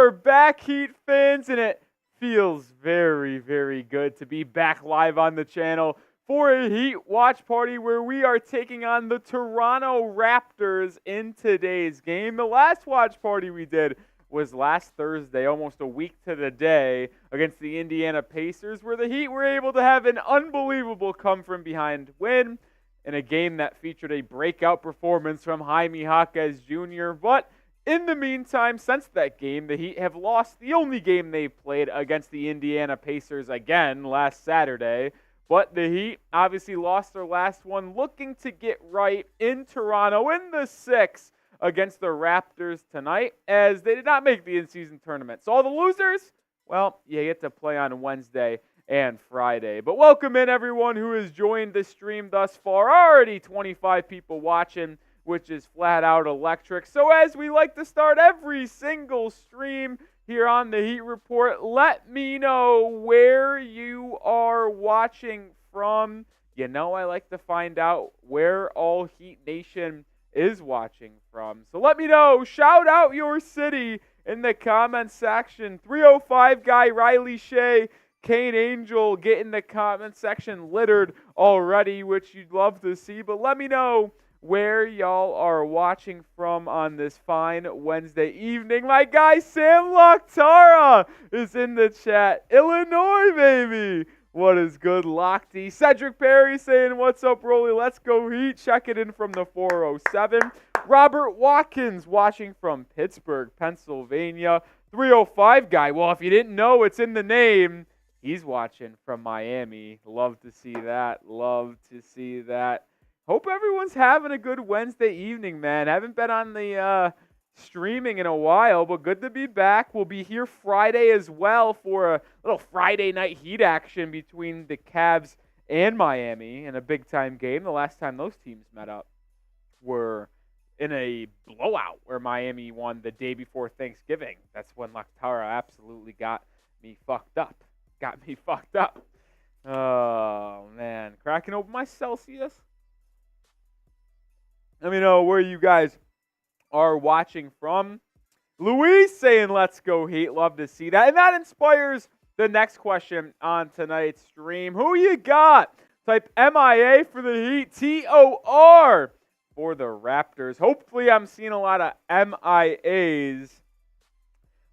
are back, Heat fans, and it feels very, very good to be back live on the channel for a Heat watch party where we are taking on the Toronto Raptors in today's game. The last watch party we did was last Thursday, almost a week to the day, against the Indiana Pacers, where the Heat were able to have an unbelievable come-from-behind win in a game that featured a breakout performance from Jaime Jaquez Jr., but in the meantime, since that game, the Heat have lost the only game they've played against the Indiana Pacers again last Saturday. But the Heat obviously lost their last one, looking to get right in Toronto in the 6 against the Raptors tonight, as they did not make the in-season tournament. So all the losers, well, you get to play on Wednesday and Friday. But welcome in everyone who has joined the stream thus far. Already 25 people watching, which is flat out electric. So as we like to start every single stream here on the Heat Report, let me know where you are watching from. You know I like to find out where all Heat Nation is watching from. So let me know. Shout out your city in the comment section. 305 guy, Riley Shea, Kane Angel getting the comment section littered already, which you'd love to see. But let me know where y'all are watching from on this fine Wednesday evening. My guy Sam Locktara is in the chat. Illinois, baby. What is good, Lockty? Cedric Perry saying, what's up, Rolly? Let's go Heat. Check it in from the 407. Robert Watkins watching from Pittsburgh, Pennsylvania. 305 guy. Well, if you didn't know, it's in the name. He's watching from Miami. Love to see that. Love to see that. Hope everyone's having a good Wednesday evening, man. Haven't been on the streaming in a while, but good to be back. We'll be here Friday as well for a little Friday night Heat action between the Cavs and Miami in a big-time game. The last time those teams met up were in a blowout where Miami won the day before Thanksgiving. That's when Locktara absolutely got me fucked up. Oh, man. Cracking open my Celsius. Let me know where you guys are watching from. Luis saying, let's go Heat. Love to see that. And that inspires the next question on tonight's stream. Who you got? Type MIA for the Heat. TOR for the Raptors. Hopefully I'm seeing a lot of MIAs.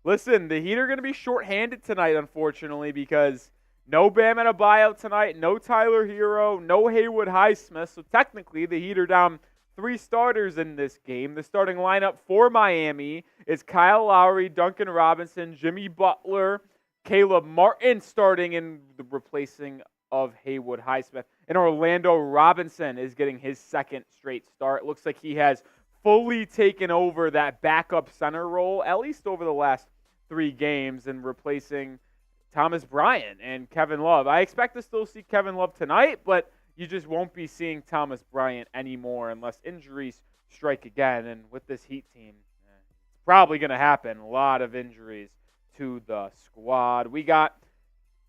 Listen, the Heat are going to be shorthanded tonight, unfortunately, because no Bam Adebayo tonight, no Tyler Herro, no Haywood Highsmith. So technically the Heat are down 3 starters in this game. The starting lineup for Miami is Kyle Lowry, Duncan Robinson, Jimmy Butler, Caleb Martin starting in the replacing of Haywood Highsmith. And Orlando Robinson is getting his second straight start. Looks like he has fully taken over that backup center role, at least over the last 3 games, and replacing Thomas Bryant and Kevin Love. I expect to still see Kevin Love tonight, but you just won't be seeing Thomas Bryant anymore unless injuries strike again. And with this Heat team, it's probably going to happen. A lot of injuries to the squad. We got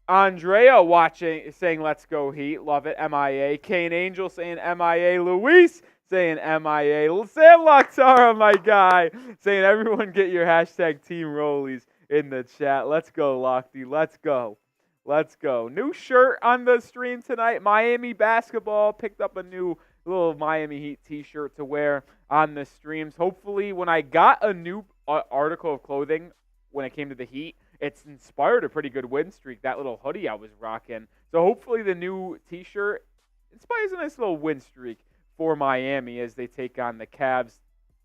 Andrea watching, saying, let's go Heat. Love it. MIA. Kane Angel saying MIA. Luis saying MIA. Sam Locktara, my guy, saying everyone get your hashtag Team Rollies in the chat. Let's go, Lockty. Let's go. Let's go. New shirt on the stream tonight. Miami basketball. Picked up a new little Miami Heat t-shirt to wear on the streams. Hopefully, when I got a new article of clothing when it came to the Heat, it's inspired a pretty good win streak, that little hoodie I was rocking. So hopefully the new t-shirt inspires a nice little win streak for Miami as they take on the Cavs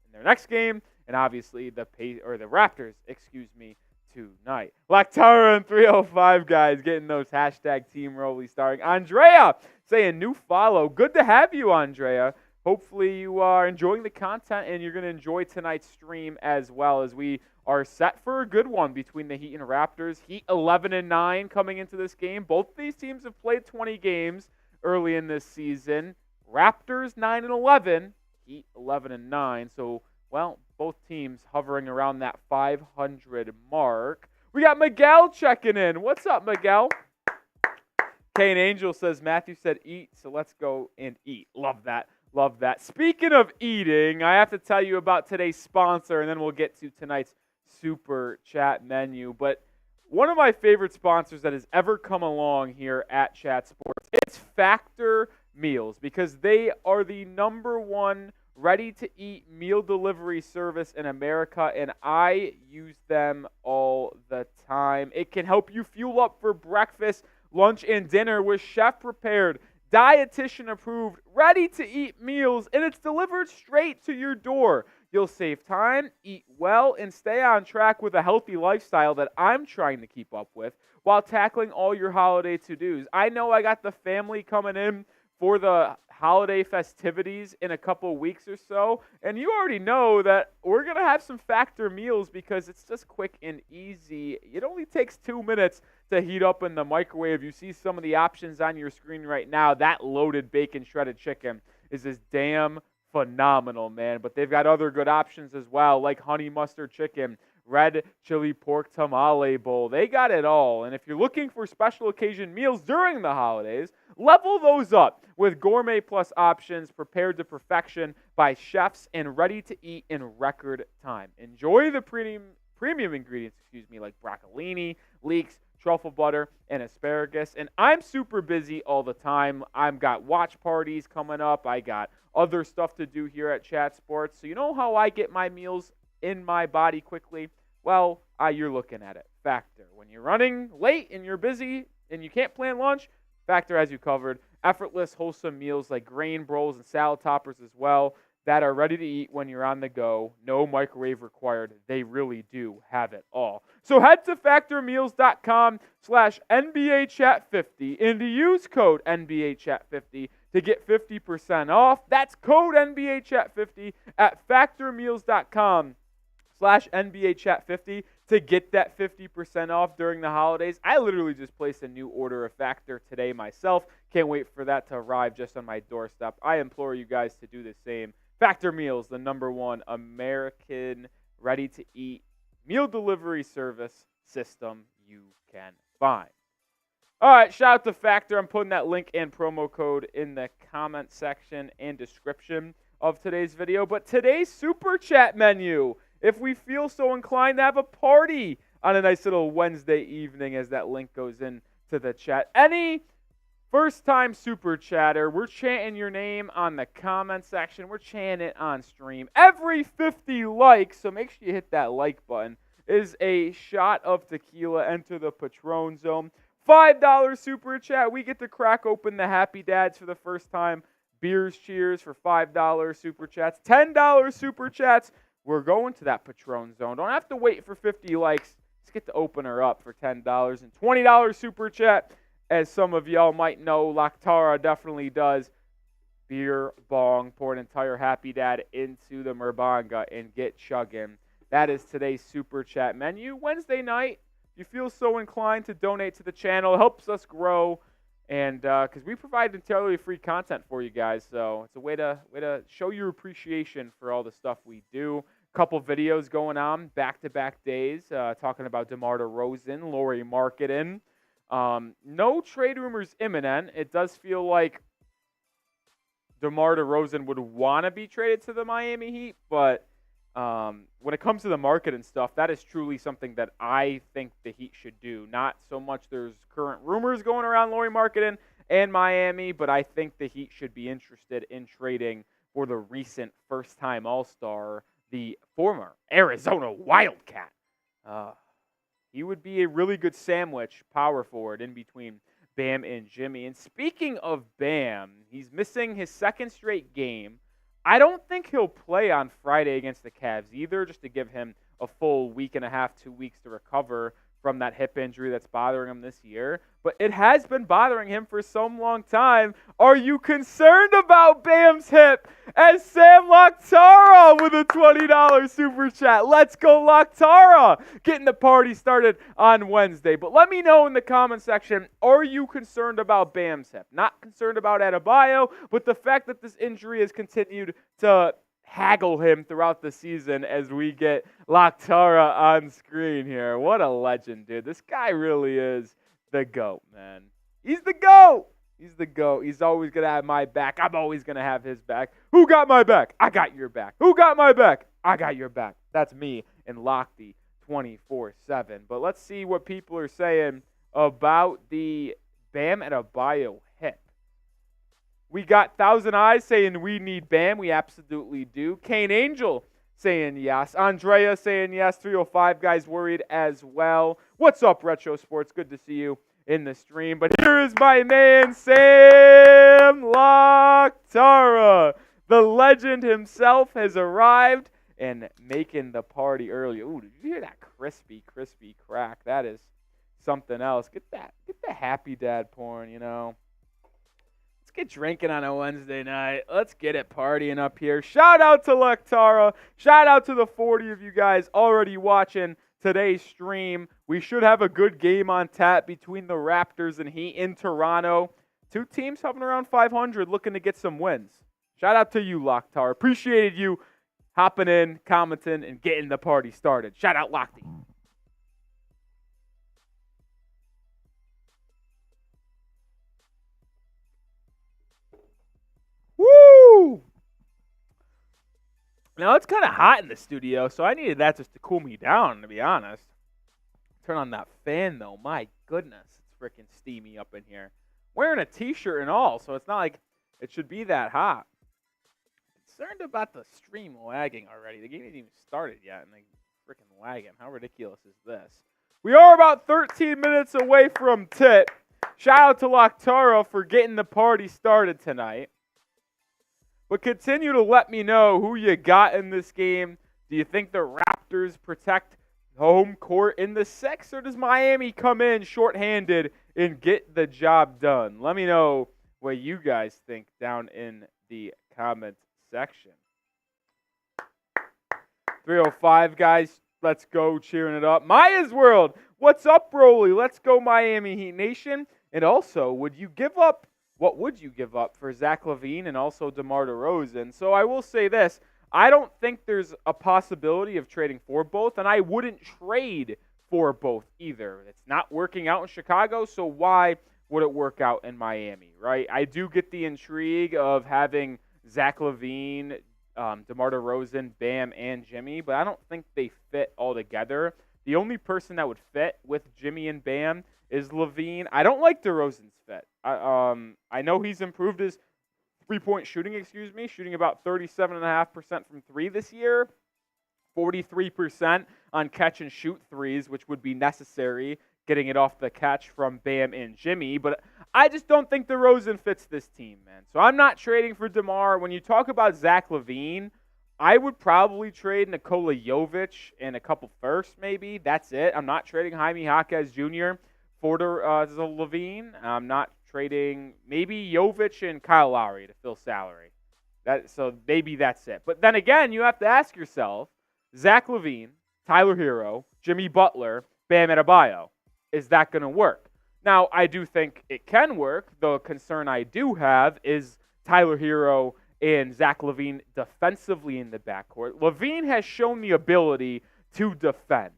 in their next game, and obviously the Raptors, tonight. Locktara and 305 guys getting those hashtag Team Rolly starting. Andrea saying new follow. Good to have you, Andrea. Hopefully you are enjoying the content and you're going to enjoy tonight's stream as well, as we are set for a good one between the Heat and Raptors. Heat 11-9 coming into this game. Both these teams have played 20 games early in this season. Raptors 9-11, Heat 11-9. So, well, both teams hovering around that 500 mark. We got Miguel checking in. What's up, Miguel? Kane Angel says, Matthew said eat, so let's go and eat. Love that. Love that. Speaking of eating, I have to tell you about today's sponsor, and then we'll get to tonight's super chat menu. But one of my favorite sponsors that has ever come along here at Chat Sports, it's Factor Meals, because they are the number one ready-to-eat meal delivery service in America, and I use them all the time. It can help you fuel up for breakfast, lunch, and dinner with chef-prepared, dietitian-approved, ready-to-eat meals, and it's delivered straight to your door. You'll save time, eat well, and stay on track with a healthy lifestyle that I'm trying to keep up with while tackling all your holiday to-dos. I know I got the family coming in for the holiday festivities in a couple weeks or so, and you already know that we're going to have some Factor meals because it's just quick and easy. It only takes 2 minutes to heat up in the microwave. You see some of the options on your screen right now. That loaded bacon shredded chicken is just damn phenomenal, man. But they've got other good options as well, like honey mustard chicken, red chili pork tamale bowl. They got it all. And if you're looking for special occasion meals during the holidays, level those up with Gourmet Plus options prepared to perfection by chefs and ready to eat in record time. Enjoy the premium ingredients, like broccolini, leeks, truffle butter, and asparagus. And I'm super busy all the time. I've got watch parties coming up. I got other stuff to do here at Chat Sports. So you know how I get my meals in my body quickly? Well, you're looking at it. Factor. When you're running late and you're busy and you can't plan lunch, Factor has you covered. Effortless, wholesome meals like grain bowls and salad toppers as well that are ready to eat when you're on the go. No microwave required. They really do have it all. So head to factormeals.com/NBAchat50 and use code NBAchat50 to get 50% off. That's code NBAchat50 at factormeals.com/NBAchat50 to get that 50% off during the holidays. I literally just placed a new order of Factor today myself. Can't wait for that to arrive just on my doorstep. I implore you guys to do the same. Factor Meals, the number one American ready-to-eat meal delivery service system you can find. All right, shout out to Factor. I'm putting that link and promo code in the comment section and description of today's video. But today's Super Chat menu, if we feel so inclined to have a party on a nice little Wednesday evening, as that link goes into the chat. Any first-time Super Chatter, we're chanting your name on the comment section. We're chanting it on stream. Every 50 likes, so make sure you hit that like button, is a shot of tequila. Enter the Patron Zone. $5 Super Chat, we get to crack open the Happy Dads for the first time. Beers cheers for $5 Super Chats. $10 Super Chats, we're going to that Patron Zone. Don't have to wait for 50 likes. Let's get the opener up for $10. And $20 Super Chat, as some of y'all might know, Lactara definitely does. Beer bong, pour an entire Happy Dad into the Merbanga and get chugging. That is today's Super Chat menu. Wednesday night, if you feel so inclined to donate to the channel, it helps us grow. And because we provide entirely free content for you guys, so it's a way to show your appreciation for all the stuff we do. Couple videos going on back-to-back days, talking about DeMar DeRozan, Lauri Markkanen. No trade rumors imminent. It does feel like DeMar DeRozan would want to be traded to the Miami Heat, but when it comes to the market and stuff, that is truly something that I think the Heat should do. Not so much there's current rumors going around Lauri Markkanen and Miami, but I think the Heat should be interested in trading for the recent first-time All-Star, the former Arizona Wildcat. He would be a really good sandwich power forward in between Bam and Jimmy. And speaking of Bam, he's missing his second straight game. I don't think he'll play on Friday against the Cavs either, just to give him a full week and a half, 2 weeks to recover from that hip injury that's bothering him this year. But it has been bothering him for some long time. Are you concerned about Bam's hip? As Sam Loctara with a $20 Super Chat. Let's go, Loctara! Getting the party started on Wednesday. But let me know in the comment section, are you concerned about Bam's hip? Not concerned about Adebayo, but the fact that this injury has continued to haggle him throughout the season as we get Loctara on screen here. What a legend, dude. This guy really is the GOAT, man. He's the GOAT. He's the GOAT. He's always going to have my back. I'm always going to have his back. Who got my back? I got your back. Who got my back? I got your back. That's me and Lochte 24/7. But let's see what people are saying about the Bam Adebayo hip. We got Thousand Eyes saying we need Bam. We absolutely do. Kane Angel saying yes. Andrea saying yes. 305 guys worried as well. What's up, Retro Sports? Good to see you in the stream. But here is my man, Sam Laktara. The legend himself has arrived and making the party early. Ooh, did you hear that crispy crack? That is something else. Get the happy dad porn, you know. Let's get drinking on a Wednesday night. Let's get it partying up here. Shout out to Laktara. Shout out to the 40 of you guys already watching today's stream. We should have a good game on tap between the Raptors and Heat in Toronto. Two teams hovering around 500 looking to get some wins. Shout out to you, Laktara. Appreciated you hopping in, commenting, and getting the party started. Shout out, Lochty. Woo! Now, it's kind of hot in the studio, so I needed that just to cool me down, to be honest. Turn on that fan, though. My goodness, it's freaking steamy up in here. Wearing a T-shirt and all, so it's not like it should be that hot. Concerned about the stream lagging already. The game hasn't even started yet, and they freaking lagging. How ridiculous is this? We are about 13 minutes away from tip. Shout out to Laktara for getting the party started tonight. But continue to let me know who you got in this game. Do you think the Raptors protect home court in the 6, or does Miami come in shorthanded and get the job done? Let me know what you guys think down in the comments section. 305 guys, let's go, cheering it up. Maya's World, what's up, Broly? Let's go, Miami Heat Nation. And also, what would you give up for Zach LaVine and also DeMar DeRozan? So I will say this, I don't think there's a possibility of trading for both, and I wouldn't trade for both either. It's not working out in Chicago, so why would it work out in Miami, right? I do get the intrigue of having Zach LaVine, DeMar DeRozan, Bam, and Jimmy, but I don't think they fit all together. The only person that would fit with Jimmy and Bam is LaVine. I don't like DeRozan's fit. I know he's improved his three-point shooting, shooting about 37.5% from three this year, 43% on catch-and-shoot threes, which would be necessary, getting it off the catch from Bam and Jimmy. But I just don't think DeRozan fits this team, man. So I'm not trading for DeMar. When you talk about Zach LaVine, I would probably trade Nikola Jovic and a couple firsts, maybe. That's it. I'm not trading Jaime Jaquez Jr. for LaVine. I'm not trading maybe Jovic and Kyle Lowry to fill salary. So maybe that's it. But then again, you have to ask yourself, Zach LaVine, Tyler Herro, Jimmy Butler, Bam Adebayo, is that going to work? Now, I do think it can work. The concern I do have is Tyler Herro and Zach LaVine defensively in the backcourt. LaVine has shown the ability to defend,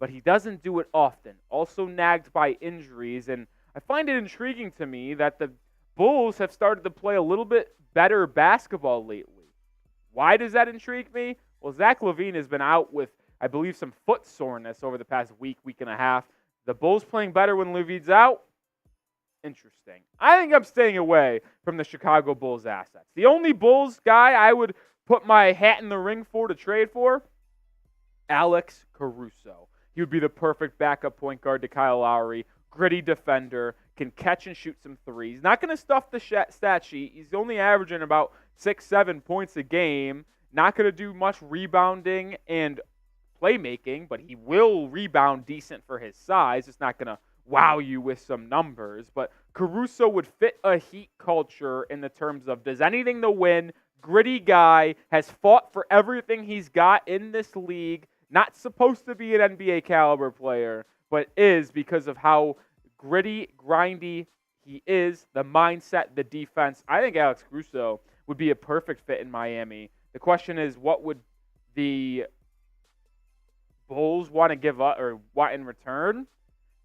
but he doesn't do it often. Also nagged by injuries, and I find it intriguing to me that the Bulls have started to play a little bit better basketball lately. Why does that intrigue me? Well, Zach LaVine has been out with, I believe, some foot soreness over the past week and a half. The Bulls playing better when LaVine's out? Interesting. I think I'm staying away from the Chicago Bulls assets. The only Bulls guy I would put my hat in the ring for to trade for, Alex Caruso. He would be the perfect backup point guard to Kyle Lowry. Gritty defender, can catch and shoot some threes. Not going to stuff the stat sheet. He's only averaging about 6-7 points a game. Not going to do much rebounding and playmaking, but he will rebound decent for his size. It's not going to wow you with some numbers, but Caruso would fit a Heat culture in the terms of does anything to win, gritty guy, has fought for everything he's got in this league, not supposed to be an NBA caliber player, but is because of how gritty, grindy he is, the mindset, the defense. I think Alex Caruso would be a perfect fit in Miami. The question is, what would the Bulls want to give up or want in return?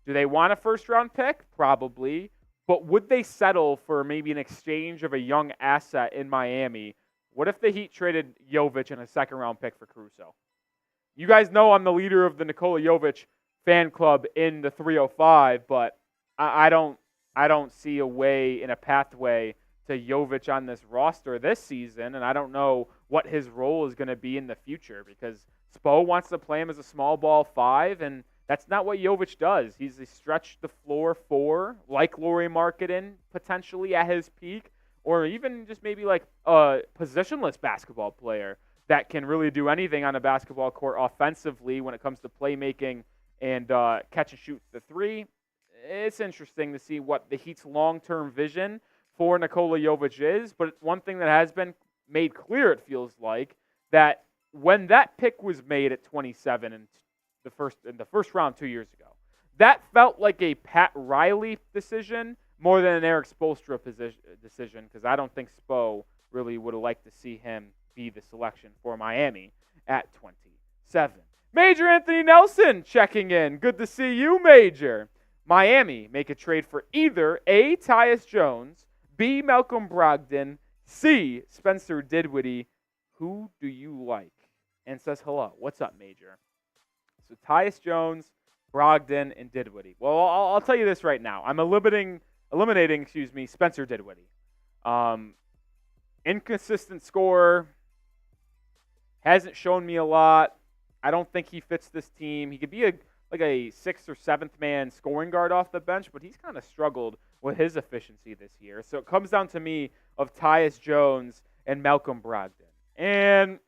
Do they want a first-round pick? Probably. But would they settle for maybe an exchange of a young asset in Miami? What if the Heat traded Jovic and a second-round pick for Caruso? You guys know I'm the leader of the Nikola Jovic fan club in the 305, but I don't see a way in a pathway to Jovic on this roster this season, and I don't know what his role is going to be in the future because Spo wants to play him as a small ball 5, and that's not what Jovic does. He's a stretch the floor 4, like Lauri Markkanen potentially at his peak, or even just maybe like a positionless basketball player that can really do anything on a basketball court offensively when it comes to playmaking and catch and shoot the 3. It's interesting to see what the Heat's long-term vision for Nikola Jovic is, but one thing that has been made clear, it feels like, that when that pick was made at 27 in the first round 2 years ago, that felt like a Pat Riley decision more than an Eric Spoelstra decision, because I don't think Spo really would have liked to see him be the selection for Miami at 27. Major Anthony Nelson checking in. Good to see you, Major. Miami make a trade for either A, Tyus Jones, B, Malcolm Brogdon, C, Spencer Dinwiddie. Who do you like? And says hello. What's up, Major? So Tyus Jones, Brogdon, and Dinwiddie. Well, I'll tell you this right now. I'm eliminating Spencer Dinwiddie. Inconsistent scorer. Hasn't shown me a lot. I don't think he fits this team. He could be a 6th or 7th man scoring guard off the bench, but he's kind of struggled with his efficiency this year. So it comes down to me of Tyus Jones and Malcolm Brogdon. And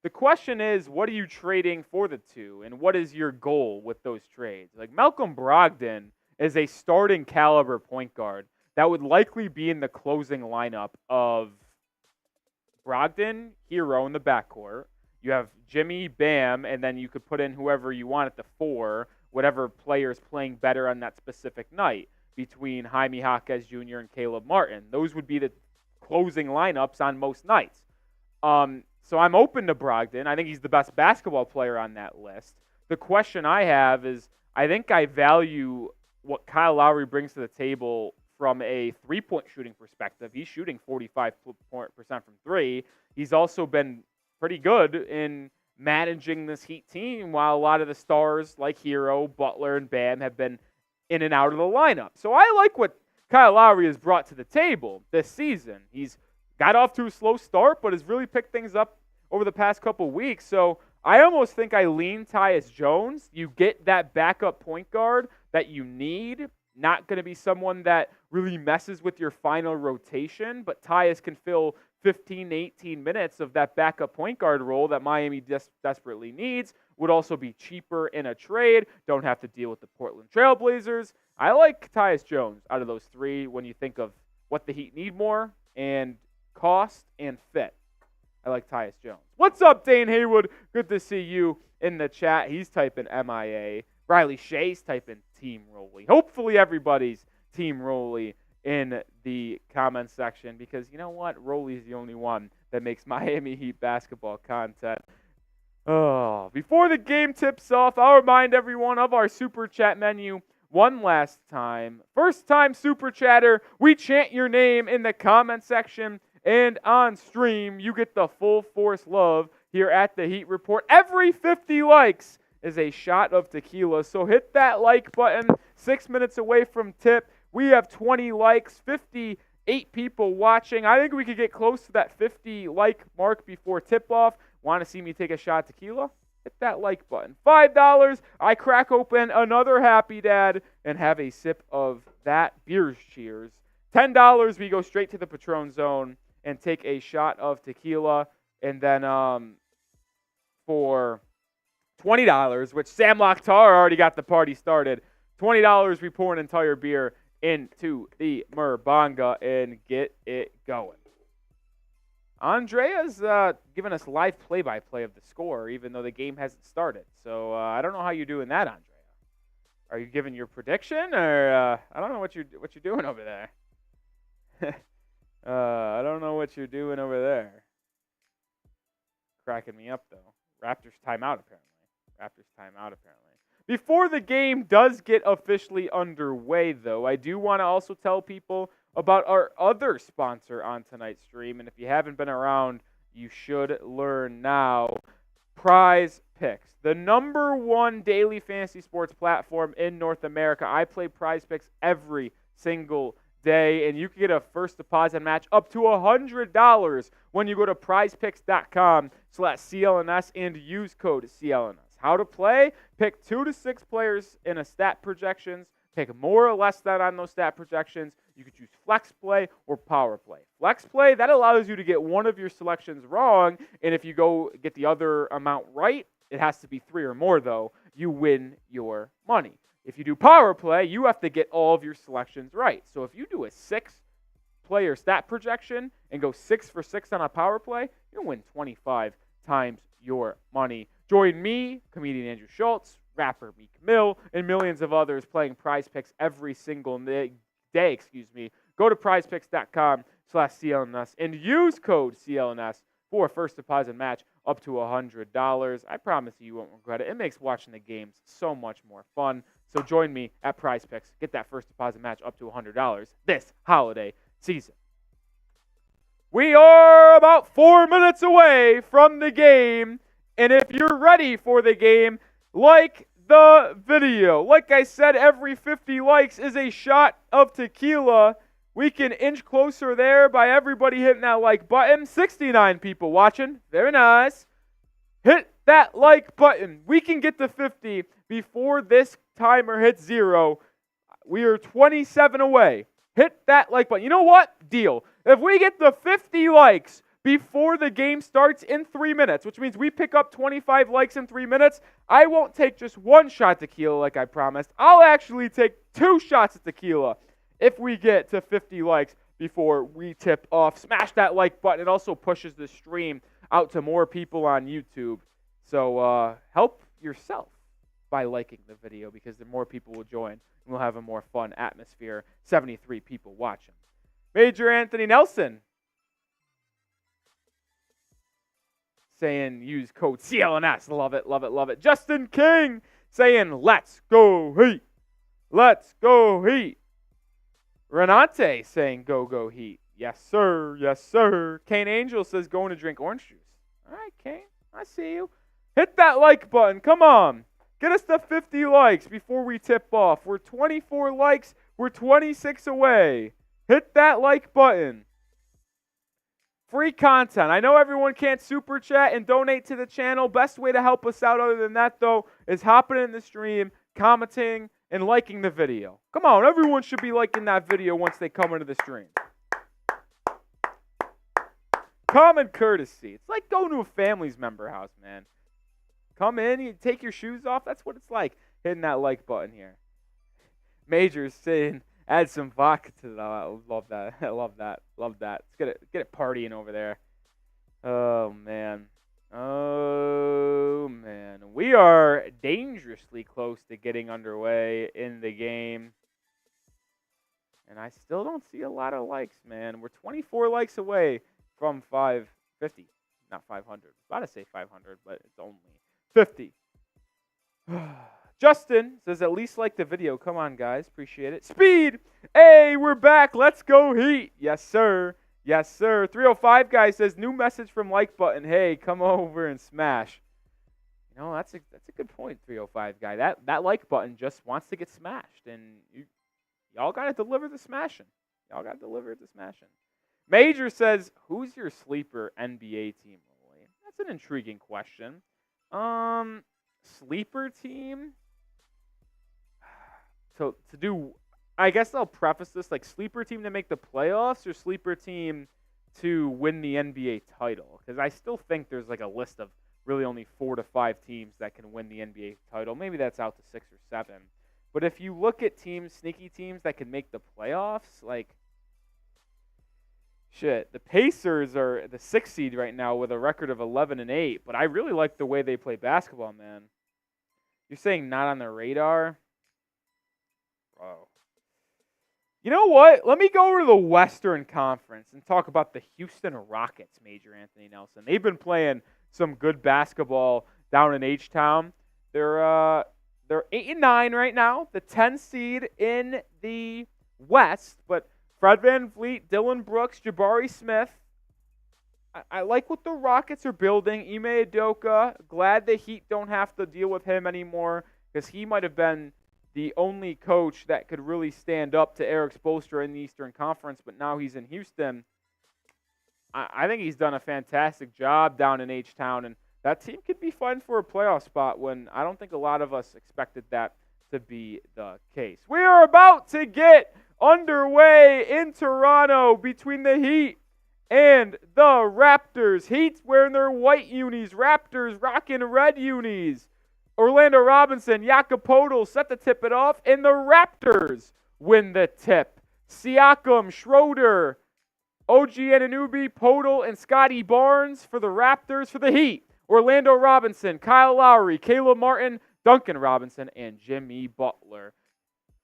the question is, what are you trading for the two, and what is your goal with those trades? Like, Malcolm Brogdon is a starting caliber point guard that would likely be in the closing lineup of Brogdon, Herro in the backcourt. You have Jimmy, Bam, and then you could put in whoever you want at the 4, whatever player is playing better on that specific night between Jaime Jaquez Jr. and Caleb Martin. Those would be the closing lineups on most nights. So I'm open to Brogdon. I think he's the best basketball player on that list. The question I have is, I think I value what Kyle Lowry brings to the table from a three-point shooting perspective. He's shooting 45% from 3. He's also been pretty good in managing this Heat team while a lot of the stars like Herro, Butler, and Bam have been in and out of the lineup. So I like what Kyle Lowry has brought to the table this season. He's got off to a slow start, but has really picked things up over the past couple weeks. So I almost think I lean Tyus Jones. You get that backup point guard that you need. Not going to be someone that really messes with your final rotation, but Tyus can fill 15, 18 minutes of that backup point guard role that Miami desperately needs. Would also be cheaper in a trade. Don't have to deal with the Portland Trailblazers. I like Tyus Jones out of those 3 when you think of what the Heat need more and cost and fit. I like Tyus Jones. What's up, Dane Haywood? Good to see you in the chat. He's typing MIA. Riley Shea's typing Team Rolly. Hopefully everybody's Team Rolly in the comment section, because you know what? Rolly's the only one that makes Miami Heat basketball content. Oh, before the game tips off, I'll remind everyone of our Super Chat menu one last time. First time Super Chatter, we chant your name in the comment section and on stream. You get the full force love here at the Heat Report. Every 50 likes is a shot of tequila, so hit that like button. 6 minutes away from tip. We have 20 likes, 58 people watching. I think we could get close to that 50 like mark before tip-off. Want to see me take a shot of tequila? Hit that like button. $5, I crack open another Happy Dad and have a sip of that beer's cheers. $10, we go straight to the Patron Zone and take a shot of tequila. And then for $20, which Sam Lochtar already got the party started, $20, we pour an entire beer into the Merbanga and get it going. Andrea's giving us live play-by-play of the score, even though the game hasn't started. So I don't know how you're doing that, Andrea. Are you giving your prediction, or I don't know what you're doing over there. I don't know what you're doing over there. Cracking me up though. Raptors timeout apparently. Before the game does get officially underway, though, I do want to also tell people about our other sponsor on tonight's stream. And if you haven't been around, you should learn now. Prize Picks, the number one daily fantasy sports platform in North America. I play Prize Picks every single day, and you can get a first deposit match up to $100 when you go to prizepicks.com/CLNS and use code CLNS. How to play? Pick 2 to 6 players in a stat projections. Pick more or less than on those stat projections. You could choose flex play or power play. Flex play, that allows you to get one of your selections wrong, and if you go get the other amount right, it has to be 3 or more, though, you win your money. If you do power play, you have to get all of your selections right. So if you do a 6-player stat projection and go 6 for 6 on a power play, you'll win 25 times your money. Join me, comedian Andrew Schultz, rapper Meek Mill, and millions of others playing Prize Picks every single day. Go to prizepicks.com/CLNS and use code CLNS for a first deposit match up to $100. I promise you won't regret it. It makes watching the games so much more fun. So join me at Prize Picks. Get that first deposit match up to $100 this holiday season. We are about 4 minutes away from the game. And if you're ready for the game, like the video. Like I said, every 50 likes is a shot of tequila. We can inch closer there by everybody hitting that like button. 69 people watching. Very nice. Hit that like button. We can get to 50 before this timer hits 0. We are 27 away. Hit that like button. You know what? Deal. If we get the 50 likes before the game starts in 3 minutes, which means we pick up 25 likes in 3 minutes, I won't take just 1 shot tequila like I promised. I'll actually take 2 shots of tequila if we get to 50 likes before we tip off. Smash that like button. It also pushes the stream out to more people on YouTube. So help yourself by liking the video, because the more people will join, and we'll have a more fun atmosphere. 73 people watching. Major Anthony Nelson saying use code CLNS. Love it, love it, love it. Justin King saying let's go Heat. Let's go Heat. Renate saying go, go Heat. Yes, sir. Yes, sir. Kane Angel says going to drink orange juice. All right, Kane. I see you. Hit that like button. Come on. Get us to 50 likes before we tip off. We're 24 likes. We're 26 away. Hit that like button. Free content. I know everyone can't super chat and donate to the channel. Best way to help us out other than that, though, is hopping in the stream, commenting, and liking the video. Come on, everyone should be liking that video once they come into the stream. Common courtesy. It's like going to a family's member house, man. Come in, you take your shoes off. That's what it's like, hitting that like button here. Major's saying, add some vodka to that. I love that. I love that. Love that. Let's get it partying over there. Oh, man. Oh, man. We are dangerously close to getting underway in the game. And I still don't see a lot of likes, man. We're 24 likes away from 550. Not 500. I was about to say 500, but it's only 50. Justin says, at least like the video. Come on, guys. Appreciate it. Speed. Hey, we're back. Let's go Heat. Yes, sir. Yes, sir. 305 guy says, new message from like button. Hey, come over and smash. You know, that's a good point, 305 guy. That like button just wants to get smashed. And y'all got to deliver the smashing. Y'all got to deliver the smashing. Major says, who's your sleeper NBA team, Roy? That's an intriguing question. Sleeper team? So to do, I guess I'll preface this like sleeper team to make the playoffs or sleeper team to win the NBA title, because I still think there's like a list of really only 4 to 5 teams that can win the NBA title. Maybe that's out to 6 or 7. But if you look at teams, sneaky teams that can make the playoffs, like shit, the Pacers are the 6th seed right now with a record of 11-8. But I really like the way they play basketball, man. You're saying not on the radar? Bro. You know what? Let me go over to the Western Conference and talk about the Houston Rockets, Major Anthony Nelson. They've been playing some good basketball down in H-Town. They're 8-9 right now, the 10th seed in the West. But Fred VanVleet, Dylan Brooks, Jabari Smith, I like what the Rockets are building. Ime Udoka, glad the Heat don't have to deal with him anymore because he might have been the only coach that could really stand up to Eric Spoelstra in the Eastern Conference, but now he's in Houston. I think he's done a fantastic job down in H-Town, and that team could be fighting for a playoff spot when I don't think a lot of us expected that to be the case. We are about to get underway in Toronto between the Heat and the Raptors. Heat's wearing their white unis. Raptors rocking red unis. Orlando Robinson, Jakob set to tip it off, and the Raptors win the tip. Siakam, Schroeder, OG Anunoby, Podol, and Scottie Barnes for the Raptors. For the Heat, Orlando Robinson, Kyle Lowry, Caleb Martin, Duncan Robinson, and Jimmy Butler.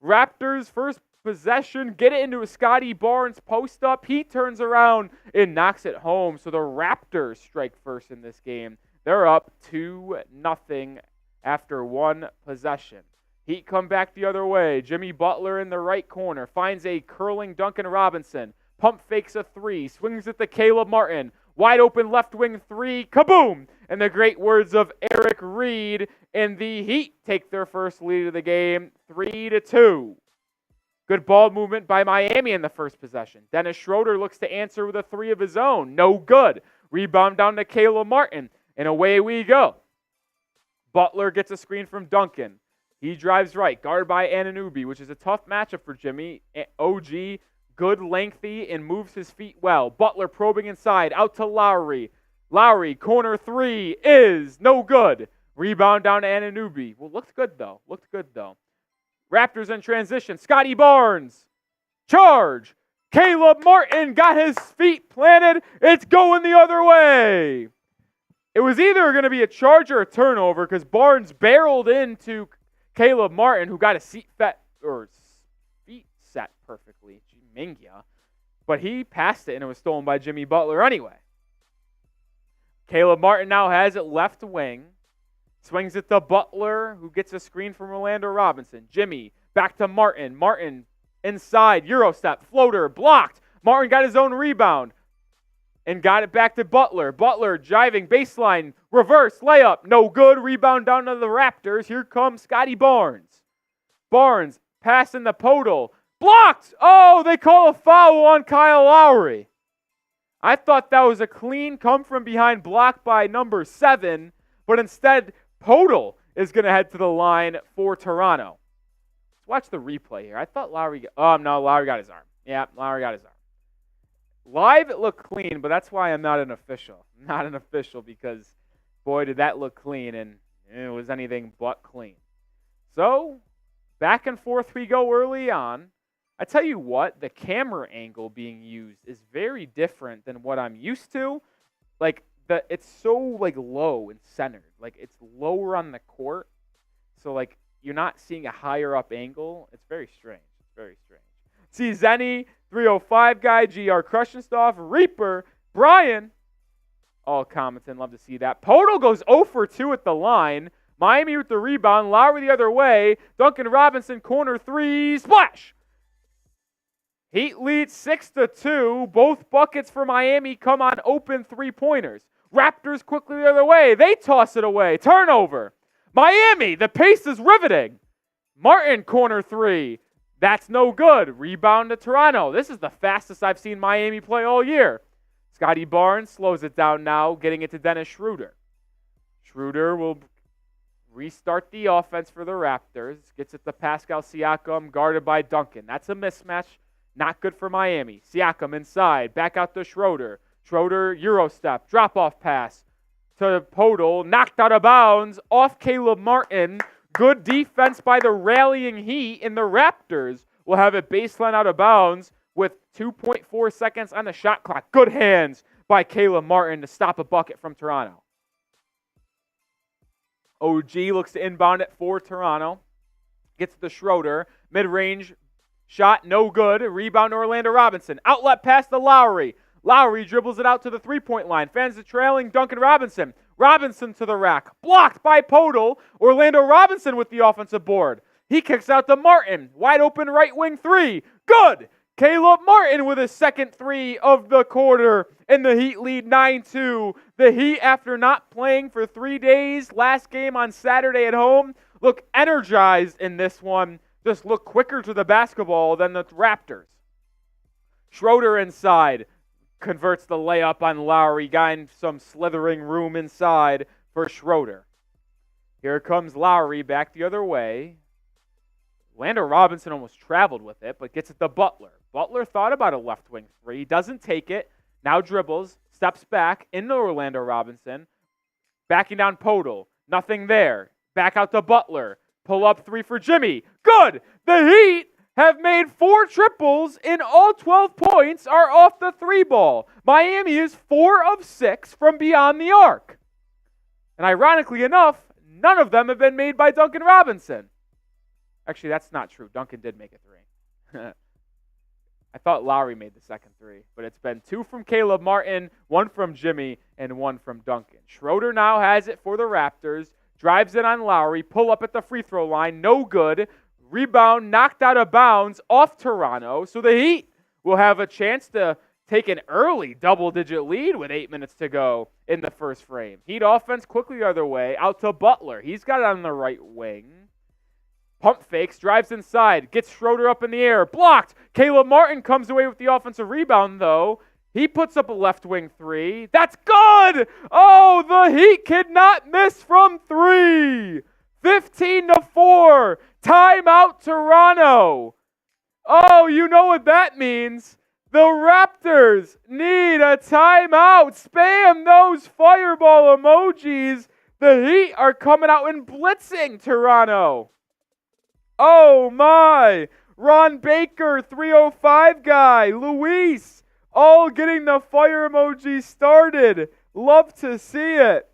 Raptors first possession, get it into a Scottie Barnes post-up. He turns around and knocks it home. So the Raptors strike first in this game. They're up 2-0 after one possession. Heat come back the other way. Jimmy Butler in the right corner finds a curling Duncan Robinson. Pump fakes a three, swings it to Caleb Martin. Wide open left wing three, kaboom! In the great words of Eric Reed, and the Heat take their first lead of the game, 3-2. Good ball movement by Miami in the first possession. Dennis Schroeder looks to answer with a three of his own. No good. Rebound down to Caleb Martin, and away we go. Butler gets a screen from Duncan. He drives right, guarded by Anunoby, which is a tough matchup for Jimmy. OG, good, lengthy, and moves his feet well. Butler probing inside, out to Lowry. Lowry, corner three is no good. Rebound down to Anunoby. Well, looked good, though. Raptors in transition. Scottie Barnes. Charge. Caleb Martin got his feet planted. It's going the other way. It was either going to be a charge or a turnover because Barnes barreled into Caleb Martin, who got his feet set perfectly. Mingia. But he passed it and it was stolen by Jimmy Butler anyway. Caleb Martin now has it left wing. Swings it to Butler, who gets a screen from Orlando Robinson. Jimmy, back to Martin. Martin inside, Eurostep, floater, blocked. Martin got his own rebound and got it back to Butler. Butler driving, baseline, reverse, layup, no good. Rebound down to the Raptors. Here comes Scottie Barnes. Barnes, passing the Podol. Blocked! Oh, they call a foul on Kyle Lowry. I thought that was a clean come from behind block by number 7, but instead Podol is going to head to the line for Toronto. Let's watch the replay here. I thought Lowry Lowry got his arm. Yeah, Lowry got his arm. Live, it looked clean, but that's why I'm not an official. I'm not an official because, boy, did that look clean, and it was anything but clean. So, back and forth we go early on. I tell you what, the camera angle being used is very different than what I'm used to. It's so low and centered. It's lower on the court. So you're not seeing a higher up angle. It's very strange. See Zenny, 305 guy, GR Krushenstoff, Reaper, Brian. All commenting, love to see that. Podol goes 0 for 2 at the line. Miami with the rebound. Lowry the other way. Duncan Robinson, corner three, splash! Heat leads 6-2. Both buckets for Miami come on open three-pointers. Raptors quickly the other way. They toss it away. Turnover. Miami, the pace is riveting. Martin, corner three. That's no good. Rebound to Toronto. This is the fastest I've seen Miami play all year. Scottie Barnes slows it down now, getting it to Dennis Schroeder. Schroeder will restart the offense for the Raptors. Gets it to Pascal Siakam, guarded by Duncan. That's a mismatch. Not good for Miami. Siakam inside. Back out to Schroeder. Schroeder, Eurostep. Drop-off pass to Podol. Knocked out of bounds. Off Caleb Martin. Good defense by the rallying Heat. And the Raptors will have it baseline out of bounds with 2.4 seconds on the shot clock. Good hands by Caleb Martin to stop a bucket from Toronto. OG looks to inbound it for Toronto. Gets to Schroeder. Mid-range shot, no good. Rebound to Orlando Robinson. Outlet pass to Lowry. Lowry dribbles it out to the three-point line. Fans the trailing Duncan Robinson. Robinson to the rack. Blocked by Podol. Orlando Robinson with the offensive board. He kicks out to Martin. Wide open right wing three. Good. Caleb Martin with his second three of the quarter, and the Heat lead 9-2. The Heat, after not playing for 3 days, last game on Saturday at home, look energized in this one. Just look quicker to the basketball than the Raptors. Schroeder inside converts the layup on Lowry. Got some slithering room inside for Schroeder. Here comes Lowry back the other way. Orlando Robinson almost traveled with it, but gets it to Butler. Butler thought about a left wing three, doesn't take it, now dribbles, steps back into Orlando Robinson, backing down Podol. Nothing there. Back out to Butler. Pull up three for Jimmy. Good! The Heat have made 4 triples, and all 12 points are off the 3-ball. Miami is 4 of 6 from beyond the arc. And ironically enough, none of them have been made by Duncan Robinson. Actually, that's not true. Duncan did make a 3. I thought Lowry made the second 3, but it's been 2 from Caleb Martin, 1 from Jimmy, and 1 from Duncan. Schroeder now has it for the Raptors, drives it on Lowry, pull up at the free throw line, no good. Rebound knocked out of bounds off Toronto, so the Heat will have a chance to take an early double-digit lead with 8 minutes to go in the first frame. Heat offense quickly the other way, out to Butler. He's got it on the right wing. Pump fakes, drives inside, gets Schroeder up in the air, blocked. Caleb Martin comes away with the offensive rebound, though. He puts up a left wing 3. That's good! Oh, the Heat cannot miss from 3. 15-4. Timeout, Toronto. Oh, you know what that means. The Raptors need a timeout. Spam those fireball emojis. The Heat are coming out and blitzing Toronto. Oh my! Ron Baker, 305 guy, Luis, all getting the fire emoji started. Love to see it.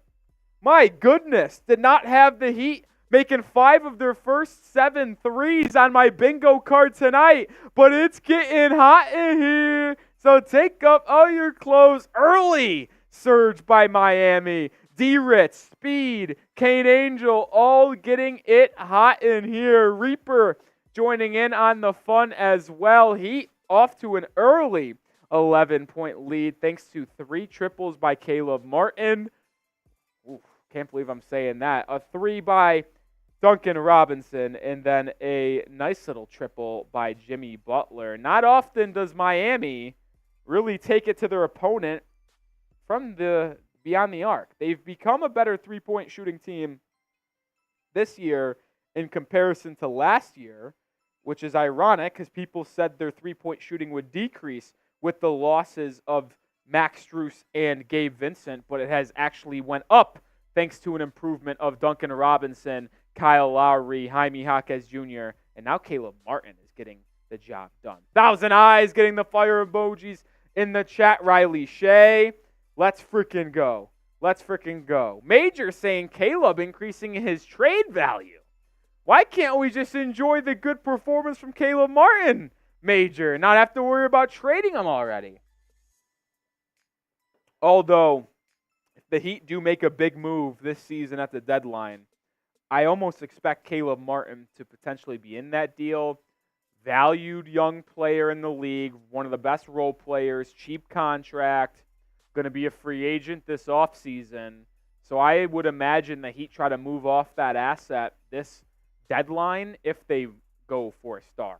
My goodness, did not have the Heat making 5 of their first 7 threes on my bingo card tonight, but it's getting hot in here. So take up all your clothes early. Surge by Miami. D-Ritz, Speed, Kane Angel, all getting it hot in here. Reaper joining in on the fun as well. Heat off to an early 11-point lead thanks to 3 triples by Caleb Martin. Oof, can't believe I'm saying that. A 3 by Duncan Robinson, and then a nice little triple by Jimmy Butler. Not often does Miami really take it to their opponent from the beyond the arc. They've become a better 3-point shooting team this year in comparison to last year, which is ironic because people said their 3-point shooting would decrease with the losses of Max Strus and Gabe Vincent, but it has actually went up thanks to an improvement of Duncan Robinson, Kyle Lowry, Jaime Jaquez Jr., and now Caleb Martin is getting the job done. Thousand Eyes getting the fire emojis in the chat. Riley Shea. Let's freaking go. Let's freaking go. Major saying Caleb increasing his trade value. Why can't we just enjoy the good performance from Caleb Martin, Major, and not have to worry about trading him already? Although, if the Heat do make a big move this season at the deadline, I almost expect Caleb Martin to potentially be in that deal. Valued young player in the league, one of the best role players, cheap contract. Going to be a free agent this offseason. So I would imagine the Heat try to move off that asset this deadline if they go for a star.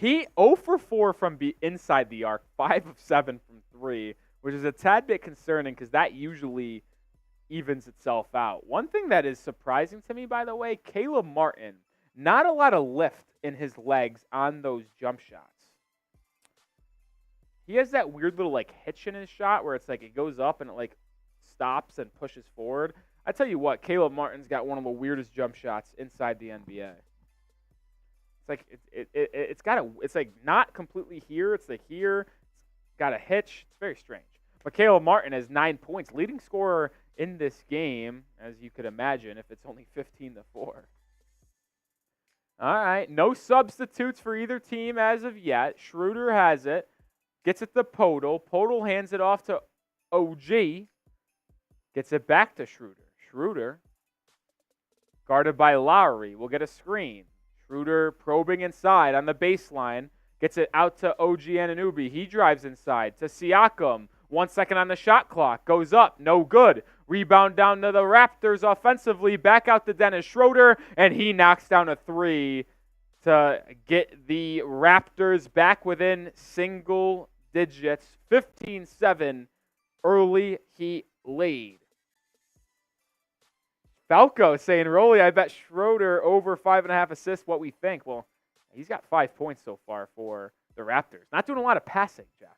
Heat 0 for 4 from inside the arc, 5 of 7 from 3, which is a tad bit concerning because that usually evens itself out. One thing that is surprising to me, by the way, Caleb Martin, not a lot of lift in his legs on those jump shots. He has that weird little hitch in his shot where it's it goes up and it stops and pushes forward. I tell you what, Caleb Martin's got one of the weirdest jump shots inside the NBA. It's not completely here. It's here. It's got a hitch. It's very strange. But Caleb Martin has 9 points, leading scorer in this game, as you could imagine, if it's only 15-4. All right, no substitutes for either team as of yet. Schroeder has it. Gets it to Podol. Podol hands it off to OG. Gets it back to Schroeder. Schroeder, guarded by Lowry, will get a screen. Schroeder probing inside on the baseline. Gets it out to OG Anunoby. He drives inside to Siakam. 1 second on the shot clock. Goes up. No good. Rebound down to the Raptors offensively. Back out to Dennis Schroeder. And he knocks down a three to get the Raptors back within single digits. 15-7 early Heat lead. Falco saying, Rolly, I bet Schroeder over 5.5 assists. What we think? Well, he's got 5 points so far for the Raptors. Not doing a lot of passing, Jeff.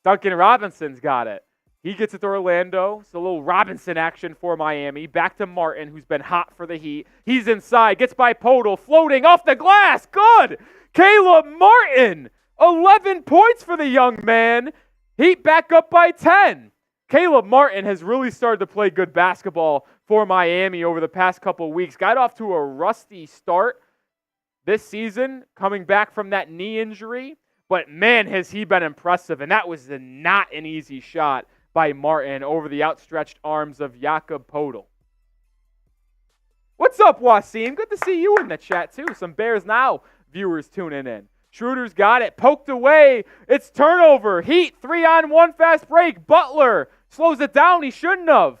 Duncan Robinson's got it. He gets it to Orlando. It's a little Robinson action for Miami. Back to Martin, who's been hot for the Heat. He's inside. Gets by Podol. Floating off the glass. Good. Caleb Martin. 11 points for the young man. Heat back up by 10. Caleb Martin has really started to play good basketball for Miami over the past couple weeks. Got off to a rusty start this season, coming back from that knee injury. But, man, has he been impressive. And that was not an easy shot by Martin over the outstretched arms of Jakob Podol. What's up, Wasim? Good to see you in the chat, too. Some Bears Now viewers tuning in. Schroeder's got it. Poked away. It's turnover. Heat, 3-on-1 fast break. Butler slows it down. He shouldn't have.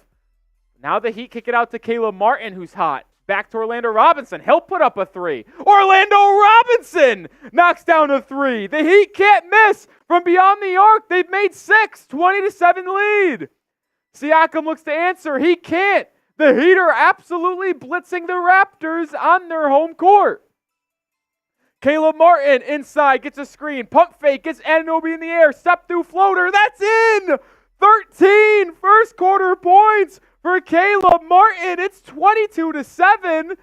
Now the Heat kick it out to Caleb Martin, who's hot. Back to Orlando Robinson. He'll put up a three. Orlando Robinson knocks down a three. The Heat can't miss from beyond the arc. They've made 6, 20-7 lead. Siakam looks to answer. He can't. The Heat are absolutely blitzing the Raptors on their home court. Caleb Martin inside, gets a screen. Pump fake, gets Anunoby in the air. Step through floater. That's in! 13 first quarter points for Caleb Martin. It's 22-7.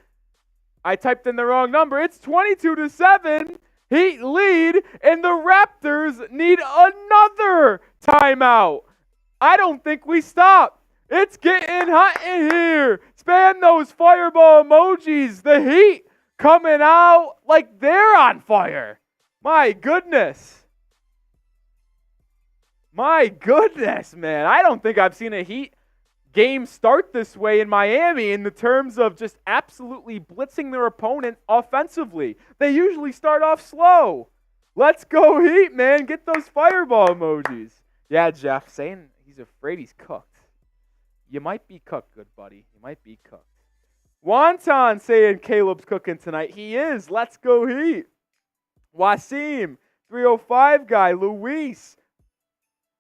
I typed in the wrong number. It's 22-7. Heat lead, and the Raptors need another timeout. I don't think we stop. It's getting hot in here. Spam those fireball emojis. The Heat coming out like they're on fire. My goodness. My goodness, man. I don't think I've seen a Heat game start this way in Miami in the terms of just absolutely blitzing their opponent offensively. They usually start off slow. Let's go Heat, man. Get those fireball emojis. Yeah, Jeff, saying he's afraid he's cooked. You might be cooked, good buddy. You might be cooked. Wonton saying Caleb's cooking tonight. He is. Let's go Heat. Wasim, 305 guy, Luis,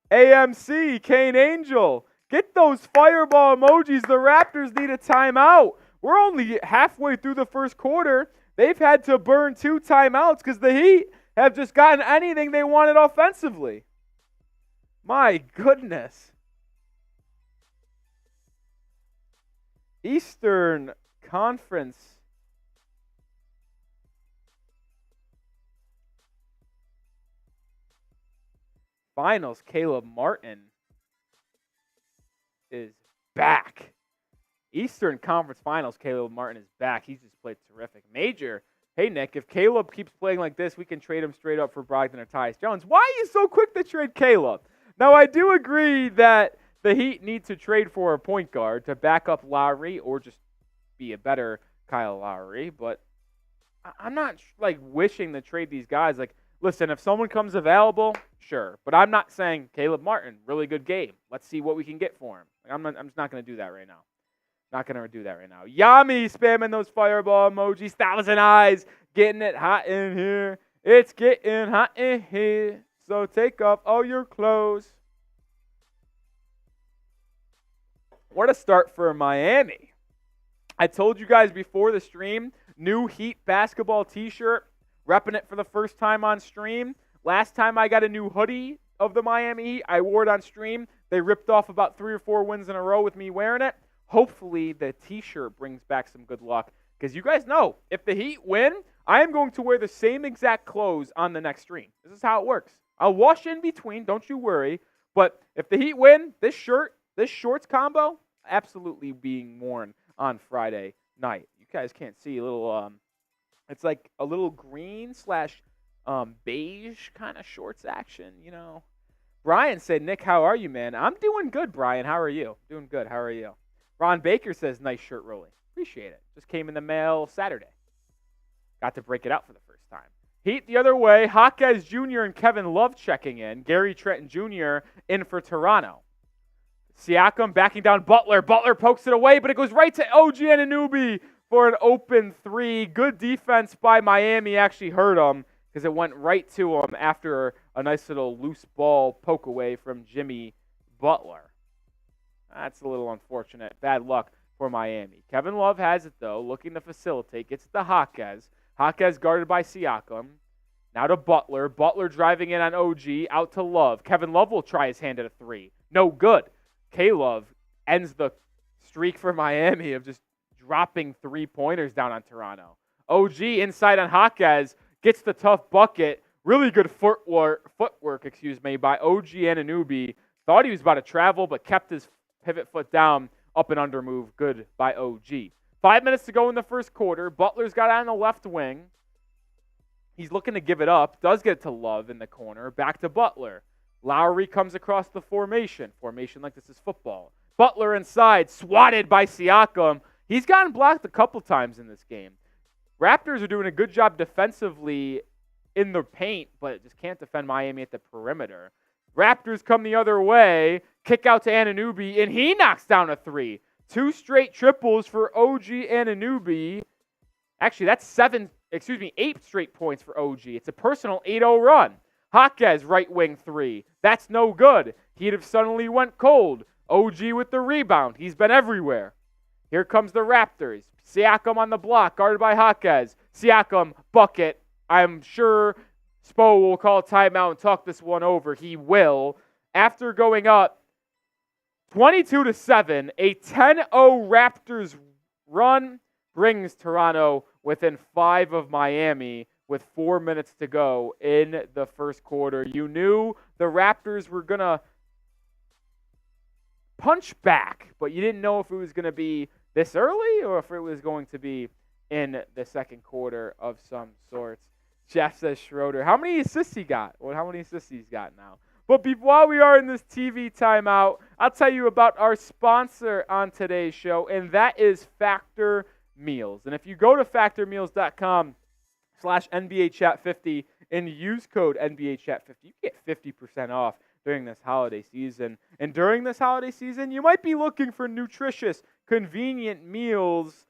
AMC, Kane Angel. Get those fireball emojis. The Raptors need a timeout. We're only halfway through the first quarter. They've had to burn 2 timeouts because the Heat have just gotten anything they wanted offensively. My goodness. Eastern Conference Finals, Caleb Martin is back. Eastern Conference Finals, Caleb Martin is back. He's just played terrific. Major, hey, Nick, if Caleb keeps playing like this, we can trade him straight up for Brogdon or Tyus Jones. Why are you so quick to trade Caleb? Now, I do agree that the Heat need to trade for a point guard to back up Lowry or just be a better Kyle Lowry, but I'm not wishing to trade these guys. Listen, if someone comes available, sure. But I'm not saying Caleb Martin, really good game. Let's see what we can get for him. I'm just not going to do that right now. Not going to do that right now. Yami spamming those fireball emojis. 1,000 eyes. Getting it hot in here. It's getting hot in here. So take off all your clothes. What a start for Miami. I told you guys before the stream, new Heat basketball t-shirt. Repping it for the first time on stream. Last time I got a new hoodie of the Miami Heat, I wore it on stream. They ripped off about 3 or 4 wins in a row with me wearing it. Hopefully the t-shirt brings back some good luck. Because you guys know, if the Heat win, I am going to wear the same exact clothes on the next stream. This is how it works. I'll wash in between, don't you worry. But if the Heat win, this shorts combo, absolutely being worn on Friday night. You guys can't see a little... It's like a little green / beige kind of shorts action, you know. Brian said, Nick, how are you, man? I'm doing good, Brian. How are you? Doing good. How are you? Ron Baker says, nice shirt, Rolly. Appreciate it. Just came in the mail Saturday. Got to break it out for the first time. Heat the other way. Jaquez Jr. and Kevin Love checking in. Gary Trent Jr. in for Toronto. Siakam backing down Butler. Butler pokes it away, but it goes right to OG Anunoby for an open three. Good defense by Miami. Actually hurt him because it went right to him after a nice little loose ball poke away from Jimmy Butler. That's a little unfortunate. Bad luck for Miami. Kevin Love has it, though, looking to facilitate. Gets it to Jaquez. Jaquez guarded by Siakam. Now to Butler. Butler driving in on OG. Out to Love. Kevin Love will try his hand at a three. No good. K-Love ends the streak for Miami of just dropping three-pointers down on Toronto. OG inside on Jaquez. Gets the tough bucket. Really good footwork by OG Anunoby. Thought he was about to travel, but kept his pivot foot down. Up and under move. Good by OG. 5 minutes to go in the first quarter. Butler's got on the left wing. He's looking to give it up. Does get to Love in the corner. Back to Butler. Lowry comes across the formation. Formation like this is football. Butler inside. Swatted by Siakam. He's gotten blocked a couple times in this game. Raptors are doing a good job defensively in the paint, but just can't defend Miami at the perimeter. Raptors come the other way. Kick out to Anunoby, and he knocks down a three. 2 straight triples for OG Anunoby. Actually, that's 8 straight points for OG. It's a personal 8-0 run. Jaquez, right wing three. That's no good. He'd have suddenly went cold. OG with the rebound. He's been everywhere. Here comes the Raptors. Siakam on the block, guarded by Jaquez. Siakam, bucket. I'm sure Spo will call a timeout and talk this one over. He will. After going up 22-7, a 10-0 Raptors run brings Toronto within 5 of Miami with 4 minutes to go in the first quarter. You knew the Raptors were going to punch back, but you didn't know if it was going to be this early or if it was going to be in the second quarter of some sorts. Jeff says Schroeder. How many assists he got? Well, how many assists he's got now? But while we are in this TV timeout, I'll tell you about our sponsor on today's show, and that is Factor Meals. And if you go to factormeals.com/NBAchat50 and use code NBAchat50, you get 50% off during this holiday season. And during this holiday season, you might be looking for nutritious, convenient meals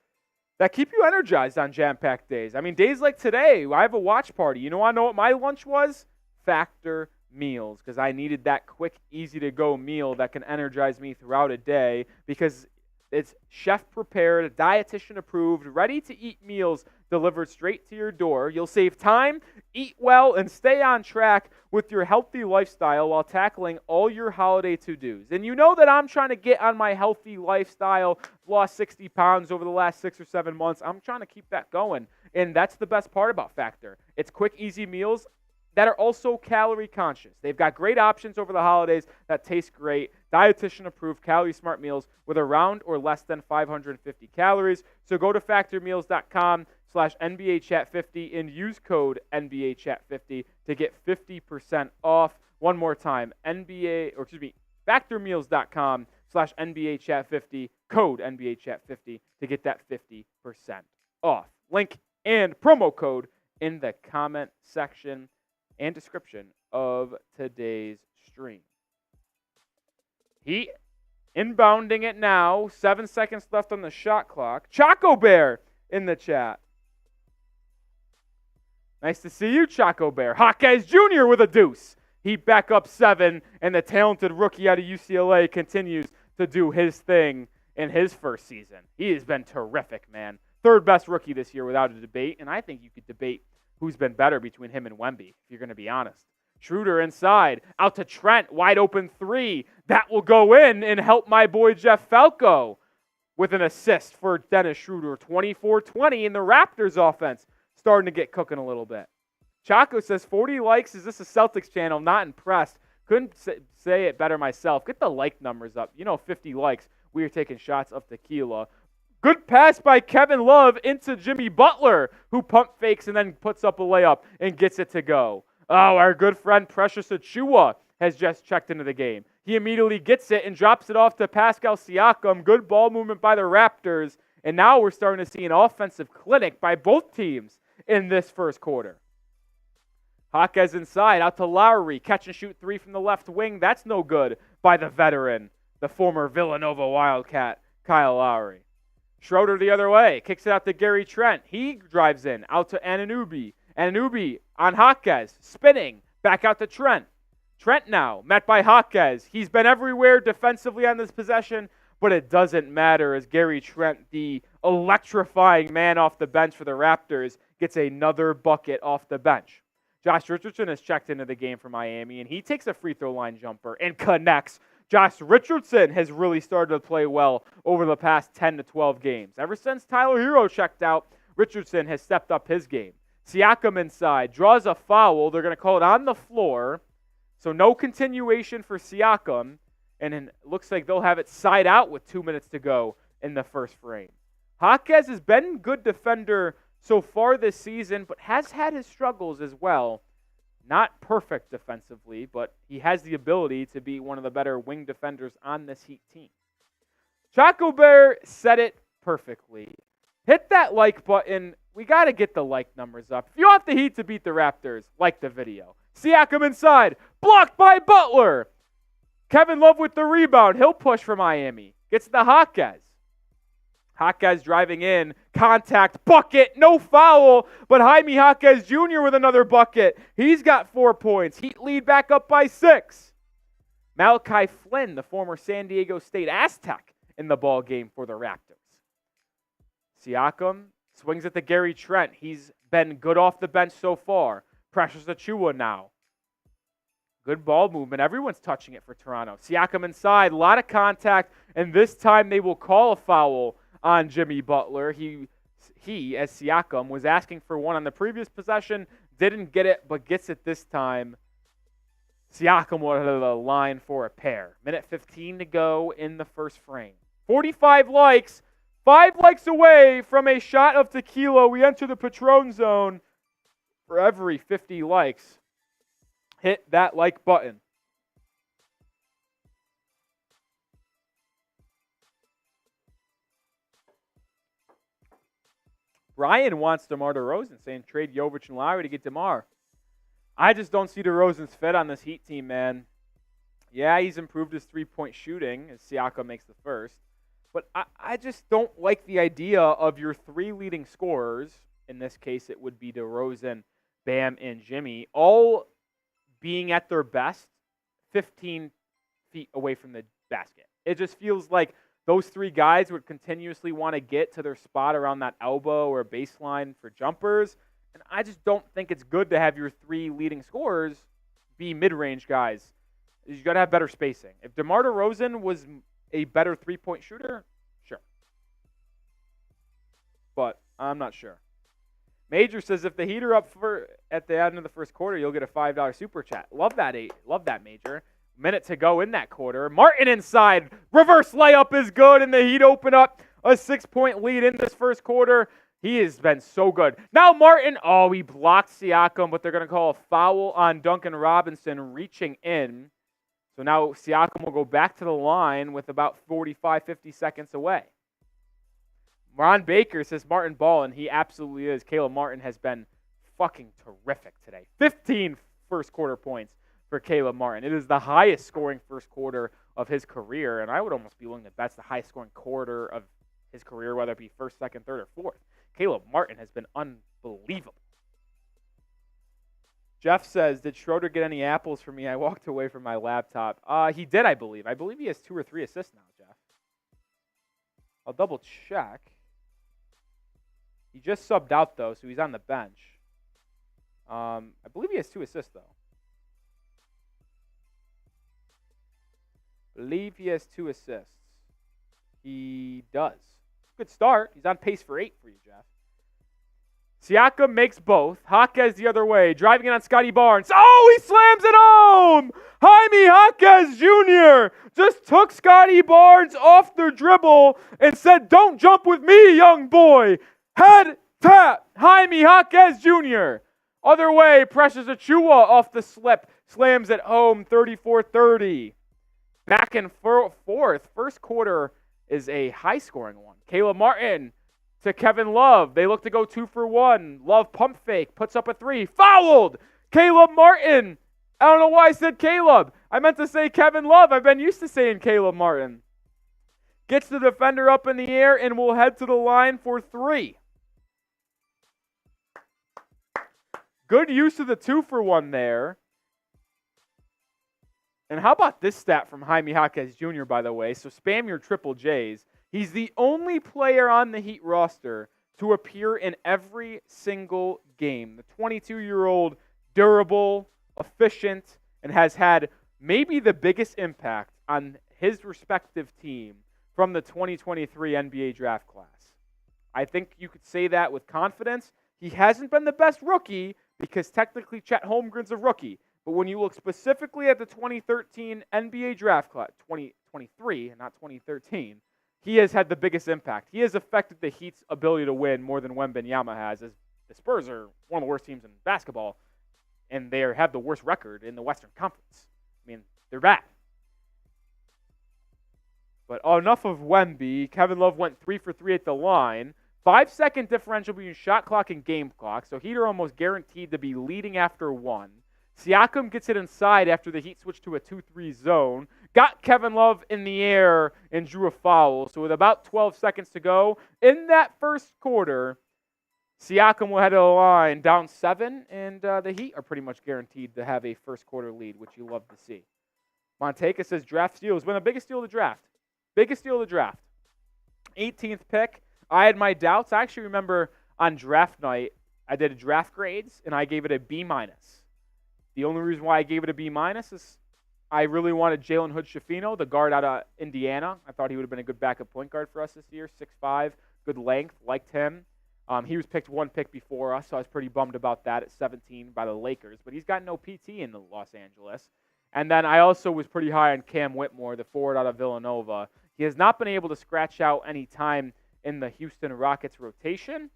that keep you energized on jam-packed days. I mean, days like today, I have a watch party. You know, I know what my lunch was? Factor Meals, because I needed that quick, easy-to-go meal that can energize me throughout a day, because it's chef-prepared, dietitian-approved, ready-to-eat meals delivered straight to your door. You'll save time, eat well, and stay on track with your healthy lifestyle while tackling all your holiday to-dos. And you know that I'm trying to get on my healthy lifestyle. I've lost 60 pounds over the last 6 or 7 months. I'm trying to keep that going, and that's the best part about Factor. It's quick, easy meals that are also calorie conscious. They've got great options over the holidays that taste great. Dietitian-approved, calorie-smart meals with around or less than 550 calories. So go to factormeals.com/NBAchat50 and use code NBAchat50 to get 50% off. One more time, factormeals.com/NBAchat50, code NBAchat50 to get that 50% off. Link and promo code in the comment section and description of today's stream. Heat inbounding it now. 7 seconds left on the shot clock. Choco Bear in the chat. Nice to see you, Choco Bear. Jaquez Jr. with a deuce. Heat back up 7, and the talented rookie out of UCLA continues to do his thing in his first season. He has been terrific, man. Third best rookie this year without a debate, and I think you could debate who's been better between him and Wemby, if you're going to be honest. Schroeder inside, out to Trent, wide open three. That will go in and help my boy Jeff Falco with an assist for Dennis Schroeder. 24-20 in the Raptors offense, starting to get cooking a little bit. Chaco says 40 likes. Is this a Celtics channel? Not impressed. Couldn't say it better myself. Get the like numbers up. 50 likes. We are taking shots of tequila. Good pass by Kevin Love into Jimmy Butler, who pump fakes and then puts up a layup and gets it to go. Oh, our good friend Precious Achiuwa has just checked into the game. He immediately gets it and drops it off to Pascal Siakam. Good ball movement by the Raptors. And now we're starting to see an offensive clinic by both teams in this first quarter. Jaquez inside, out to Lowry. Catch and shoot three from the left wing. That's no good by the veteran, the former Villanova Wildcat, Kyle Lowry. Schroeder the other way. Kicks it out to Gary Trent. He drives in, out to Anunoby. Anunoby on Jaquez, spinning. Back out to Trent. Trent now, met by Jaquez. He's been everywhere defensively on this possession, but it doesn't matter as Gary Trent, the electrifying man off the bench for the Raptors, gets another bucket off the bench. Josh Richardson has checked into the game for Miami, and he takes a free throw line jumper and connects. Josh Richardson has really started to play well over the past 10 to 12 games. Ever since Tyler Herro checked out, Richardson has stepped up his game. Siakam inside, draws a foul. They're going to call it on the floor. So no continuation for Siakam, and it looks like they'll have it side out with 2 minutes to go in the first frame. Jaquez has been a good defender so far this season, but has had his struggles as well. Not perfect defensively, but he has the ability to be one of the better wing defenders on this Heat team. Choco Bear said it perfectly. Hit that like button. We got to get the like numbers up. If you want the Heat to beat the Raptors, like the video. Siakam inside. Blocked by Butler. Kevin Love with the rebound. He'll push for Miami. Gets the Jaquez. Jaquez driving in. Contact. Bucket. No foul. But Jaime Jaquez Jr. with another bucket. He's got 4 points. Heat lead back up by 6. Malachi Flynn, the former San Diego State Aztec, in the ball game for the Raptors. Siakam swings at the Gary Trent. He's been good off the bench so far. Pressures Achua now. Good ball movement. Everyone's touching it for Toronto. Siakam inside. A lot of contact. And this time they will call a foul on Jimmy Butler. He, as Siakam, was asking for one on the previous possession. Didn't get it, but gets it this time. Siakam wanted the line for a pair. Minute 15 to go in the first frame. 45 likes. 5 likes away from a shot of tequila. We enter the Patron zone. For every 50 likes, hit that like button. Brian wants DeMar DeRozan, saying trade Jovic and Lowry to get DeMar. I just don't see DeRozan's fit on this Heat team, man. Yeah, he's improved his three-point shooting as Siakam makes the first. But I just don't like the idea of your 3 leading scorers. In this case, it would be DeRozan, Bam, and Jimmy, all being at their best 15 feet away from the basket. It just feels like those 3 guys would continuously want to get to their spot around that elbow or baseline for jumpers. And I just don't think it's good to have your 3 leading scorers be mid-range guys. You got to have better spacing. If DeMar DeRozan was a better 3-point shooter, sure. But I'm not sure. Major says if the Heat are up at the end of the first quarter, you'll get a $5 super chat. Love that, love that, Major. Minute to go in that quarter. Martin inside. Reverse layup is good, and the Heat open up a 6-point lead in this first quarter. He has been so good. Now Martin, he blocked Siakam, but they're going to call a foul on Duncan Robinson reaching in. So now Siakam will go back to the line with about 45, 50 seconds away. Ron Baker says Martin ballin'. He absolutely is. Caleb Martin has been fucking terrific today. 15 first quarter points for Caleb Martin. It is the highest scoring first quarter of his career, and I would almost be willing to bet it's the highest scoring quarter of his career, whether it be first, second, third, or fourth. Caleb Martin has been unbelievable. Jeff says, did Schroeder get any apples for me? I walked away from my laptop. He did, I believe. I believe he has 2 or 3 assists now, Jeff. I'll double check. He just subbed out, though, so he's on the bench. I believe he has 2 assists, though. I believe he has 2 assists. He does. Good start. He's on pace for 8 for you, Jeff. Siakam makes both. Jaquez the other way. Driving it on Scottie Barnes. Oh, he slams it home! Jaime Jaquez Jr. just took Scottie Barnes off the dribble and said, don't jump with me, young boy. Head tap. Jaime Jaquez Jr. Other way, pressures Achua off the slip. Slams it home, 34-30. Back and forth. First quarter is a high-scoring one. Caleb Martin to Kevin Love. They look to go 2 for 1. Love pump fake. Puts up a 3. Fouled! Caleb Martin. I don't know why I said Caleb. I meant to say Kevin Love. I've been used to saying Caleb Martin. Gets the defender up in the air and will head to the line for 3. Good use of the 2-for-1 there. And how about this stat from Jaime Jaquez Jr., by the way? So spam your triple J's. He's the only player on the Heat roster to appear in every single game. The 22-year-old, durable, efficient, and has had maybe the biggest impact on his respective team from the 2023 NBA draft class. I think you could say that with confidence. He hasn't been the best rookie because technically Chet Holmgren's a rookie. But when you look specifically at the 2013 NBA draft class, 2023 and not 2013, he has had the biggest impact. He has affected the Heat's ability to win more than Wembanyama has, as the Spurs are one of the worst teams in basketball, and they have the worst record in the Western Conference. I mean, they're bad. But enough of Wemby. Kevin Love went 3 for 3 at the line. 5-second differential between shot clock and game clock, so Heat are almost guaranteed to be leading after 1. Siakam gets it inside after the Heat switched to a 2-3 zone. Got Kevin Love in the air and drew a foul. So with about 12 seconds to go in that first quarter, Siakam will head to the line down 7, and the Heat are pretty much guaranteed to have a first quarter lead, which you love to see. Monteka says draft steal has been the biggest steal of the draft. Biggest steal of the draft. 18th pick. I had my doubts. I actually remember on draft night, I did draft grades, and I gave it a B-. The only reason why I gave it a B- is I really wanted Jalen Hood-Schifino, the guard out of Indiana. I thought he would have been a good backup point guard for us this year. 6'5", good length, liked him. He was picked 1 pick before us, so I was pretty bummed about that at 17 by the Lakers. But he's got no PT in Los Angeles. And then I also was pretty high on Cam Whitmore, the forward out of Villanova. He has not been able to scratch out any time in the Houston Rockets rotation.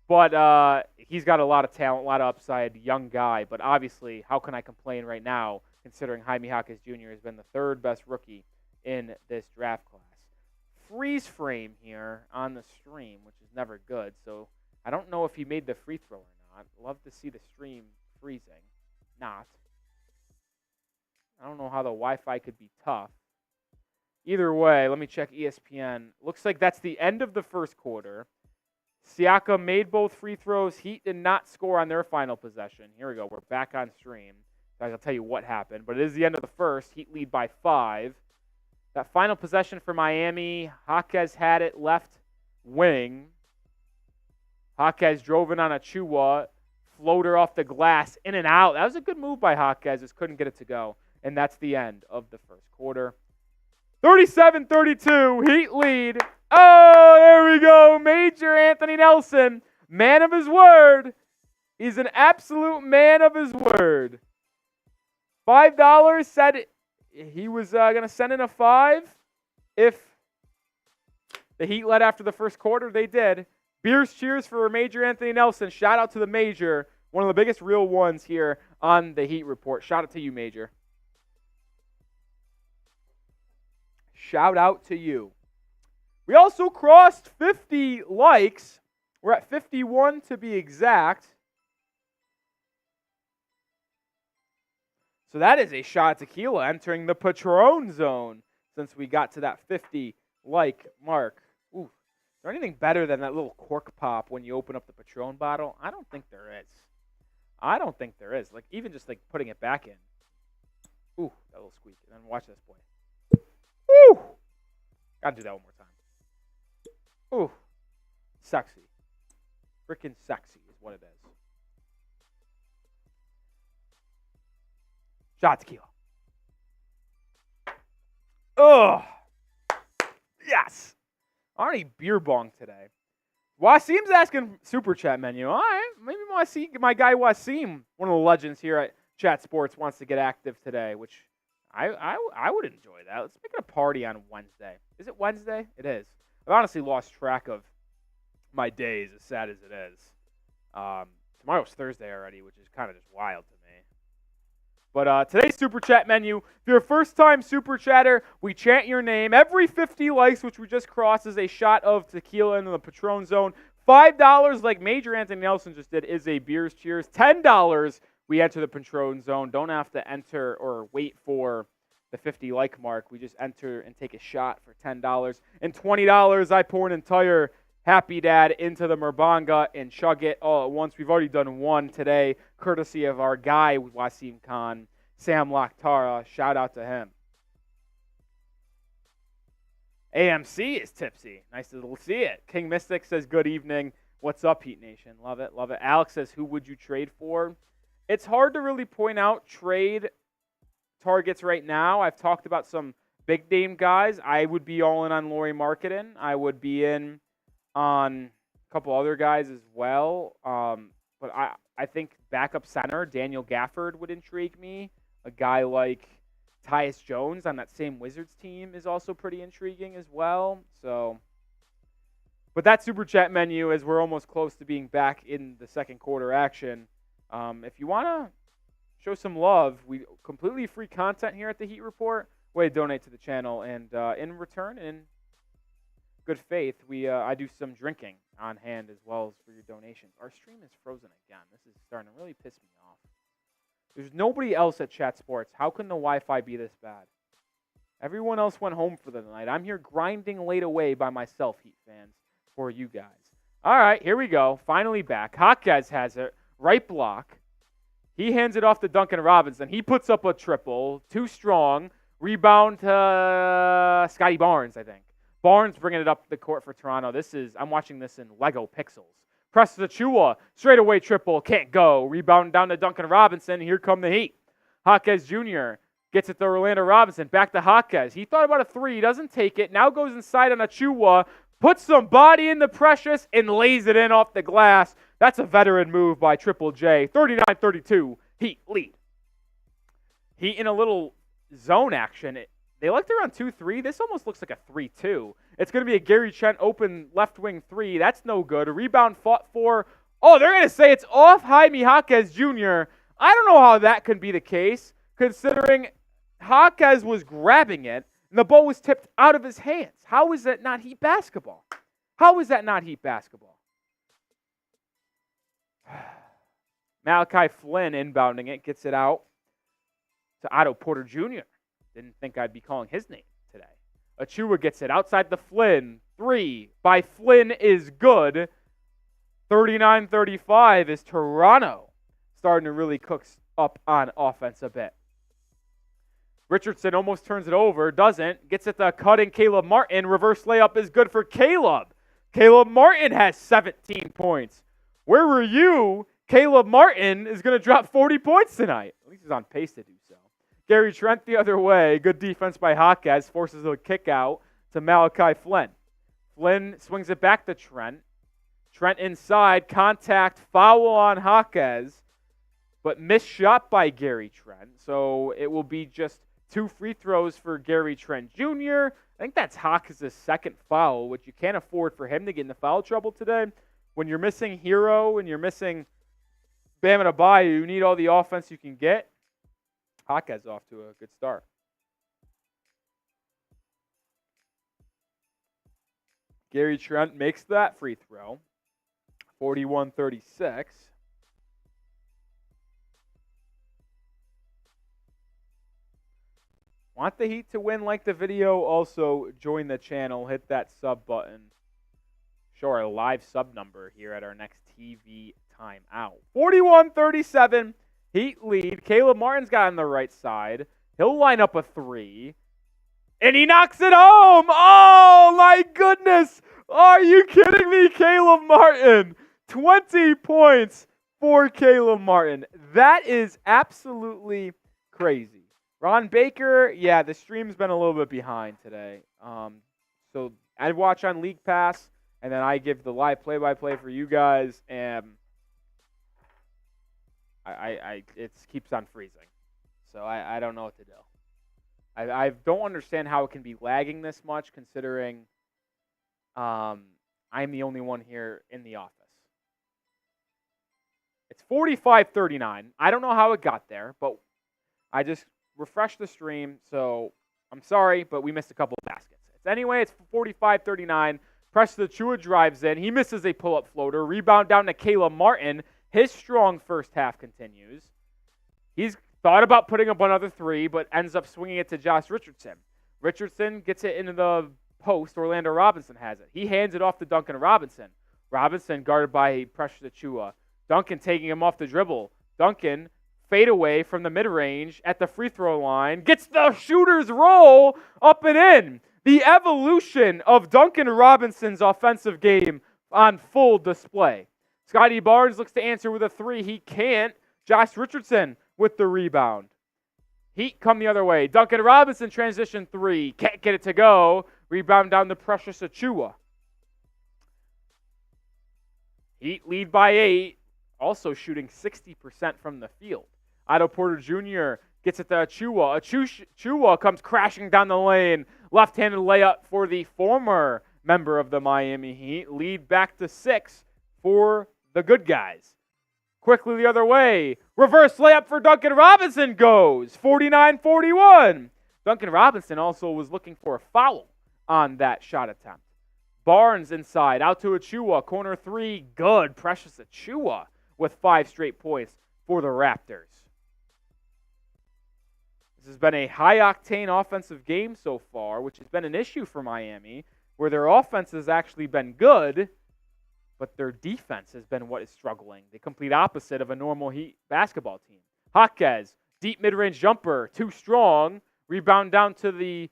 But he's got a lot of talent, a lot of upside, young guy. But obviously, how can I complain right now, considering Jaime Jaquez Jr. has been the 3rd best rookie in this draft class? Freeze frame here on the stream, which is never good. So I don't know if he made the free throw or not. Love to see the stream freezing. Not. I don't know how the Wi-Fi could be tough. Either way, let me check ESPN. Looks like that's the end of the first quarter. Siakam made both free throws. Heat did not score on their final possession. Here we go. We're back on stream. Guys, I'll tell you what happened. But it is the end of the first. Heat lead by 5. That final possession for Miami, Jaquez had it left wing. Jaquez drove in on a Chua. Floater off the glass. In and out. That was a good move by Jaquez. Just couldn't get it to go. And that's the end of the first quarter. 37-32. Heat lead. Oh, there we go. Major Anthony Nelson, man of his word. He's an absolute man of his word. $5 said he was going to send in a 5 if the Heat led after the first quarter. They did. Beers cheers for Major Anthony Nelson. Shout out to the Major, one of the biggest real ones here on the Heat Report. Shout out to you, Major. Shout out to you. We also crossed 50 likes. We're at 51 to be exact. So that is a shot of tequila entering the Patron zone since we got to that 50 like mark. Ooh, is there anything better than that little cork pop when you open up the Patron bottle? I don't think there is. I don't think there is. Like even just like putting it back in. Ooh, that little squeak. And then watch this boy. Woo! Gotta do that one more time. Ooh, sexy. Freaking sexy is what it is. Shot tequila. Ugh. Yes. Already beer bong today. Wasim's asking super chat menu. All right, maybe my guy Wasim, one of the legends here at Chat Sports, wants to get active today, which I would enjoy that. Let's make it a party on Wednesday. Is it Wednesday? It is. I've honestly lost track of my days, as sad as it is. Tomorrow's Thursday already, which is kind of just wild to me. But today's Super Chat menu, if you're a first-time Super Chatter, we chant your name. Every 50 likes, which we just crossed, is a shot of tequila into the Patron zone. $5, like Major Anthony Nelson just did, is a Beers Cheers. $10 we enter the Patron zone. Don't have to enter or wait for the 50 like mark. We just enter and take a shot for $10. And $20, I pour an entire Happy Dad into the Merbanga and chug it all at once. We've already done one today, courtesy of our guy, Wasim Khan, Sam Lakhtara. Shout out to him. AMC is tipsy. Nice to see it. King Mystic says, good evening. What's up, Heat Nation? Love it, love it. Alex says, who would you trade for? It's hard to really point out trade targets right now. I've talked about some big name guys. I would be all in on Lauri Markkanen. I would be in on a couple other guys as well. But I think backup center, Daniel Gafford, would intrigue me. A guy like Tyus Jones on that same Wizards team is also pretty intriguing as well. So, but that Super Chat menu, as we're almost close to being back in the second quarter action, if you want to show some love, we completely free content here at the Heat Report. Way to donate to the channel, and in return, in good faith, I do some drinking on hand as well as for your donations. Our stream is frozen again. This is starting to really piss me off. There's nobody else at Chat Sports. How can the Wi-Fi be this bad? Everyone else went home for the night. I'm here grinding late away by myself, Heat fans, for you guys. All right, here we go. Finally back. Jaquez has it. Right block. He hands it off to Duncan Robinson. He puts up a triple. Too strong. Rebound to Scottie Barnes, I think. Barnes bringing it up the court for Toronto. I'm watching this in Lego pixels. Presses Achua, straightaway triple, can't go. Rebound down to Duncan Robinson. Here come the Heat. Jaquez Jr. gets it to Orlando Robinson. Back to Jaquez. He thought about a three. He doesn't take it. Now goes inside on Achua. Puts some body in the Precious and lays it in off the glass. That's a veteran move by Triple J. 39-32. Heat lead. Heat in a little zone action. They like to run 2-3. This almost looks like a 3-2. It's going to be a Gary Trent open left wing three. That's no good. A rebound fought for. Oh, they're going to say it's off Jaime Jaquez Jr. I don't know how that could be the case, considering Jaquez was grabbing it and the ball was tipped out of his hands. How is that not Heat basketball? How is that not Heat basketball? Malachi Flynn inbounding it, gets it out to Otto Porter Jr. Didn't think I'd be calling his name today. Achua gets it outside the Flynn. Three by Flynn is good. 39-35 is Toronto starting to really cook up on offense a bit. Richardson almost turns it over. Doesn't. Gets it to cutting Caleb Martin. Reverse layup is good for Caleb. Caleb Martin has 17 points. Where were you? Caleb Martin is going to drop 40 points tonight. At least he's on pace to do so. Gary Trent the other way. Good defense by Jaquez. Forces a kick out to Malachi Flynn. Flynn swings it back to Trent. Trent inside. Contact. Foul on Jaquez. But missed shot by Gary Trent. So it will be just 2 free throws for Gary Trent Jr. I think that's Jaquez's second foul, which you can't afford for him to get into foul trouble today. When you're missing Herro and you're missing Bam Adebayo, you need all the offense you can get. Jaquez off to a good start. Gary Trent makes that free throw. 41-36. Want the Heat to win? Like the video. Also, join the channel. Hit that sub button. Show our live sub number here at our next TV timeout. 41-37. Heat lead. Caleb Martin's got on the right side. He'll line up a three. And he knocks it home. Oh, my goodness. Are you kidding me? Caleb Martin. 20 points for Caleb Martin. That is absolutely crazy. Ron Baker, yeah, the stream's been a little bit behind today. So I watch on League Pass, and then I give the live play-by-play for you guys, and it keeps on freezing. So I don't know what to do. I don't understand how it can be lagging this much, considering I'm the only one here in the office. It's 45-39. I don't know how it got there, but I just refreshed the stream, so I'm sorry, but we missed a couple of baskets. Anyway, it's 45-39. Preston Achua drives in. He misses a pull-up floater. Rebound down to Caleb Martin. His strong first half continues. He's thought about putting up another three, but ends up swinging it to Josh Richardson. Richardson gets it into the post. Orlando Robinson has it. He hands it off to Duncan Robinson. Robinson guarded by Precious Achiuwa. Duncan taking him off the dribble. Duncan fade away from the mid-range at the free throw line. Gets the shooter's roll up and in. The evolution of Duncan Robinson's offensive game on full display. Scottie Barnes looks to answer with a three. He can't. Josh Richardson with the rebound. Heat come the other way. Duncan Robinson transition three. Can't get it to go. Rebound down to Precious Achiuwa. Heat lead by 8. Also shooting 60% from the field. Otto Porter Jr. gets it to Achiuwa. Achiuwa comes crashing down the lane. Left-handed layup for the former member of the Miami Heat. Lead back to 6 for the good guys. Quickly the other way. Reverse layup for Duncan Robinson goes. 49-41. Duncan Robinson also was looking for a foul on that shot attempt. Barnes inside. Out to Achiuwa. Corner three. Good. Precious Achiuwa with 5 straight points for the Raptors. This has been a high-octane offensive game so far, which has been an issue for Miami, where their offense has actually been good, but their defense has been what is struggling. The complete opposite of a normal Heat basketball team. Jaquez, deep mid-range jumper, too strong. Rebound down to the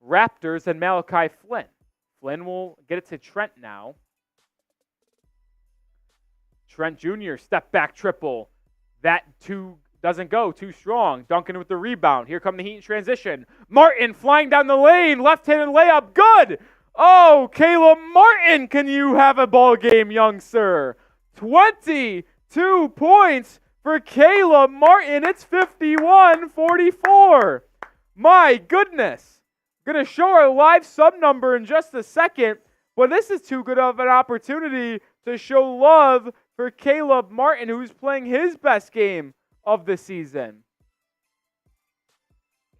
Raptors and Malachi Flynn. Flynn will get it to Trent now. Trent Jr. step back triple. That doesn't go. Too strong. Duncan with the rebound. Here come the Heat in transition. Martin flying down the lane. Left-handed layup. Good. Oh, Caleb Martin, can you have a ball game, young sir? 22 points for Caleb Martin. It's 51-44. My goodness. Going to show our live sub number in just a second, but this is too good of an opportunity to show love for Caleb Martin, who's playing his best game of the season.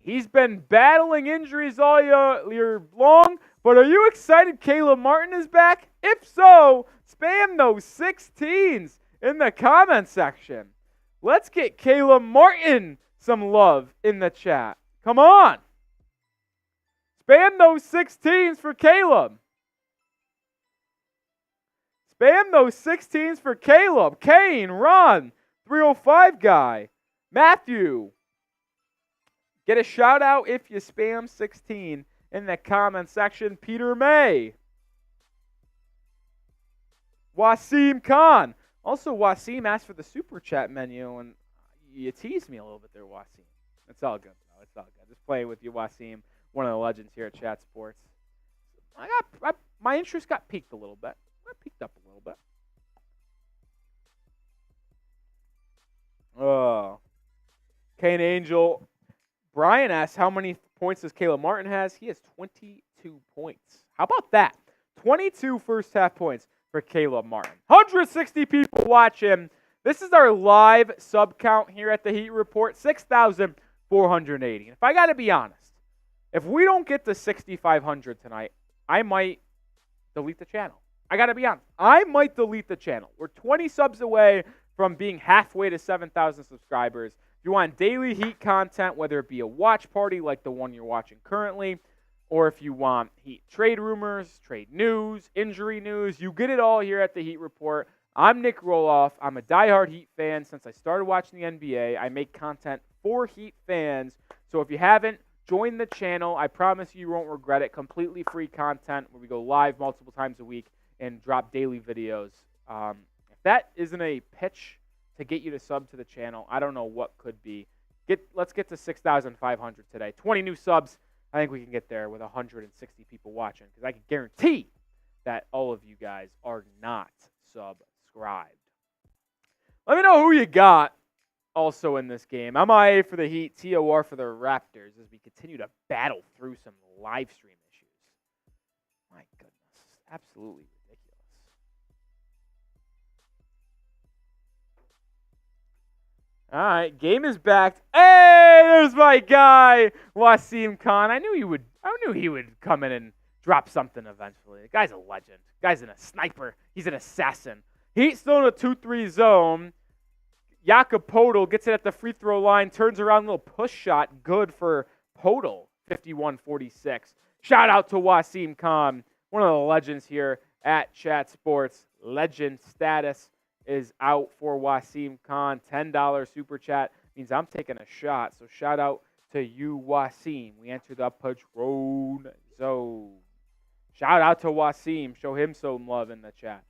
He's been battling injuries all year long, but are you excited Caleb Martin is back? If so, spam those 16s in the comment section. Let's get Caleb Martin some love in the chat. Come on. Spam those 16s for Caleb. Spam those 16s for Caleb. Kane, Ron, 305 guy. Matthew. Get a shout out if you spam 16 in the comment section. Peter May. Wasim Khan. Also, Wasim asked for the super chat menu, and you teased me a little bit there, Wasim. It's all good, though. It's all good. Just playing with you, Wasim. One of the legends here at Chat Sports. My interest got piqued a little bit. I piqued up a little bit. Oh. Kane Angel. Brian asks, how many points does Caleb Martin has? He has 22 points. How about that? 22 first half points for Caleb Martin. 160 people watch him. This is our live sub count here at the Heat Report, 6,480. If I got to be honest, if we don't get to 6,500 tonight, I might delete the channel. I got to be honest. I might delete the channel. We're 20 subs away from being halfway to 7,000 subscribers. If you want daily Heat content, whether it be a watch party like the one you're watching currently, or if you want Heat trade rumors, trade news, injury news, you get it all here at the Heat Report. I'm Nic Rohloff. I'm a diehard Heat fan since I started watching the NBA. I make content for Heat fans. So if you haven't, join the channel. I promise you won't regret it. Completely free content where we go live multiple times a week and drop daily videos. If that isn't a pitch to get you to sub to the channel, I don't know what could be. Let's get to 6,500 today. 20 new subs. I think we can get there with 160 people watching, because I can guarantee that all of you guys are not subscribed. Let me know who you got also in this game. MIA for the Heat, TOR for the Raptors as we continue to battle through some live stream issues. My goodness, absolutely ridiculous. All right, game is back. Hey, there's my guy, Wasim Khan. I knew he would come in and drop something eventually. The guy's a legend. The guy's a sniper. He's an assassin. He's still in a 2-3 zone. Jakob Poeltl gets it at the free throw line, turns around, little push shot, good for Poeltl, 51-46. Shout out to Wasim Khan, one of the legends here at Chat Sports. Legend status is out for Wasim Khan. $10 super chat means I'm taking a shot. So shout out to you, Wasim. We enter the Patron zone. Shout out to Wasim. Show him some love in the chat.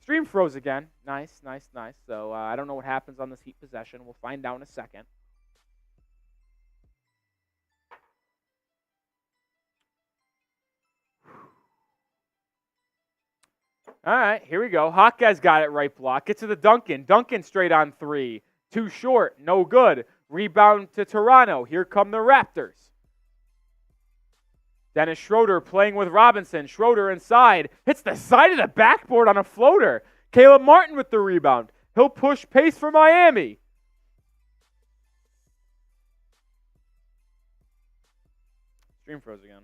Stream froze again. Nice. So I don't know what happens on this Heat possession. We'll find out in a second. All right, here we go. Hawkeye's got it right block. Gets to the Duncan. Duncan straight on three. Too short. No good. Rebound to Toronto. Here come the Raptors. Dennis Schroeder playing with Robinson. Schroeder inside. Hits the side of the backboard on a floater. Caleb Martin with the rebound. He'll push pace for Miami. Stream froze again.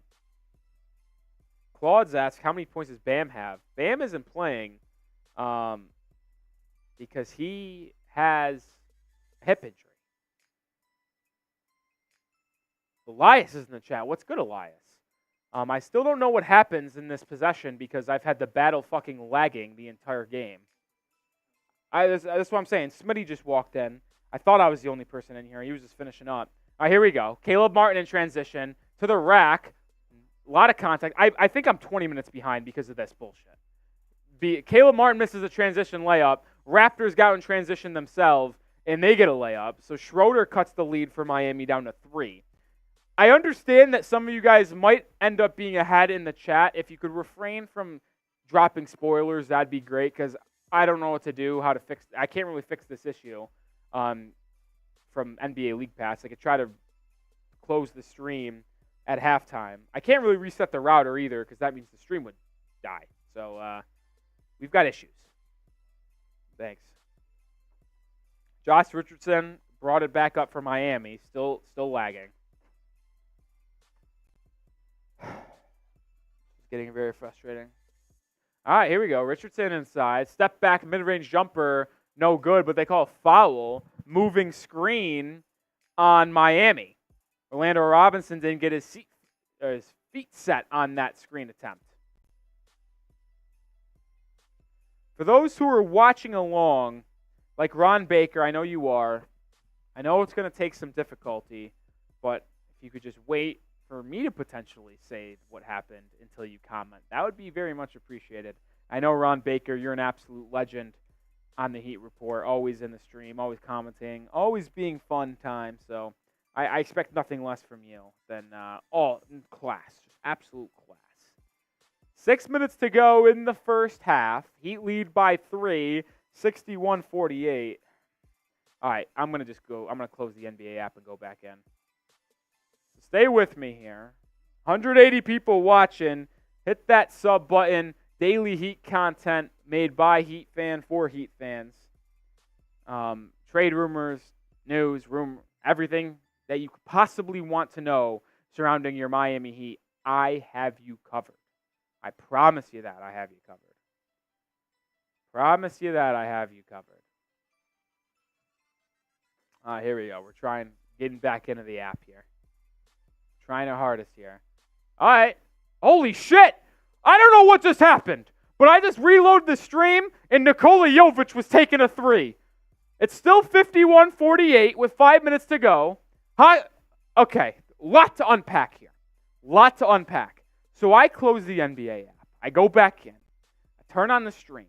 Claude's asked, how many points does Bam have? Bam isn't playing because he has hip injury. Elias is in the chat. What's good, Elias? I still don't know what happens in this possession because I've had the battle fucking lagging the entire game. That's what I'm saying. Smitty just walked in. I thought I was the only person in here. He was just finishing up. All right, here we go. Caleb Martin in transition to the rack. A lot of contact. I think I'm 20 minutes behind because of this bullshit. Caleb Martin misses a transition layup. Raptors got in transition themselves, and they get a layup. So Schroeder cuts the lead for Miami down to 3. I understand that some of you guys might end up being ahead in the chat. If you could refrain from dropping spoilers, that'd be great because I don't know what to do, how to fix. I can't really fix this issue from NBA League Pass. I could try to close the stream at halftime. I can't really reset the router either because that means the stream would die. So we've got issues. Thanks. Josh Richardson brought it back up for Miami. Still lagging. It's getting very frustrating. All right, here we go. Richardson inside. Step back, mid-range jumper. No good, but they call a foul. Moving screen on Miami. Orlando Robinson didn't get his feet set on that screen attempt. For those who are watching along, like Ron Baker, I know you are. I know it's going to take some difficulty, but if you could just wait for me to potentially say what happened until you comment, that would be very much appreciated. I know, Ron Baker, you're an absolute legend on the Heat Report, always in the stream, always commenting, always being fun time, so I expect nothing less from you than all class, just absolute class. 6 minutes to go in the first half. Heat lead by 3, 61-48. All right, I'm going to close the NBA app and go back in. So stay with me here. 180 people watching. Hit that sub button. Daily Heat content made by Heat fan for Heat fans. Trade rumors, news, everything that you could possibly want to know surrounding your Miami Heat, I have you covered. I promise you that I have you covered. Promise you that I have you covered. Here we go. We're getting back into the app here. Trying our hardest here. All right. Holy shit! I don't know what just happened, but I just reloaded the stream and Nikola Jovic was taking a 3. It's still 51-48 with 5 minutes to go. Okay, lot to unpack here. So I close the NBA app. I go back in. I turn on the stream.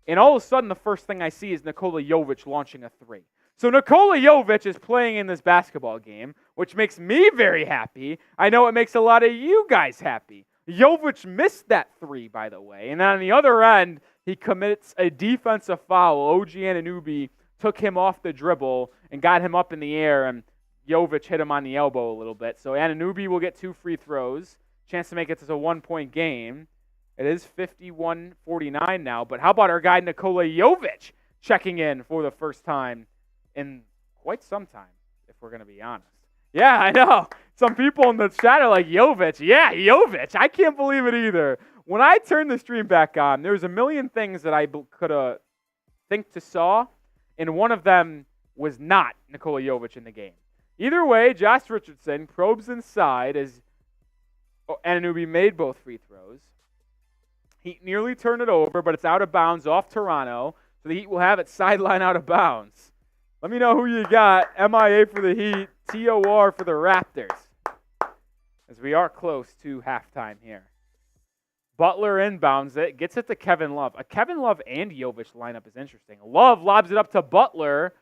And all of a sudden, the first thing I see is Nikola Jovic launching a 3. So Nikola Jovic is playing in this basketball game, which makes me very happy. I know it makes a lot of you guys happy. Jovic missed that 3, by the way. And then on the other end, he commits a defensive foul. OG Anunoby took him off the dribble and got him up in the air, and Jovic hit him on the elbow a little bit. So Anunoby will get 2 free throws. Chance to make it to a 1-point game. It is 51-49 now. But how about our guy Nikola Jovic checking in for the first time in quite some time, if we're going to be honest. Yeah, I know. Some people in the chat are like, Jovic. Yeah, Jovic. I can't believe it either. When I turned the stream back on, there was a million things that I could have think to saw. And one of them was not Nikola Jovic in the game. Either way, Josh Richardson probes inside as Anunoby made both free throws. Heat nearly turned it over, but it's out of bounds off Toronto, so the Heat will have it sideline out of bounds. Let me know who you got. MIA for the Heat, TOR for the Raptors, as we are close to halftime here. Butler inbounds it, gets it to Kevin Love. A Kevin Love and Jovic lineup is interesting. Love lobs it up to Butler.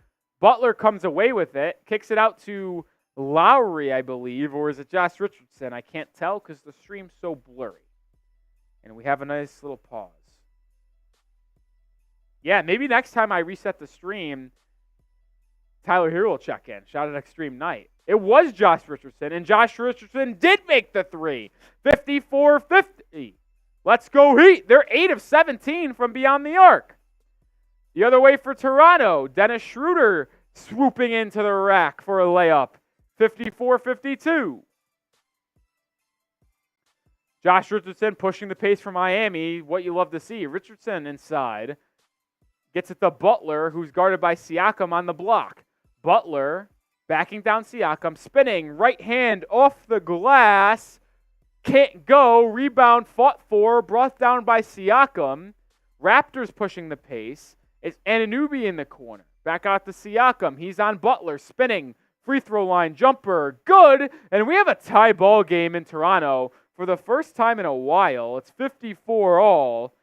Butler comes away with it, kicks it out to Lowry, I believe, or is it Josh Richardson? I can't tell because the stream's so blurry. And we have a nice little pause. Yeah, maybe next time I reset the stream, Tyler Herro will check in. Shout out Extreme Night. It was Josh Richardson, and Josh Richardson did make the three. 54-50. Let's go Heat. They're 8 of 17 from beyond the arc. The other way for Toronto, Dennis Schroeder swooping into the rack for a layup. 54-52. Josh Richardson pushing the pace for Miami. What you love to see. Richardson inside. Gets it to Butler, who's guarded by Siakam on the block. Butler backing down Siakam. Spinning. Right hand off the glass. Can't go. Rebound fought for. Brought down by Siakam. Raptors pushing the pace. It's Anunoby in the corner. Back out to Siakam. He's on Butler. Spinning. Free throw line. Jumper. Good. And we have a tie ball game in Toronto for the first time in a while. It's 54 all.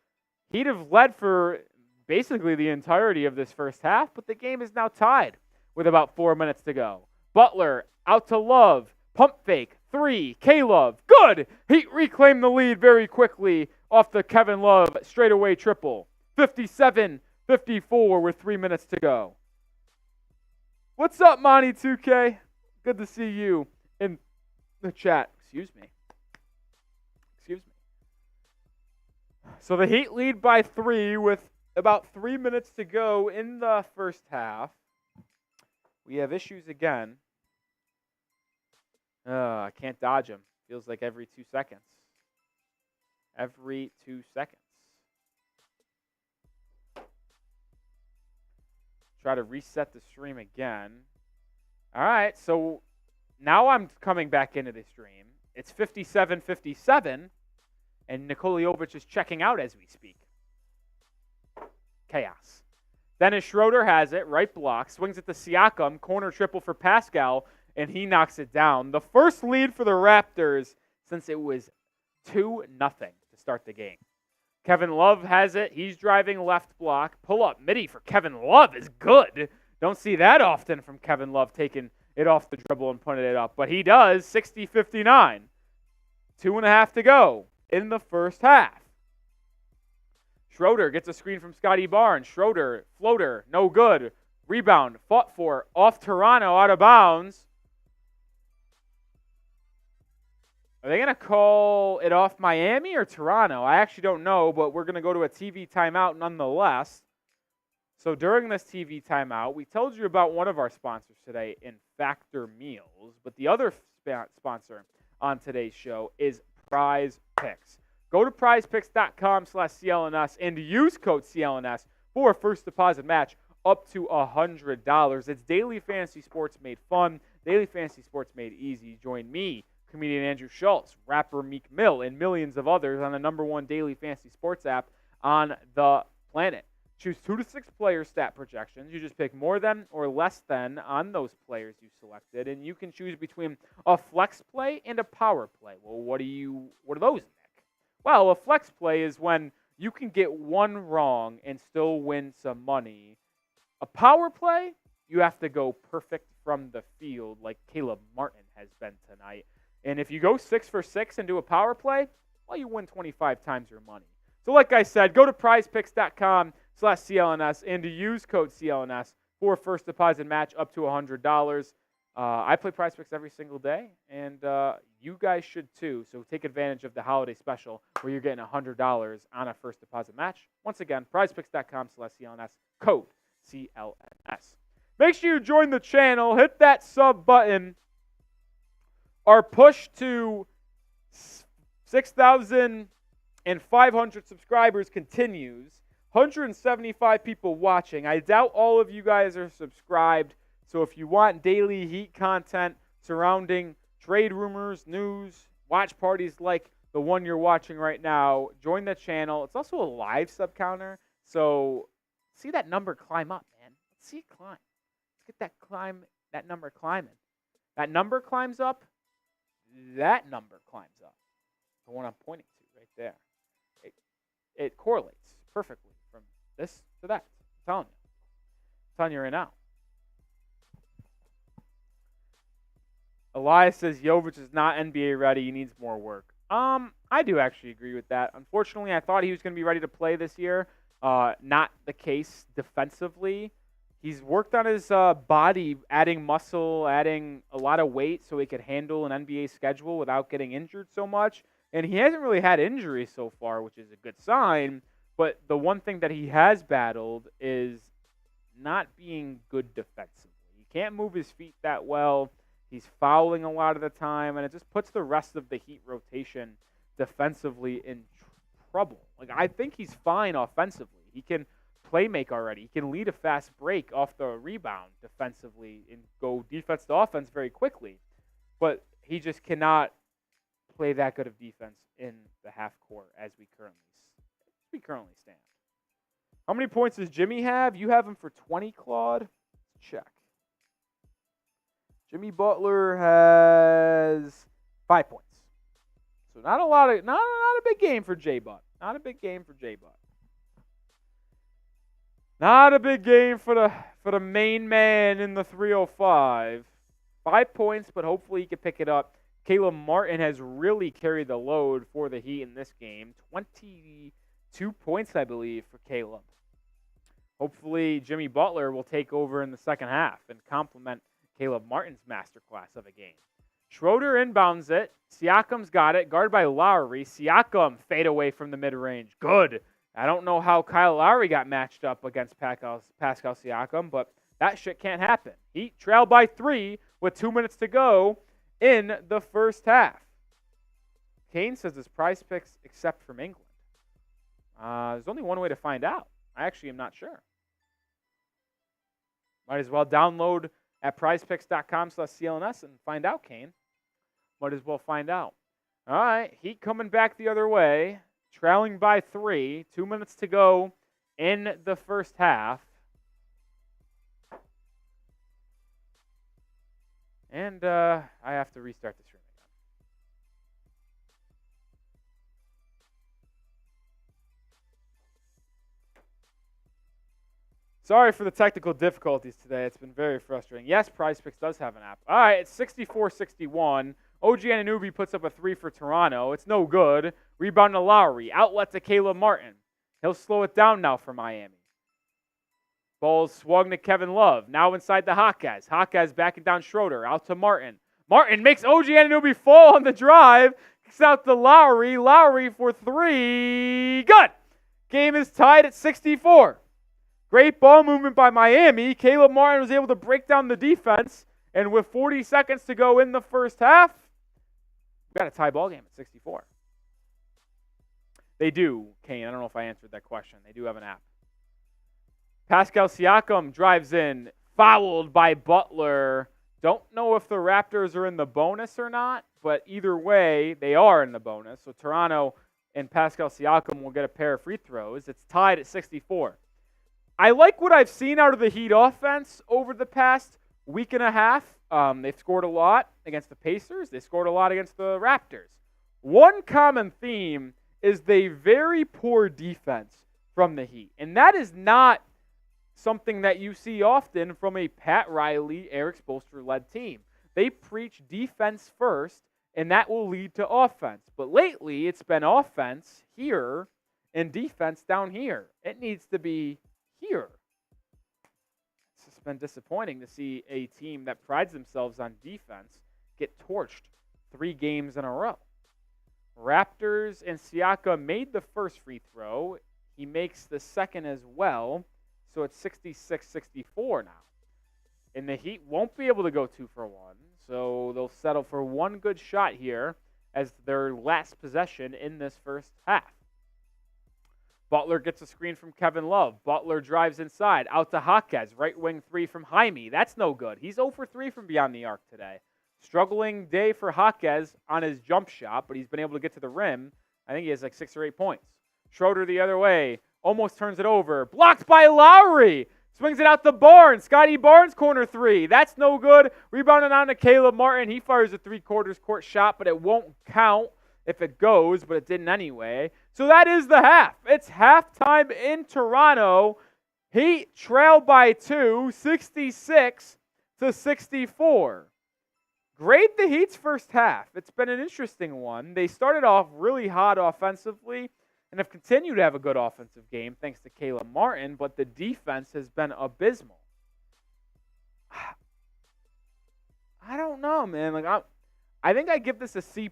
He'd have led for basically the entirety of this first half, but the game is now tied with about 4 minutes to go. Butler out to Love. Pump fake. 3. K-Love. Good. Heat reclaim the lead very quickly off the Kevin Love straightaway triple. 57-54 with 3 minutes to go. What's up, Monty 2K? Good to see you in the chat. Excuse me. So the Heat lead by 3 with about 3 minutes to go in the first half. We have issues again. I can't dodge them. Feels like every 2 seconds. Every 2 seconds. Try to reset the stream again. All right, so now I'm coming back into the stream. It's 57-57, and Nikola Jovic is checking out as we speak. Chaos. Dennis Schroeder has it, right block, swings it to Siakam, corner triple for Pascal, and he knocks it down. The first lead for the Raptors since it was 2-0 to start the game. Kevin Love has it. He's driving left block. Pull up midi for Kevin Love is good. Don't see that often from Kevin Love taking it off the dribble and putting it up. But he does. 60-59. 2.5 to go in the first half. Schroeder gets a screen from Scottie Barnes. Schroeder, floater, no good. Rebound, fought for, off Toronto, out of bounds. Are they going to call it off Miami or Toronto? I actually don't know, but we're going to go to a TV timeout nonetheless. So during this TV timeout, we told you about one of our sponsors today in Factor Meals, but the other sponsor on today's show is Prize Picks. Go to prizepicks.com/CLNS and use code CLNS for a first deposit match up to $100. It's daily fantasy sports made fun, daily fantasy sports made easy. Join me, comedian Andrew Schultz, rapper Meek Mill, and millions of others on the #1 daily fantasy sports app on the planet. Choose 2 to 6 player stat projections. You just pick more than or less than on those players you selected, and you can choose between a flex play and a power play. Well, what are those, Nick? Well, a flex play is when you can get one wrong and still win some money. A power play, you have to go perfect from the field like Caleb Martin has been tonight. And if you go 6 for 6 and do a power play, well, you win 25 times your money. So like I said, go to prizepicks.com/CLNS and use code CLNS for a first deposit match up to $100. I play Prize Picks every single day, and you guys should too. So take advantage of the holiday special where you're getting $100 on a first deposit match. Once again, prizepicks.com/CLNS, code CLNS. Make sure you join the channel. Hit that sub button. Our push to 6,500 subscribers continues. 175 people watching. I doubt all of you guys are subscribed. So if you want daily Heat content surrounding trade rumors, news, watch parties like the one you're watching right now, join the channel. It's also a live sub counter. So see that number climb up, man. Let's see it climb. Let's get that number climbing. That number climbs up. That number climbs up. The one I'm pointing to right there. It correlates perfectly from this to that. I'm telling you right now. Elias says Jovic is not NBA ready. He needs more work. I do actually agree with that. Unfortunately, I thought he was going to be ready to play this year. Not the case defensively. He's worked on his body, adding muscle, adding a lot of weight so he could handle an NBA schedule without getting injured so much. And he hasn't really had injuries so far, which is a good sign. But the one thing that he has battled is not being good defensively. He can't move his feet that well. He's fouling a lot of the time, and it just puts the rest of the Heat rotation defensively in trouble. Like, I think he's fine offensively. He can play make already. He can lead a fast break off the rebound defensively and go defense to offense very quickly. But he just cannot play that good of defense in the half court as we currently stand. How many points does Jimmy have? You have him for 20, Claude? Let's check. Jimmy Butler has 5 points. So not a big game for J-Butt. Not a big game for J-Butt. Not a big game for the main man in the 305. 5 points, but hopefully he can pick it up. Caleb Martin has really carried the load for the Heat in this game. 22 points, I believe, for Caleb. Hopefully Jimmy Butler will take over in the second half and complement Caleb Martin's masterclass of a game. Schroeder inbounds it. Siakam's got it. Guarded by Lowry. Siakam fade away from the mid-range. Good. I don't know how Kyle Lowry got matched up against Pascal Siakam, but that shit can't happen. Heat trail by 3 with 2 minutes to go in the first half. Kane says his prize picks except from England. There's only one way to find out. I actually am not sure. Might as well download at prizepicks.com/CLNS and find out, Kane. Might as well find out. All right, Heat coming back the other way, trailing by 3, 2 minutes to go in the first half. And I have to restart the stream again. Sorry for the technical difficulties today. It's been very frustrating. Yes, PrizePicks does have an app. All right, it's 64-61. OG Anunoby puts up a 3 for Toronto. It's no good. Rebound to Lowry. Outlet to Caleb Martin. He'll slow it down now for Miami. Ball's swung to Kevin Love. Now inside the Hawkeyes. Hawkeyes backing down Schroeder. Out to Martin. Martin makes OG Anunoby fall on the drive. Kicks out to Lowry. Lowry for 3. Good. Game is tied at 64. Great ball movement by Miami. Caleb Martin was able to break down the defense. And with 40 seconds to go in the first half, we've got a tie ball game at 64. They do, Kane. I don't know if I answered that question. They do have an app. Pascal Siakam drives in, fouled by Butler. Don't know if the Raptors are in the bonus or not, but either way, they are in the bonus. So Toronto and Pascal Siakam will get a pair of free throws. It's tied at 64. I like what I've seen out of the Heat offense over the past week and a half. They've scored a lot against the Pacers. They scored a lot against the Raptors. One common theme is the very poor defense from the Heat. And that is not something that you see often from a Pat Riley, Eric Spoelstra-led team. They preach defense first, and that will lead to offense. But lately, it's been offense here and defense down here. It needs to be here. It's been disappointing to see a team that prides themselves on defense get torched 3 games in a row. Raptors and Siakam made the first free throw. He makes the second as well. So it's 66-64 now. And the Heat won't be able to go 2 for 1. So they'll settle for one good shot here as their last possession in this first half. Butler gets a screen from Kevin Love. Butler drives inside, out to Jaquez, right wing three from Jaime. That's no good. He's 0 for 3 from beyond the arc today. Struggling day for Jaquez on his jump shot, but he's been able to get to the rim. I think he has like 6 or 8 points. Schroeder the other way, almost turns it over. Blocked by Lowry. Swings it out to Barnes. Scottie Barnes, corner three. That's no good. Rebounding on to Caleb Martin. He fires a three-quarters court shot, but it won't count if it goes, but it didn't anyway. So that is the half. It's halftime in Toronto. Heat trail by 2, 66-64. Grade the Heat's first half. It's been an interesting one. They started off really hot offensively and have continued to have a good offensive game thanks to Caleb Martin, but the defense has been abysmal. I don't know, man. I think I give this a C+.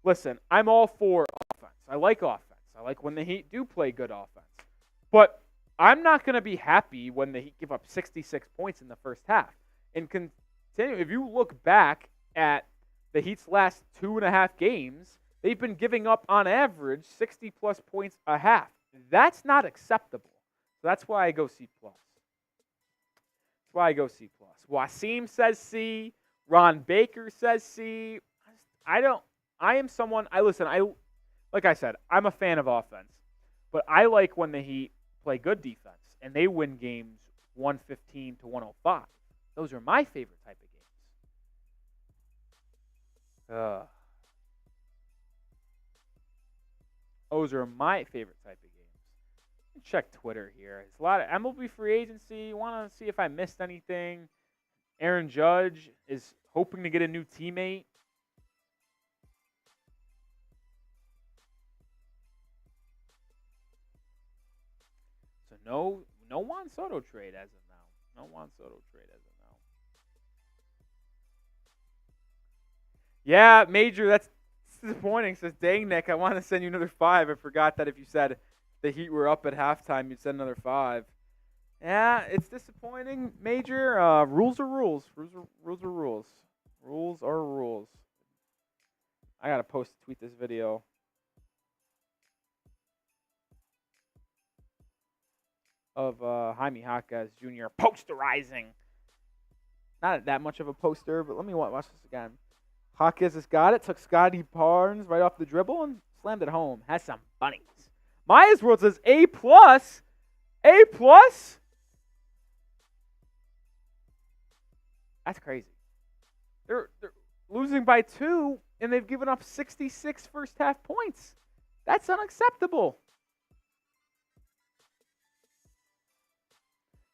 Listen, I'm all for offense. I like offense. I like when the Heat do play good offense. But I'm not going to be happy when the Heat give up 66 points in the first half. And continue, if you look back at the Heat's last 2.5 games, they've been giving up, on average, 60-plus points a half. That's not acceptable. So that's why I go C+. Wasim says C. Ron Baker says C. Like I said, I'm a fan of offense. But I like when the Heat play good defense, and they win games 115-105. Those are my favorite type of games. Those are my favorite type of games. Check Twitter here. There's a lot of MLB free agency. Want to see if I missed anything. Aaron Judge is hoping to get a new teammate. So no Juan Soto trade as of now. Yeah, Major, that's disappointing. Says, dang, Nick, I want to send you another 5. I forgot that if you said the Heat were up at halftime, you'd send another 5. Yeah, it's disappointing, Major. Rules are rules. Rules are rules. I got to tweet this video. Of Jaime Jaquez Jr. posterizing. Not that much of a poster, but let me watch this again. Jaquez has got it. Took Scottie Barnes right off the dribble and slammed it home. Has some bunnies. Maya's World says A+. A+? That's crazy. They're losing by 2, and they've given up 66 first half points. That's unacceptable.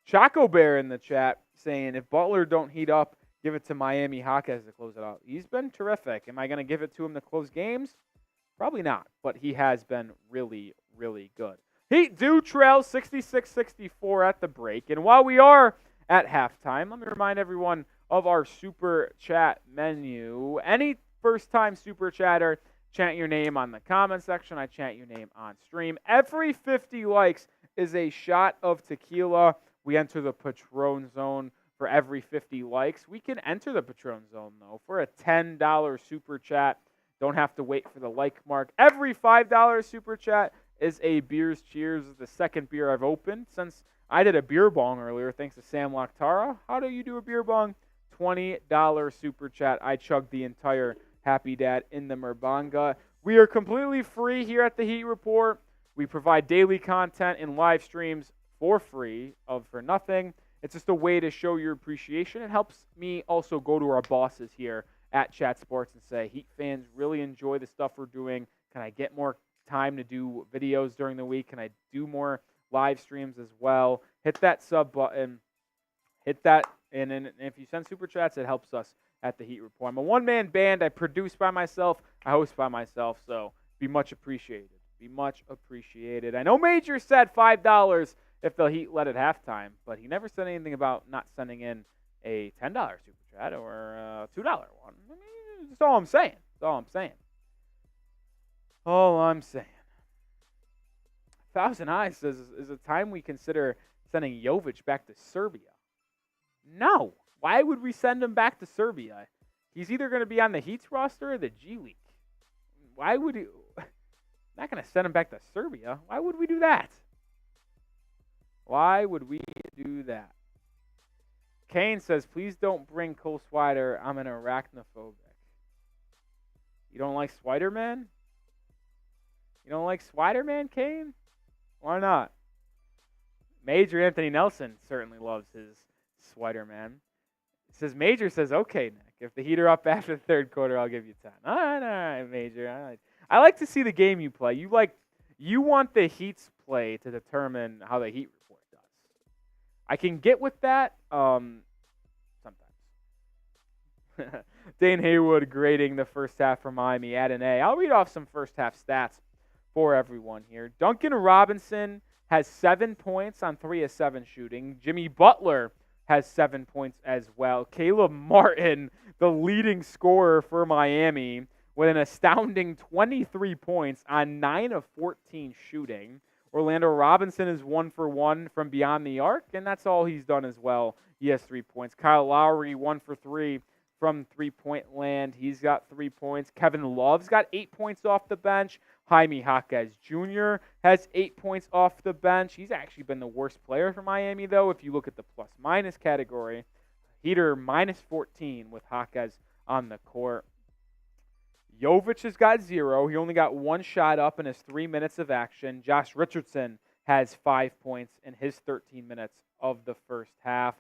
Choco Bear in the chat saying, if Butler don't heat up, give it to Miami Jaquez to close it out. He's been terrific. Am I going to give it to him to close games? Probably not, but he has been really, really good. Heat do trail 66-64 at the break. And while we are at halftime, let me remind everyone of our Super Chat menu. Any first-time Super Chatter, chant your name on the comment section. I chant your name on stream. Every 50 likes is a shot of tequila. We enter the Patron Zone for every 50 likes. We can enter the Patron Zone, though, for a $10 Super Chat. Don't have to wait for the like mark. Every $5 Super Chat is a Beers Cheers. The second beer I've opened since I did a beer bong earlier, thanks to Sam Lakhtara. How do you do a beer bong? $20 Super Chat. I chugged the entire Happy Dad in the Merbanga. We are completely free here at the Heat Report. We provide daily content and live streams for free, for nothing. It's just a way to show your appreciation. It helps me also go to our bosses here at Chat Sports and say, Heat fans really enjoy the stuff we're doing. Can I get more time to do videos during the week? Can I do more live streams as well? Hit that sub button. Hit that. And if you send Super Chats, it helps us at the Heat Report. I'm a one-man band. I produce by myself. I host by myself. So be much appreciated. I know Major said $5 if the Heat led at halftime, but he never said anything about not sending in a $10 Super Chat or a $2 one. I mean, that's all I'm saying. Thousand Eyes says, is it time we consider sending Jovic back to Serbia? No. Why would we send him back to Serbia? He's either going to be on the Heat's roster or the G League. Why would he? I'm not going to send him back to Serbia. Why would we do that? Why would we do that? Kane says, please don't bring Cole Swider. I'm an arachnophobic. You don't like Spider-Man? You don't like Spider-Man, Kane? Why not? Major Anthony Nelson certainly loves his Spider-Man. Major says, okay, Nick, if the Heat are up after the third quarter, I'll give you 10. All right, Major. I like to see the game you play. You want the Heat's play to determine how the Heat report does. I can get with that sometimes. Dane Haywood grading the first half for Miami at an A. I'll read off some first half stats for everyone here. Duncan Robinson has 7 points on 3 of 7 shooting. Jimmy Butler has 7 points as well. Caleb Martin, the leading scorer for Miami, with an astounding 23 points on 9 of 14 shooting. Orlando Robinson is 1 for 1 from beyond the arc, and that's all he's done as well. He has 3 points. Kyle Lowry, 1 for 3 from three-point land. He's got 3 points. Kevin Love's got 8 points off the bench. Jaime Jaquez Jr. has 8 points off the bench. He's actually been the worst player for Miami, though, if you look at the plus-minus category. Heater minus 14 with Jaquez on the court. Jovic has got 0. He only got 1 shot up in his 3 minutes of action. Josh Richardson has 5 points in his 13 minutes of the first half.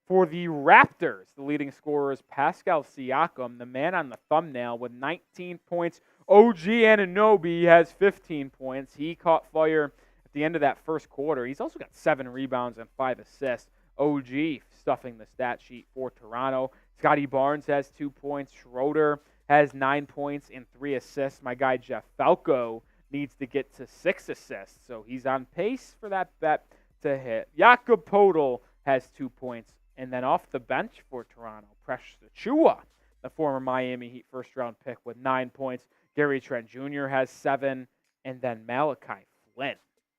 For the Raptors, the leading scorer is Pascal Siakam, the man on the thumbnail with 19 points. OG Anunoby has 15 points. He caught fire at the end of that first quarter. He's also got 7 rebounds and 5 assists. OG stuffing the stat sheet for Toronto. Scottie Barnes has 2 points. Schroeder has 9 points and 3 assists. My guy Jeff Falco needs to get to 6 assists, so he's on pace for that bet to hit. Jakob Poeltl has 2 points. And then off the bench for Toronto, Precious Achiuwa, the former Miami Heat first-round pick with 9 points. Gary Trent Jr. has 7. And then Malachi Flynn,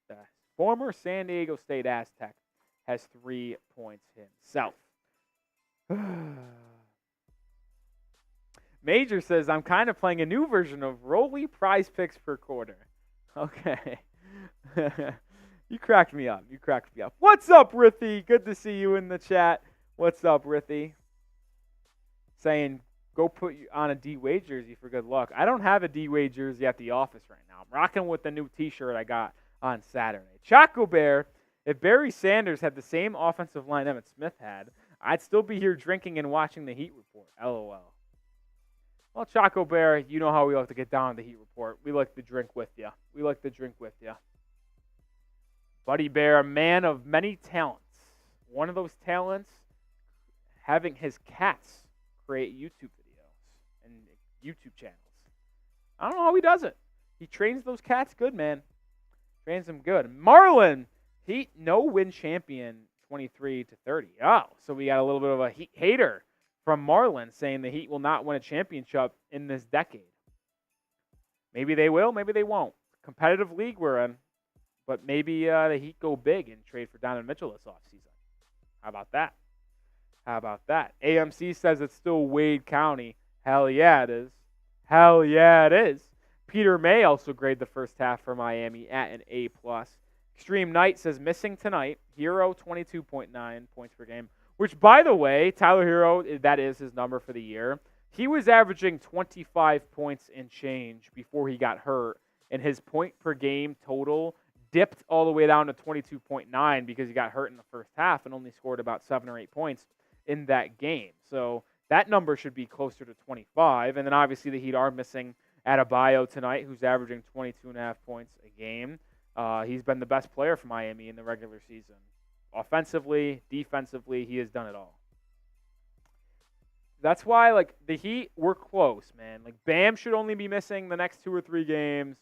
the former San Diego State Aztec, has 3 points himself. Major says, I'm kind of playing a new version of Rolly Prize Picks per quarter. Okay. You cracked me up. What's up, Rithy? Good to see you in the chat. What's up, Rithy? Saying, go put you on a D-Wade jersey for good luck. I don't have a D-Wade jersey at the office right now. I'm rocking with the new T-shirt I got on Saturday. Choco Bear, if Barry Sanders had the same offensive line Emmitt Smith had, I'd still be here drinking and watching the Heat Report. LOL. Well, Choco Bear, you know how we like to get down to the Heat Report. We like to drink with you. Buddy Bear, a man of many talents. One of those talents, having his cats create YouTube videos and YouTube channels. I don't know how he does it. He trains those cats good, man. Trains them good. Marlon, Heat no-win champion, 23-30. Oh, so we got a little bit of a Heat hater from Marlon saying the Heat will not win a championship in this decade. Maybe they will, maybe they won't. Competitive league we're in. But maybe the Heat go big and trade for Donovan Mitchell this offseason. How about that? AMC says it's still Wade County. Hell yeah, it is. Peter May also graded the first half for Miami at an A+. Extreme Knight says missing tonight. Herro, 22.9 points per game. Which, by the way, Tyler Herro, that is his number for the year. He was averaging 25 points and change before he got hurt. And his point per game total dipped all the way down to 22.9 because he got hurt in the first half and only scored about 7 or 8 points in that game. So that number should be closer to 25. And then obviously the Heat are missing Adebayo tonight, who's averaging 22.5 points a game. He's been the best player for Miami in the regular season. Offensively, defensively, he has done it all. That's why, the Heat were close, man. Bam should only be missing the next 2 or 3 games.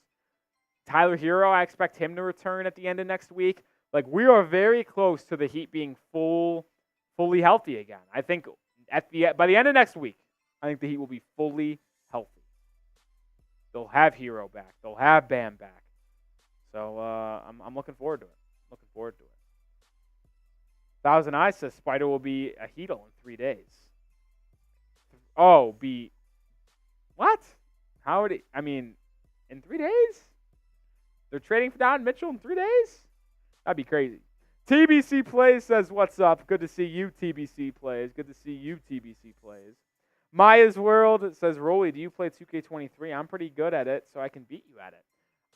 Tyler Herro, I expect him to return at the end of next week. We are very close to the Heat being fully healthy again. I think by the end of next week, I think the Heat will be fully healthy. They'll have Herro back. They'll have Bam back. So I'm looking forward to it. Thousand Eyes says Spider will be a Heatle in 3 days. Oh, what? In 3 days? They're trading for Donovan Mitchell in 3 days? That'd be crazy. TBC Plays says, what's up? Good to see you, TBC Plays. Good to see you, TBC Plays. Maya's World says, Rolly, do you play 2K23? I'm pretty good at it, so I can beat you at it.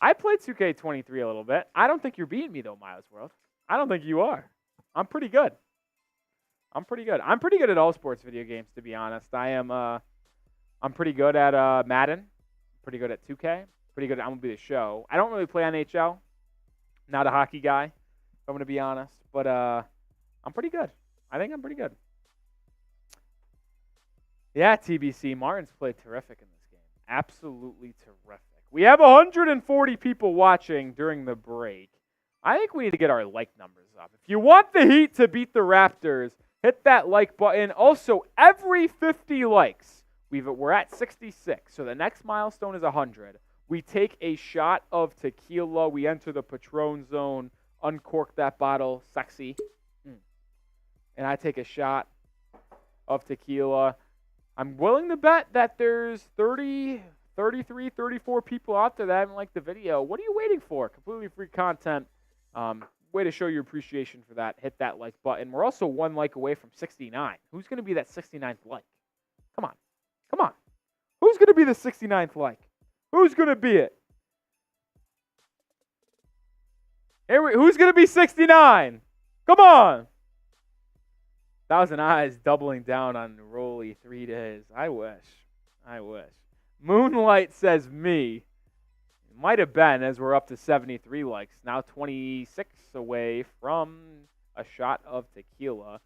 I played 2K23 a little bit. I don't think you're beating me, though, Maya's World. I don't think you are. I'm pretty good. I'm pretty good at all sports video games, to be honest. I'm pretty good at Madden. Pretty good at 2K. Pretty good at MLB The Show. I don't really play NHL. Not a hockey guy, if I'm going to be honest. But I'm pretty good. I think I'm pretty good. Yeah, TBC. Martin's played terrific in this game. Absolutely terrific. We have 140 people watching during the break. I think we need to get our like numbers up. If you want the Heat to beat the Raptors, hit that like button. Also, every 50 likes, we're at 66. So the next milestone is 100. We take a shot of tequila. We enter the Patron zone, uncork that bottle, sexy. And I take a shot of tequila. I'm willing to bet that there's 30, 33, 34 people out there that haven't liked the video. What are you waiting for? Completely free content. Way to show your appreciation for that. Hit that like button. We're also 1 like away from 69. Who's going to be that 69th like? Come on. Come on. Who's going to be the 69th like? Who's going to be it? Who's going to be 69? Come on. 1,000 Eyes doubling down on Rolly 3 days. I wish. Moonlight says me. Might have been, as we're up to 73 likes. Now 26 away from a shot of tequila.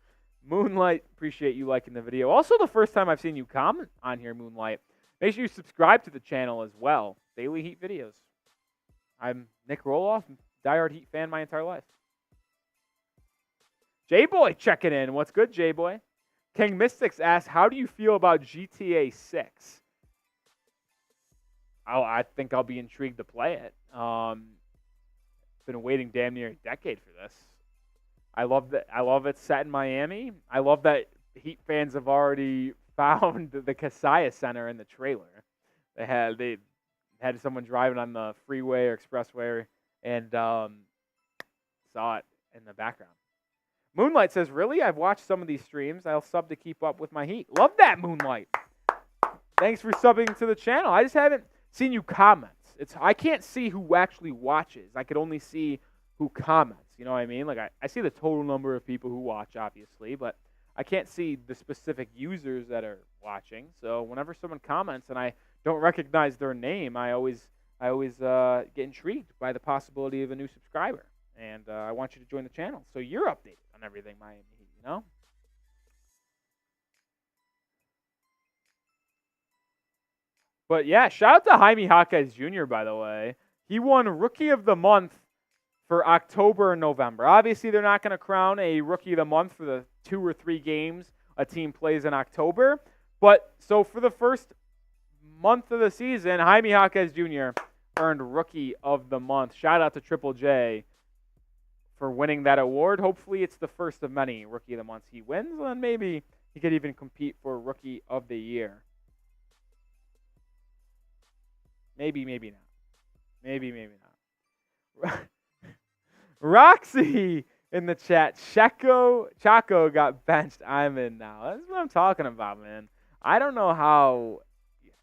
Moonlight, appreciate you liking the video. Also, the first time I've seen you comment on here, Moonlight. Make sure you subscribe to the channel as well. Daily Heat videos. I'm Nic Rohloff, diehard Heat fan my entire life. J-Boy checking in. What's good, J-Boy? King Mystics asks, how do you feel about GTA 6? I think I'll be intrigued to play it. Been waiting damn near a decade for this. I love it set in Miami. I love that Heat fans have already found the Kasaya Center in the trailer. They had someone driving on the freeway or expressway and saw it in the background. Moonlight says, really? I've watched some of these streams. I'll sub to keep up with my Heat. Love that, Moonlight. Thanks for subbing to the channel. I just haven't seen you comment. I can't see who actually watches. I could only see who comments. You know what I mean? Like I see the total number of people who watch, obviously, but I can't see the specific users that are watching. So whenever someone comments and I don't recognize their name, I always get intrigued by the possibility of a new subscriber. And I want you to join the channel so you're updated on everything Miami Heat, you know? But yeah, shout out to Jaime Jaquez Jr., by the way. He won Rookie of the Month for October and November. Obviously, they're not going to crown a Rookie of the Month for the 2 or 3 games a team plays in October. But so for the first month of the season, Jaime Jaquez Jr. earned Rookie of the Month. Shout out to Triple J for winning that award. Hopefully, it's the first of many Rookie of the Months he wins, and maybe he could even compete for Rookie of the Year. Maybe not. Maybe not. Roxy in the chat. Chaco got benched. I'm in now. That's what I'm talking about, man. I don't know how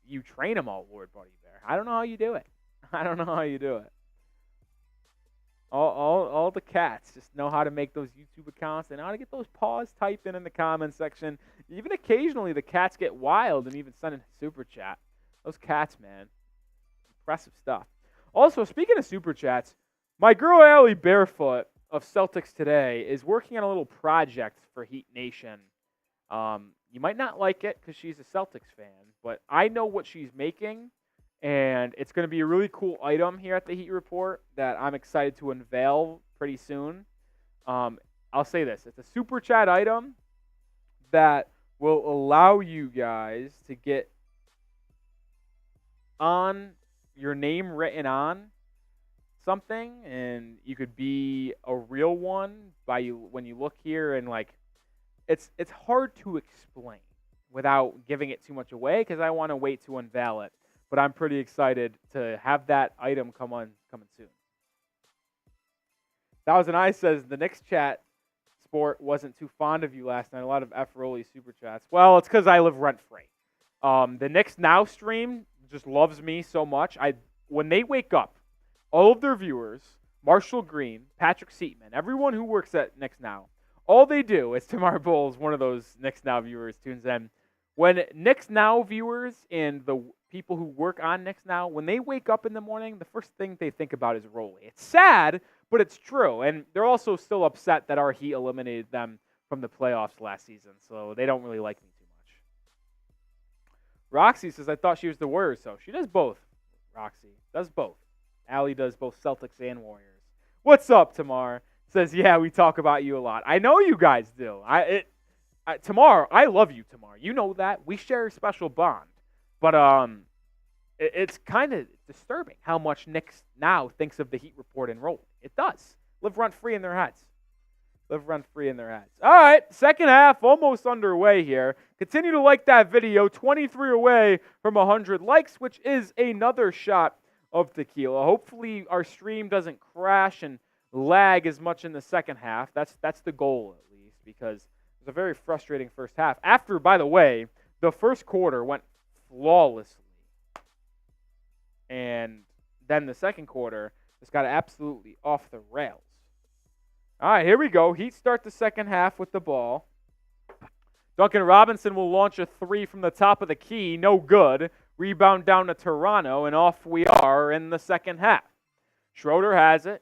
you train them all, Lord Buddy Bear. I don't know how you do it. All the cats just know how to make those YouTube accounts. They know how to get those paws typed in the comment section. Even occasionally, the cats get wild and even send in super chat. Those cats, man. Impressive stuff. Also, speaking of super chats, my girl Allie Barefoot of Celtics Today is working on a little project for Heat Nation. You might not like it because she's a Celtics fan, but I know what she's making, and it's going to be a really cool item here at the Heat Report that I'm excited to unveil pretty soon. I'll say this. It's a super chat item that will allow you guys to get on your name written on something, and you could be a real one when you look here, and like it's hard to explain without giving it too much away because I want to wait to unveil it. But I'm pretty excited to have that item coming soon. Thousand Eyes says the Knicks chat sport wasn't too fond of you last night. A lot of F. Rolly super chats. Well, it's because I live rent free. The Knicks Now stream just loves me so much. When they wake up, all of their viewers, Marshall Green, Patrick Seatman, everyone who works at Knicks Now, all they do is Tamar Bowles, one of those Knicks Now viewers, tunes in. When Knicks Now viewers and the people who work on Knicks Now, when they wake up in the morning, the first thing they think about is Rolly. It's sad, but it's true. And they're also still upset that our Heat eliminated them from the playoffs last season, so they don't really like me too much. Roxy says, I thought she was the Warriors, so she does both. Roxy does both. Allie does both Celtics and Warriors. What's up, Tamar? Says, yeah, we talk about you a lot. I know you guys do. Tamar, I love you, Tamar. You know that. We share a special bond. But it's kind of disturbing how much Knicks Now thinks of the Heat report and Rolly. It does. Live rent free in their heads. Live rent free in their heads. All right, second half almost underway here. Continue to like that video. 23 away from 100 likes, which is another shot of tequila. Hopefully our stream doesn't crash and lag as much in the second half. That's the goal, at least, because it was a very frustrating first half. After, by the way, the first quarter went flawlessly. And then the second quarter just got absolutely off the rails. All right, here we go. Heat start the second half with the ball. Duncan Robinson will launch a three from the top of the key. No good. Rebound down to Toronto, and off we are in the second half. Schroeder has it.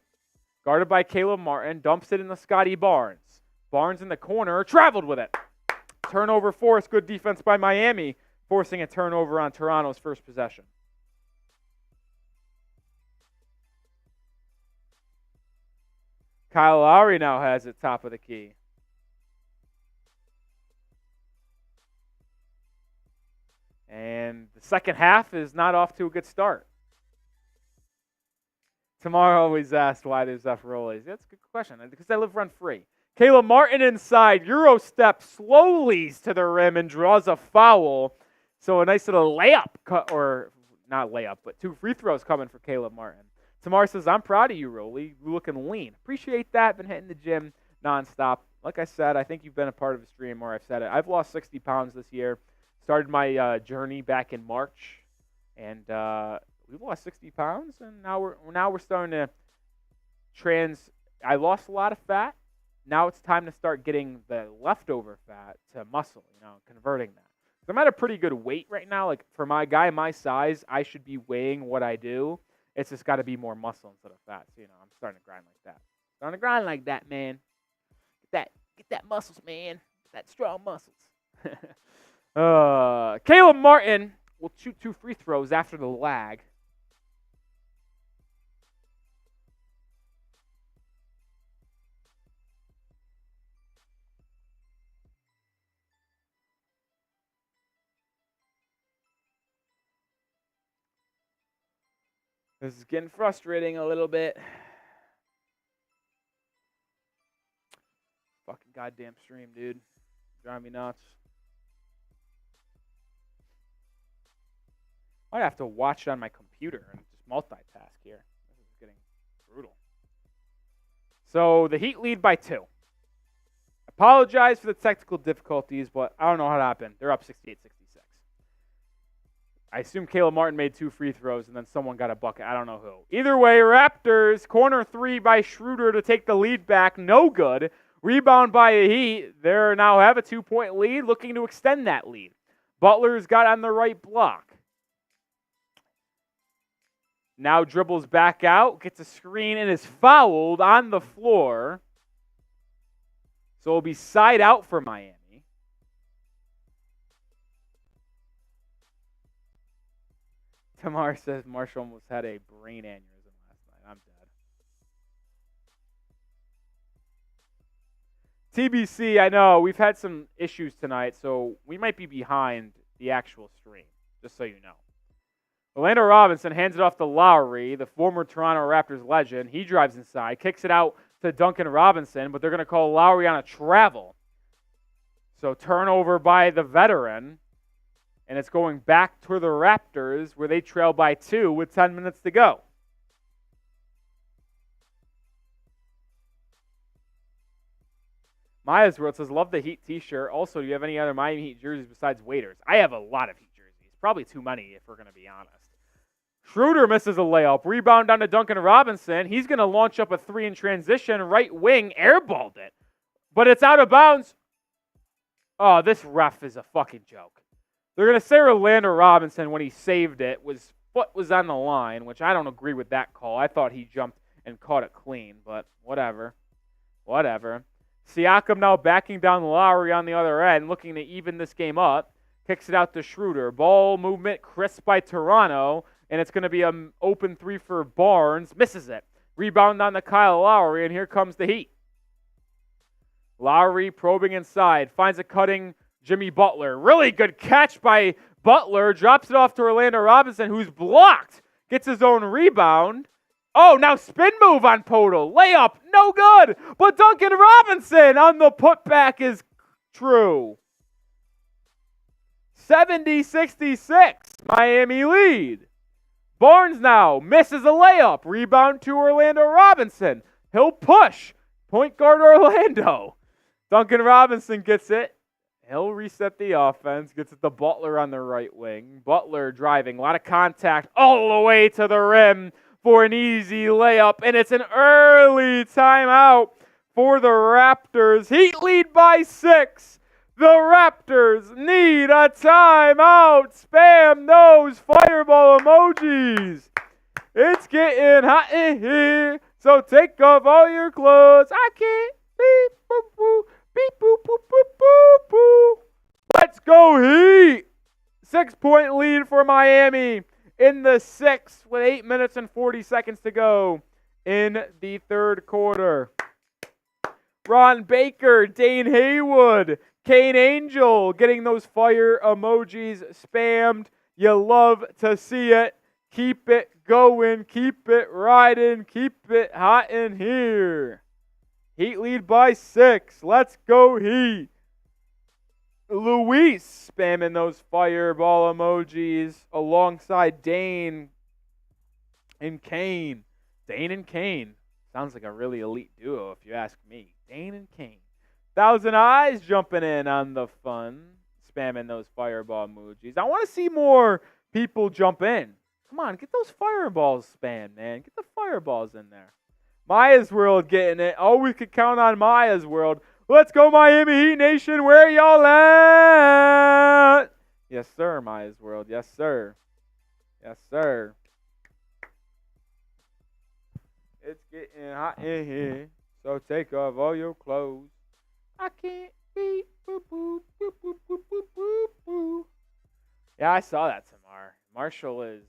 Guarded by Caleb Martin. Dumps it into Scottie Barnes. Barnes in the corner. Traveled with it. Turnover forced. Good defense by Miami, forcing a turnover on Toronto's first possession. Kyle Lowry now has it top of the key. And the second half is not off to a good start. Tamara always asked why there's F. Rollies. That's a good question. Because I live rent free. Caleb Martin inside. Euro step slowly to the rim and draws a foul. So a nice little layup, or not layup, but 2 free throws coming for Caleb Martin. Tamar says, I'm proud of you, Rolly. You're looking lean. Appreciate that. Been hitting the gym nonstop. Like I said, I think you've been a part of the stream where I've said it. I've lost 60 pounds this year. Started my journey back in March, and we've lost 60 pounds, and now we're starting to I lost a lot of fat. Now it's time to start getting the leftover fat to muscle, converting that. So I'm at a pretty good weight right now. Like for my guy my size, I should be weighing what I do. It's just got to be more muscle instead of fat. So, I'm starting to grind like that. Starting to grind like that, man. Get that muscles, man. Get that strong muscles. Caleb Martin will shoot 2 free throws after the lag. This is getting frustrating a little bit. Fucking goddamn stream, dude. Drive me nuts. Might have to watch it on my computer and just multitask here. This is getting brutal. So the Heat lead by 2. Apologize for the technical difficulties, but I don't know how it happened. They're up 68-66. I assume Caleb Martin made 2 free throws, and then someone got a bucket. I don't know who. Either way, Raptors, corner 3 by Schroeder to take the lead back. No good. Rebound by the Heat. They now have a 2-point lead, looking to extend that lead. Butler's got on the right block. Now dribbles back out, gets a screen, and is fouled on the floor. So it'll be side out for Miami. Tamar says Marshall almost had a brain aneurysm last night. I'm dead. TBC, I know, we've had some issues tonight, so we might be behind the actual stream, just so you know. Orlando Robinson hands it off to Lowry, the former Toronto Raptors legend. He drives inside, kicks it out to Duncan Robinson, but they're going to call Lowry on a travel. So turnover by the veteran. And it's going back to the Raptors where they trail by 2 with 10 minutes to go. Maya's World says, love the Heat t-shirt. Also, do you have any other Miami Heat jerseys besides Waiters? I have a lot of Heat jerseys. Probably too many if we're going to be honest. Schroeder misses a layup. Rebound down to Duncan Robinson. He's going to launch up a three in transition. Right wing, airballed it. But it's out of bounds. Oh, this ref is a fucking joke. They're going to say Orlando Robinson, when he saved it, foot was on the line, which I don't agree with that call. I thought he jumped and caught it clean, but whatever. Whatever. Siakam now backing down Lowry on the other end, looking to even this game up. Kicks it out to Schroeder. Ball movement crisp by Toronto, and it's going to be an open three for Barnes. Misses it. Rebound on to Kyle Lowry, and here comes the Heat. Lowry probing inside, finds a cutting Jimmy Butler. Really good catch by Butler. Drops it off to Orlando Robinson, who's blocked. Gets his own rebound. Oh, now spin move on Podol. Layup, no good. But Duncan Robinson on the putback is true. 70-66, Miami lead. Barnes now misses a layup. Rebound to Orlando Robinson. He'll push. Point guard Orlando. Duncan Robinson gets it. He'll reset the offense. Gets it to Butler on the right wing. Butler driving. A lot of contact all the way to the rim for an easy layup. And it's an early timeout for the Raptors. Heat lead by 6. The Raptors need a timeout. Spam those fireball emojis. It's getting hot in here, so take off all your clothes. I can't beep, boop, boop, beep, boop, boop, boop, boop, boop. Let's go Heat. 6-point lead for Miami in the 6th with 8 minutes and 40 seconds to go in the third quarter. Ron Baker, Dane Haywood, Kane Angel getting those fire emojis spammed. You love to see it. Keep it going. Keep it riding. Keep it hot in here. Heat lead by 6. Let's go Heat. Luis spamming those fireball emojis alongside Dane and Kane. Dane and Kane. Sounds like a really elite duo if you ask me. Dane and Kane. Thousand Eyes jumping in on the fun, spamming those fireball emojis. I want to see more people jump in. Come on, get those fireballs spammed, man. Get the fireballs in there. Maya's World getting it. Oh, we could count on Maya's World. Let's go, Miami Heat Nation. Where y'all at? Yes, sir, Maya's World. Yes, sir. Yes, sir. It's getting hot in here, so take off all your clothes. I can't beep, boop, boop, boop, boop, boop, boop, boop, boop. Yeah, I saw that, Tamar. Marshall is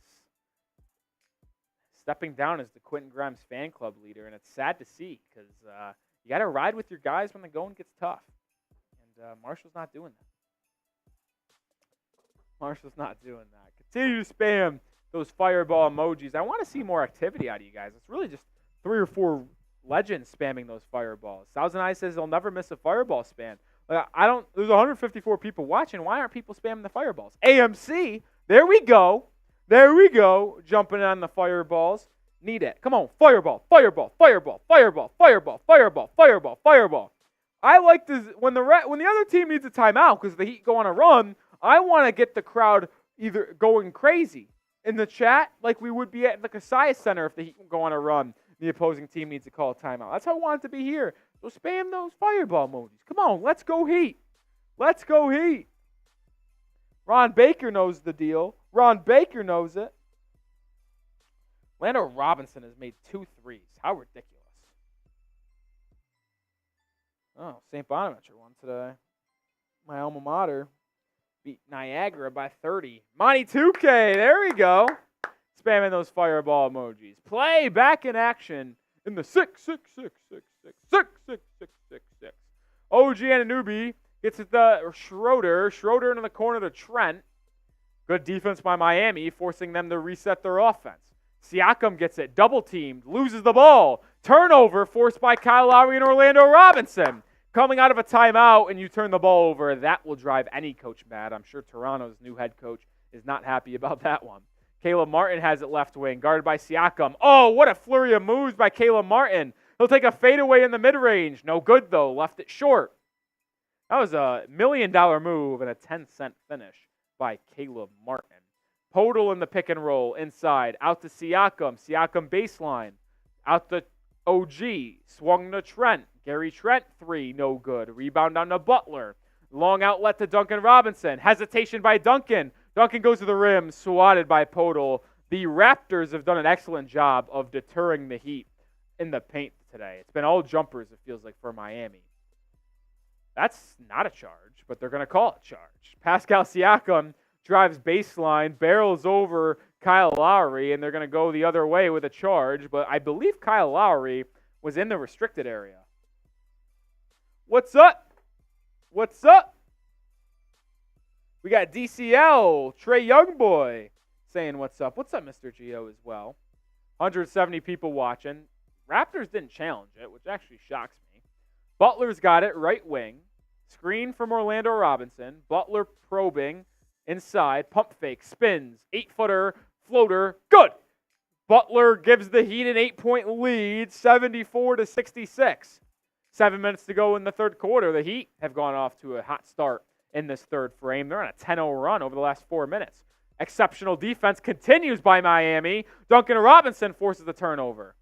stepping down as the Quentin Grimes fan club leader, and it's sad to see because you got to ride with your guys when the going gets tough. And Marshall's not doing that. Marshall's not doing that. Continue to spam those fireball emojis. I want to see more activity out of you guys. It's really just 3 or 4 legends spamming those fireballs. Thousand Eyes says they'll never miss a fireball spam. There's 154 people watching. Why aren't people spamming the fireballs? AMC, there we go. There we go. Jumping on the fireballs. Need it. Come on. Fireball, fireball, fireball, fireball, fireball, fireball, fireball, fireball. I like this when the other team needs a timeout because the Heat go on a run. I want to get the crowd either going crazy in the chat like we would be at the Kasai Center if the Heat go on a run. The opposing team needs to call a timeout. That's how I want it to be here. So spam those fireball emojis. Come on, let's go Heat. Let's go Heat. Ron Baker knows the deal. Ron Baker knows it. Orlando Robinson has made 2 threes. How ridiculous. Oh, St. Bonaventure won today. My alma mater beat Niagara by 30. Monty 2K, there we go. Spamming those fireball emojis. Play back in action in the 6. OG Anunoby gets it to Schroeder. Schroeder into the corner to Trent. Good defense by Miami, forcing them to reset their offense. Siakam gets it, double teamed, loses the ball. Turnover forced by Kyle Lowry and Orlando Robinson. Coming out of a timeout and you turn the ball over, that will drive any coach mad. I'm sure Toronto's new head coach is not happy about that one. Caleb Martin has it left wing, guarded by Siakam. Oh, what a flurry of moves by Caleb Martin. He'll take a fadeaway in the mid-range. No good, though. Left it short. That was a $1 million move and a 10-cent finish by Caleb Martin. Podol in the pick and roll inside. Out to Siakam. Siakam baseline. Out to OG. Swung to Trent. Gary Trent, 3, no good. Rebound on to Butler. Long outlet to Duncan Robinson. Hesitation by Duncan. Duncan goes to the rim, swatted by Podol. The Raptors have done an excellent job of deterring the Heat in the paint today. It's been all jumpers, it feels like, for Miami. That's not a charge, but they're going to call it charge. Pascal Siakam drives baseline, barrels over Kyle Lowry, and they're going to go the other way with a charge, but I believe Kyle Lowry was in the restricted area. What's up? What's up? We got DCL, Trey Youngboy, saying what's up. What's up, Mr. Geo, as well? 170 people watching. Raptors didn't challenge it, which actually shocks me. Butler's got it, right wing. Screen from Orlando Robinson. Butler probing inside. Pump fake, spins. 8-footer, floater, good. Butler gives the Heat an 8-point lead, 74-66. 7 minutes to go in the third quarter. The Heat have gone off to a hot start in this third frame. They're on a 10-0 run over the last 4 minutes. Exceptional defense continues by Miami. Duncan Robinson forces the turnover.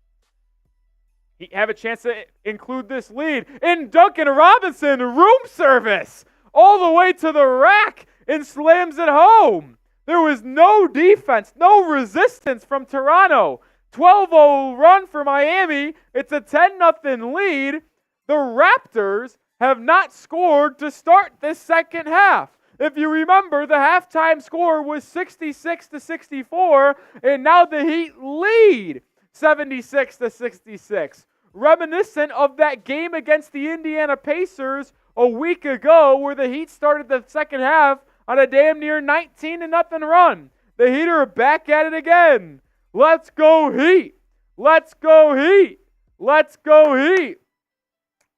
Heat have a chance to include this lead. In Duncan Robinson, room service all the way to the rack and slams it home. There was no defense, no resistance from Toronto. 12-0 run for Miami. It's a 10-0 lead. The Raptors have not scored to start this second half. If you remember, the halftime score was 66-64, and now the Heat lead 76-66. Reminiscent of that game against the Indiana Pacers a week ago where the Heat started the second half on a damn near 19-0 run. The Heat are back at it again. Let's go Heat. Let's go Heat. Let's go Heat.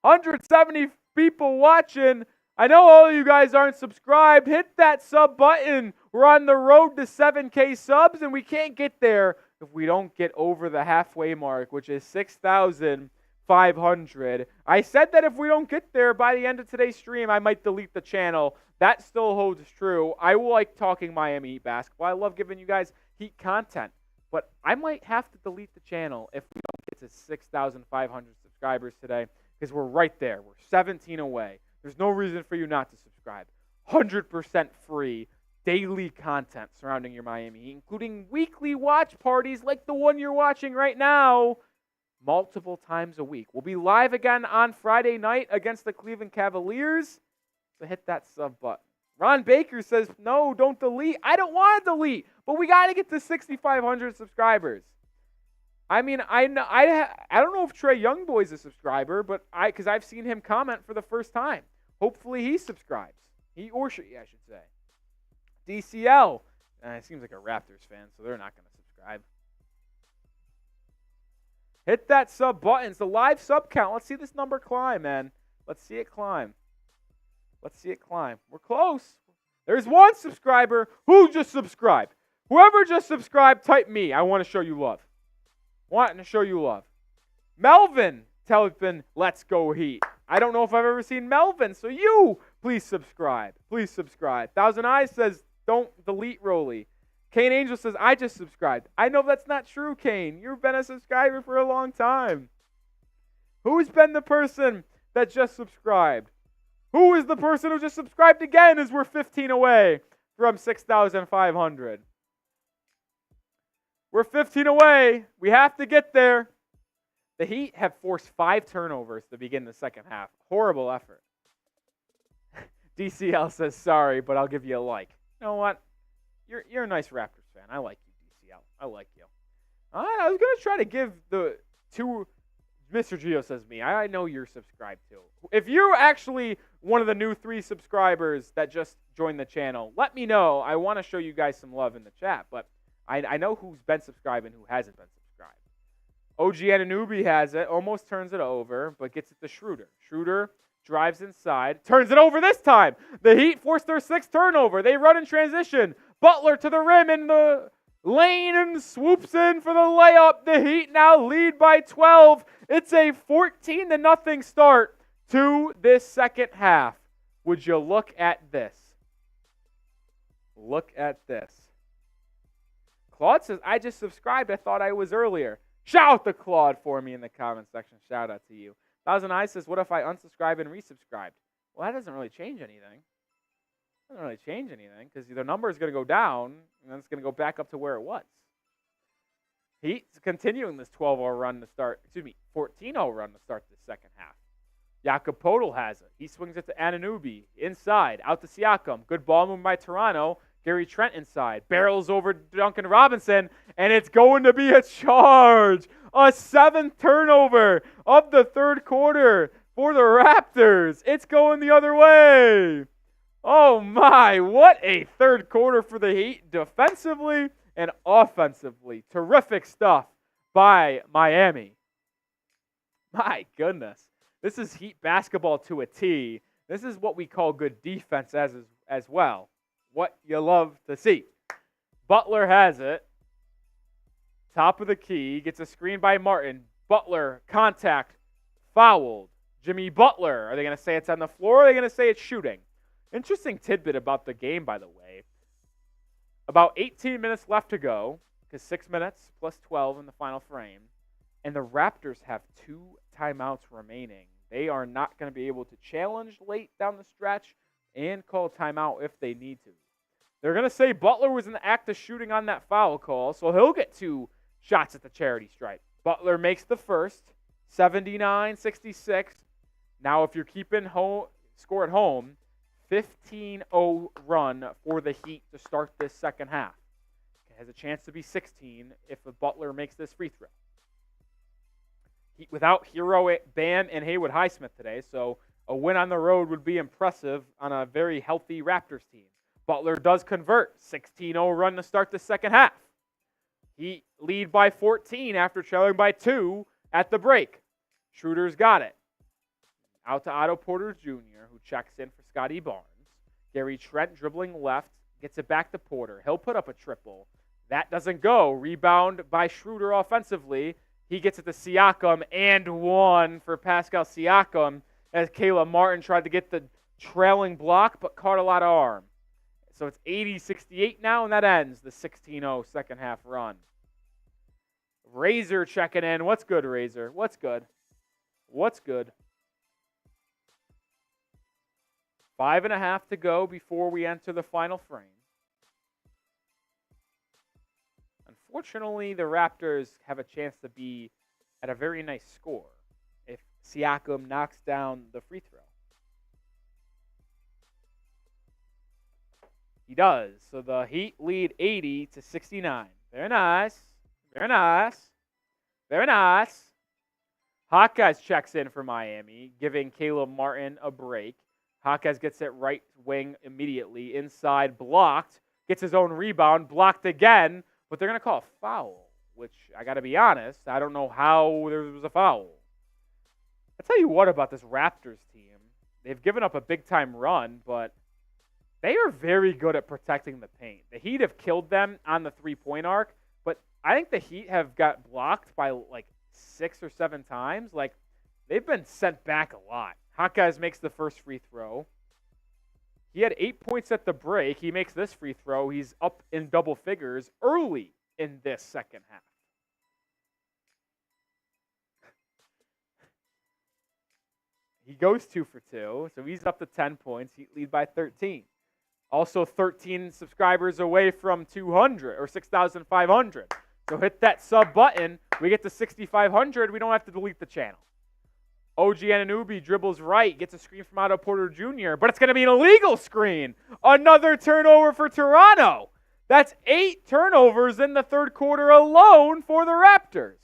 170 people watching. I know all of you guys aren't subscribed. Hit that sub button. We're on the road to 7K subs, and we can't get there if we don't get over the halfway mark, which is 6,500. I said that if we don't get there by the end of today's stream, I might delete the channel. That still holds true. I like talking Miami Heat basketball. I love giving you guys Heat content. But I might have to delete the channel if we don't get to 6,500 subscribers today, because we're right there. We're 17 away. There's no reason for you not to subscribe. 100% free daily content surrounding your Miami Heat, including weekly watch parties like the one you're watching right now, multiple times a week. We'll be live again on Friday night against the Cleveland Cavaliers, so hit that sub button. Ron Baker says, no, don't delete. I don't want to delete, but we got to get to 6,500 subscribers. I mean, I don't know if Trey Youngboy's a subscriber, but because I've seen him comment for the first time. Hopefully he subscribes. He or she, I should say. DCL. It seems like a Raptors fan, so they're not going to subscribe. Hit that sub button. It's the live sub count. Let's see this number climb, man. Let's see it climb. Let's see it climb. We're close. There's one subscriber. Who just subscribed? Whoever just subscribed, type me. I want to show you love. Wanting to show you love. Melvin, Telvin, let's go Heat. I don't know if I've ever seen Melvin, so you, please subscribe. Please subscribe. Thousand Eyes says, don't delete Rolly. Kane Angel says, I just subscribed. I know that's not true, Kane. You've been a subscriber for a long time. Who's been the person that just subscribed? Who is the person who just subscribed again as we're 15 away from 6,500? We're 15 away. We have to get there. The Heat have forced 5 turnovers to begin the second half. Horrible effort. DCL says, sorry, but I'll give you a like. You know what? You're a nice Raptors fan. I like you, DCL. I like you. All right, I was going to try to give the two... Mr. Gio says me. I know you're subscribed to. If you're actually one of the new 3 subscribers that just joined the channel, let me know. I want to show you guys some love in the chat, but I know who's been subscribed and who hasn't been subscribed. OG Anunoby has it, almost turns it over, but gets it to Schroeder. Schroeder drives inside, turns it over this time. The Heat forced their 6th turnover. They run in transition. Butler to the rim in the lane and swoops in for the layup. The Heat now lead by 12. It's a 14-0 start to this second half. Would you look at this? Look at this. Claude says, I just subscribed. I thought I was earlier. Shout out to Claude for me in the comment section. Shout out to you. Thousand Eyes says, what if I unsubscribe and resubscribed? Well, that doesn't really change anything. It doesn't really change anything because the number is going to go down and then it's going to go back up to where it was. Heat's continuing this 12-0 run to start, 14-0 run to start the second half. Jakob Poeltl has it. He swings it to Anunoby. Inside, out to Siakam. Good ball movement by Toronto. Gary Trent inside. Barrels over Duncan Robinson, and it's going to be a charge. A 7th turnover of the third quarter for the Raptors. It's going the other way. Oh, my. What a third quarter for the Heat defensively and offensively. Terrific stuff by Miami. My goodness. This is Heat basketball to a T. This is what we call good defense as well. What you love to see. Butler has it. Top of the key. Gets a screen by Martin. Butler, contact, fouled. Jimmy Butler. Are they going to say it's on the floor or are they going to say it's shooting? Interesting tidbit about the game, by the way. About 18 minutes left to go, because 6 minutes plus 12 in the final frame, and the Raptors have 2 timeouts remaining. They are not going to be able to challenge late down the stretch and call timeout if they need to. They're going to say Butler was in the act of shooting on that foul call, so he'll get 2 shots at the charity stripe. Butler makes the first, 79-66. Now, if you're keeping score at home, 15-0 run for the Heat to start this second half. It has a chance to be 16 if the Butler makes this free throw. Heat without Herro, Bam, and Haywood Highsmith today, so a win on the road would be impressive on a very healthy Raptors team. Butler does convert. 16-0 run to start the second half. Heat lead by 14 after trailing by 2 at the break. Schroeder's got it. Out to Otto Porter Jr., who checks in for Scottie Barnes. Gary Trent dribbling left, gets it back to Porter. He'll put up a triple. That doesn't go. Rebound by Schroeder offensively. He gets it to Siakam and 1 for Pascal Siakam as Caleb Martin tried to get the trailing block but caught a lot of arm. So it's 80-68 now, and that ends the 16-0 second half run. Razor checking in. What's good, Razor? What's good? What's good? 5.5 to go before we enter the final frame. Unfortunately, the Raptors have a chance to be at a very nice score if Siakam knocks down the free throw. He does. So the Heat lead 80-69. Very nice. Very nice. Very nice. Hawkeyes checks in for Miami, giving Caleb Martin a break. Hawkeyes gets it right wing immediately. Inside, blocked. Gets his own rebound, blocked again. But they're going to call a foul, which, I got to be honest, I don't know how there was a foul. I'll tell you what about this Raptors team. They've given up a big-time run, but they are very good at protecting the paint. The Heat have killed them on the three-point arc, but I think the Heat have got blocked by like 6 or 7 times. Like, they've been sent back a lot. Hawkeyes makes the first free throw. He had 8 points at the break. He makes this free throw. He's up in double figures early in this second half. He goes 2 for 2, so he's up to 10 points. He lead by 13. Also 13 subscribers away from 200 or 6,500. So hit that sub button. We get to 6,500. We don't have to delete the channel. OG Anunoby dribbles right, gets a screen from Otto Porter Jr., but it's going to be an illegal screen. Another turnover for Toronto. That's 8 turnovers in the third quarter alone for the Raptors.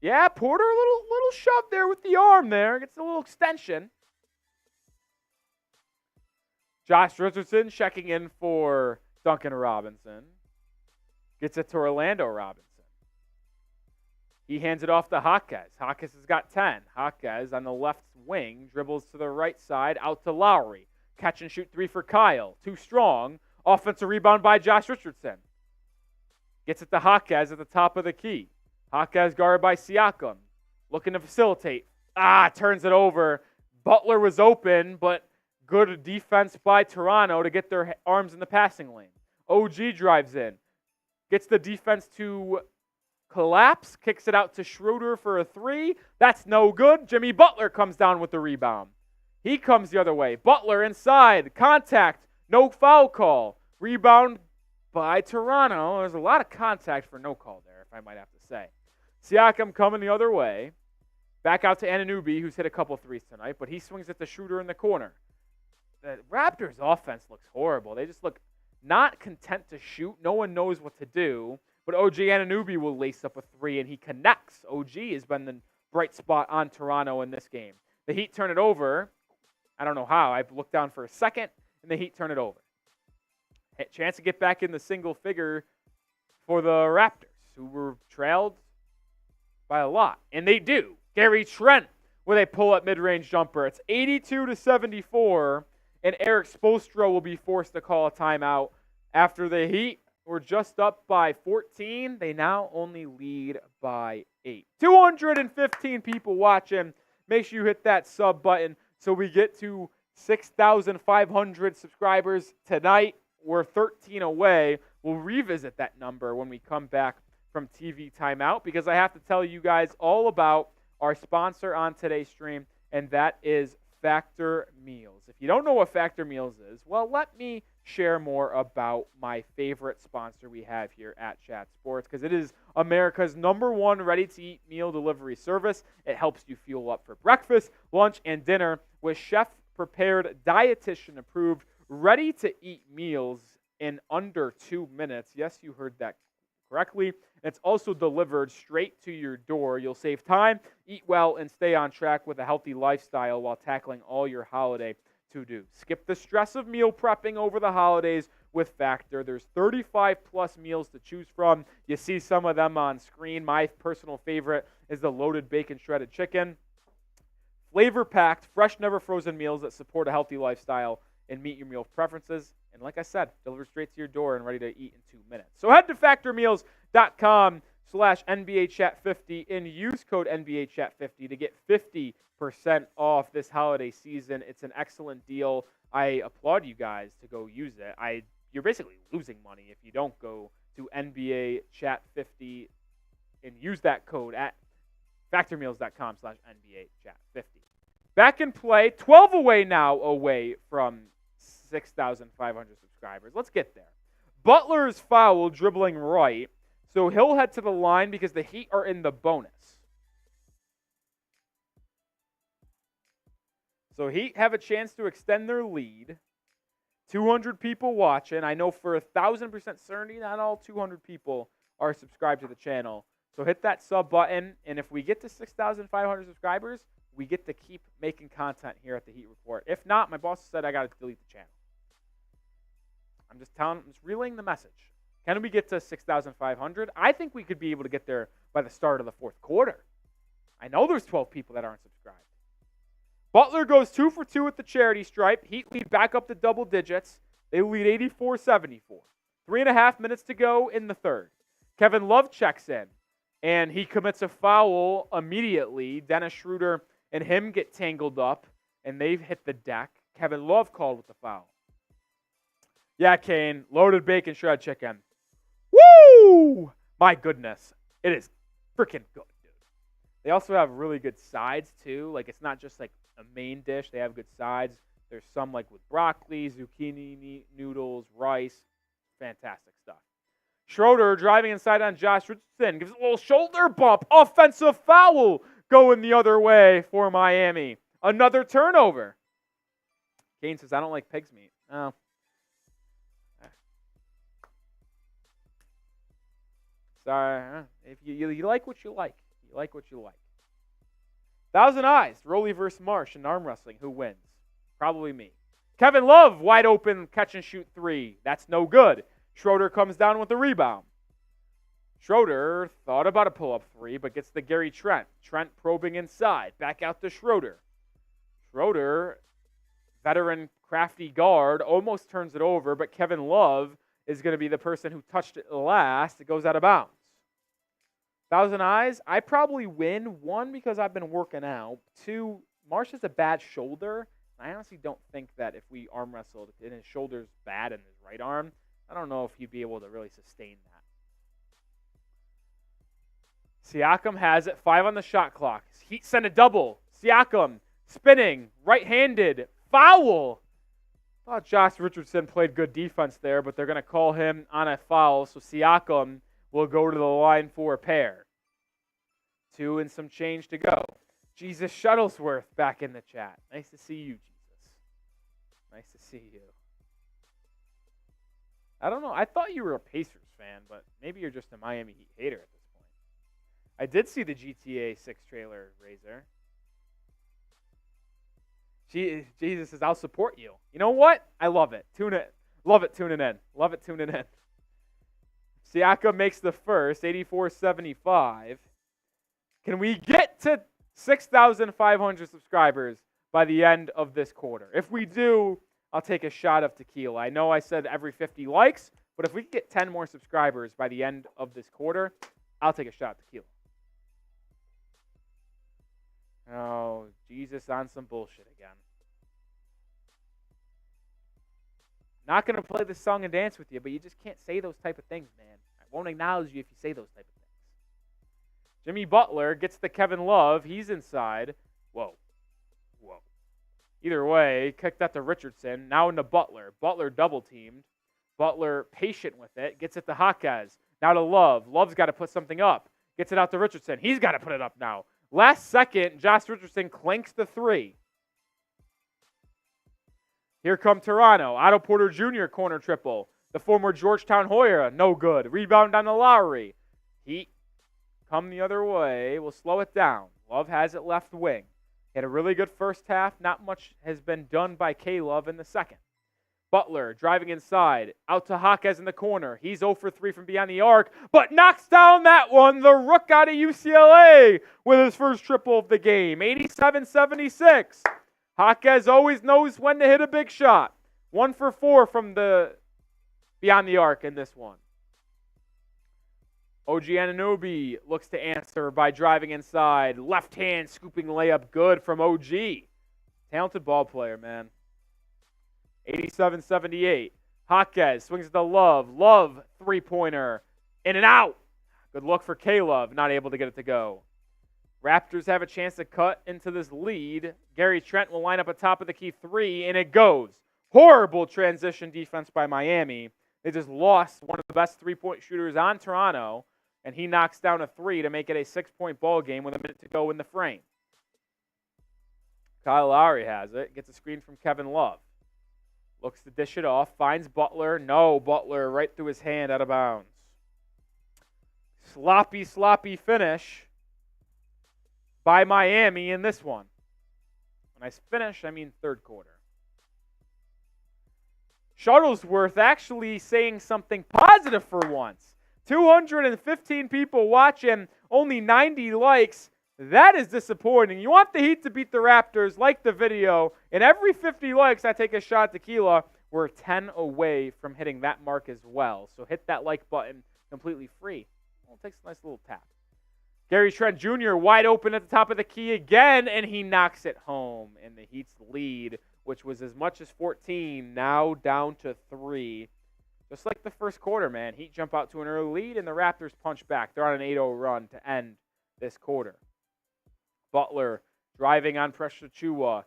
Yeah, Porter, a little shove there with the arm there. Gets a little extension. Josh Richardson checking in for Duncan Robinson. Gets it to Orlando Robinson. He hands it off to Jaquez. Jaquez has got 10. Jaquez on the left wing dribbles to the right side out to Lowry. Catch and shoot 3 for Kyle. Too strong. Offensive rebound by Josh Richardson. Gets it to Jaquez at the top of the key. Jaquez guarded by Siakam. Looking to facilitate. Turns it over. Butler was open, but good defense by Toronto to get their arms in the passing lane. OG drives in, gets the defense to collapse, kicks it out to Schroeder for a three. That's no good. Jimmy Butler comes down with the rebound. He comes the other way. Butler inside, contact, no foul call. Rebound by Toronto. There's a lot of contact for no call there, if I might have to say. Siakam coming the other way. Back out to Anunoby, who's hit a couple threes tonight, but he swings at the Schroeder in the corner. The Raptors' offense looks horrible. They just look not content to shoot. No one knows what to do. But OG Anunoby will lace up a three, and he connects. OG has been the bright spot on Toronto in this game. The Heat turn it over. I don't know how. I looked down for a second, and the Heat turn it over. A chance to get back in the single figure for the Raptors, who were trailed by a lot. And they do. Gary Trent with a pull-up mid-range jumper. It's 82-74, and Eric Spoelstra will be forced to call a timeout after the Heat were just up by 14. They now only lead by 8. 215 people watching. Make sure you hit that sub button so we get to 6,500 subscribers tonight. We're 13 away. We'll revisit that number when we come back from TV timeout because I have to tell you guys all about our sponsor on today's stream, and that is Factor Meals. If you don't know what Factor Meals is, well, let me share more about my favorite sponsor we have here at Chat Sports because it is America's #1 ready-to-eat meal delivery service. It helps you fuel up for breakfast, lunch, and dinner with chef-prepared, dietitian-approved, ready-to-eat meals in under 2 minutes. Yes, you heard that correctly. It's also delivered straight to your door. You'll save time, eat well, and stay on track with a healthy lifestyle while tackling all your holiday to-dos. Skip the stress of meal prepping over the holidays with Factor. There's 35-plus meals to choose from. You see some of them on screen. My personal favorite is the loaded bacon shredded chicken. Flavor-packed, fresh, never frozen meals that support a healthy lifestyle and meet your meal preferences. And like I said, delivered straight to your door and ready to eat in 2 minutes. So head to factormeals.com/NBAchat50 and use code NBAchat50 to get 50% off this holiday season. It's an excellent deal. I applaud you guys to go use it. You're basically losing money if you don't go to NBAchat50 and use that code at factormeals.com/NBAchat50. Back in play, 12 away now, away from 6,500 subscribers. Let's get there. Butler's foul dribbling right, so he'll head to the line because the Heat are in the bonus. So Heat have a chance to extend their lead. 200 people watching. I know for 1,000% certainty, not all 200 people are subscribed to the channel. So hit that sub button, and if we get to 6,500 subscribers, we get to keep making content here at the Heat Report. If not, my boss said I got to delete the channel. I'm just relaying the message. Can we get to 6,500? I think we could be able to get there by the start of the fourth quarter. I know there's 12 people that aren't subscribed. Butler goes 2 for 2 at the charity stripe. Heat lead back up to double digits. They lead 84-74. 3.5 minutes to go in the third. Kevin Love checks in, and he commits a foul immediately. Dennis Schroeder and him get tangled up, and they've hit the deck. Kevin Love called with the foul. Yeah, Kane, loaded bacon shred chicken. Woo! My goodness. It is freaking good, dude. They also have really good sides, too. Like, it's not just, like, a main dish. They have good sides. There's some, like, with broccoli, zucchini, noodles, rice. Fantastic stuff. Schroeder driving inside on Josh Richardson. Gives a little shoulder bump. Offensive foul going the other way for Miami. Another turnover. Kane says, I don't like pig's meat. Oh. Sorry. If you like what you like. You like what you like. Thousand Eyes. Rolly versus Marsh in arm wrestling. Who wins? Probably me. Kevin Love, wide open, catch and shoot three. That's no good. Schroeder comes down with the rebound. Schroeder thought about a pull-up three, but gets the Gary Trent. Trent probing inside. Back out to Schroeder. Schroeder, veteran crafty guard, almost turns it over, but Kevin Love is going to be the person who touched it last. It goes out of bounds. Thousand Eyes, I probably win. 1, because I've been working out. 2, Marsh has a bad shoulder. I honestly don't think that if we arm wrestled and his shoulder's bad in his right arm, I don't know if he'd be able to really sustain that. Siakam has it. 5 on the shot clock. Heat send a double. Siakam spinning, right-handed, foul. I thought Josh Richardson played good defense there, but they're going to call him on a foul, so Siakam will go to the line for a pair. 2 and some change to go. Jesus Shuttlesworth back in the chat. Nice to see you, Jesus. Nice to see you. I don't know. I thought you were a Pacers fan, but maybe you're just a Miami Heat hater at this point. I did see the GTA 6 trailer, Razor. Jesus says, I'll support you. You know what? I love it. Tune it. Love it tuning in. Love it tuning in. Siakam makes the first, 84-75. Can we get to 6,500 subscribers by the end of this quarter? If we do, I'll take a shot of tequila. I know I said every 50 likes, but if we get 10 more subscribers by the end of this quarter, I'll take a shot of tequila. Oh, Jesus on some bullshit again. Not going to play this song and dance with you, but you just can't say those type of things, man. I won't acknowledge you if you say those type of things. Jimmy Butler gets the Kevin Love. He's inside. Whoa. Either way, kicked out to Richardson. Now into Butler. Butler double-teamed. Butler patient with it. Gets it to Jaquez. Now to Love. Love's got to put something up. Gets it out to Richardson. He's got to put it up now. Last second, Josh Richardson clanks the 3. Here come Toronto. Otto Porter Jr. corner triple. The former Georgetown Hoya, no good. Rebound down to Lowry. Heat come the other way. We'll slow it down. Love has it left wing. Had a really good first half. Not much has been done by K-Love in the second. Butler driving inside. Out to Jaquez in the corner. He's 0 for 3 from beyond the arc, but knocks down that one. The rook out of UCLA with his first triple of the game. 87-76. Jaquez always knows when to hit a big shot. 1 for 4 from the beyond the arc in this one. OG Anunoby looks to answer by driving inside. Left hand scooping layup good from OG. Talented ball player, man. 87-78. Jaquez swings the Love. Love three-pointer. In and out. Good look for K-Love. Not able to get it to go. Raptors have a chance to cut into this lead. Gary Trent will line up atop of the key 3, and it goes. Horrible transition defense by Miami. They just lost one of the best three-point shooters on Toronto, and he knocks down a 3 to make it a 6-point ball game with a minute to go in the frame. Kyle Lowry has it. Gets a screen from Kevin Love. Looks to dish it off. Finds Butler. No, Butler right through his hand out of bounds. Sloppy finish by Miami in this one. When I finish, I mean third quarter. Shuttlesworth actually saying something positive for once. 215 people watching, only 90 likes. That is disappointing. You want the Heat to beat the Raptors, like the video, and every 50 likes I take a shot of tequila. We're 10 away from hitting that mark as well. So hit that like button completely free. Well, it takes a nice little tap. Gary Trent Jr. wide open at the top of the key again, and he knocks it home. And the Heat's lead, which was as much as 14, now down to 3. Just like the first quarter, man. Heat jump out to an early lead, and the Raptors punch back. They're on an 8-0 run to end this quarter. Butler driving on pressure. Chua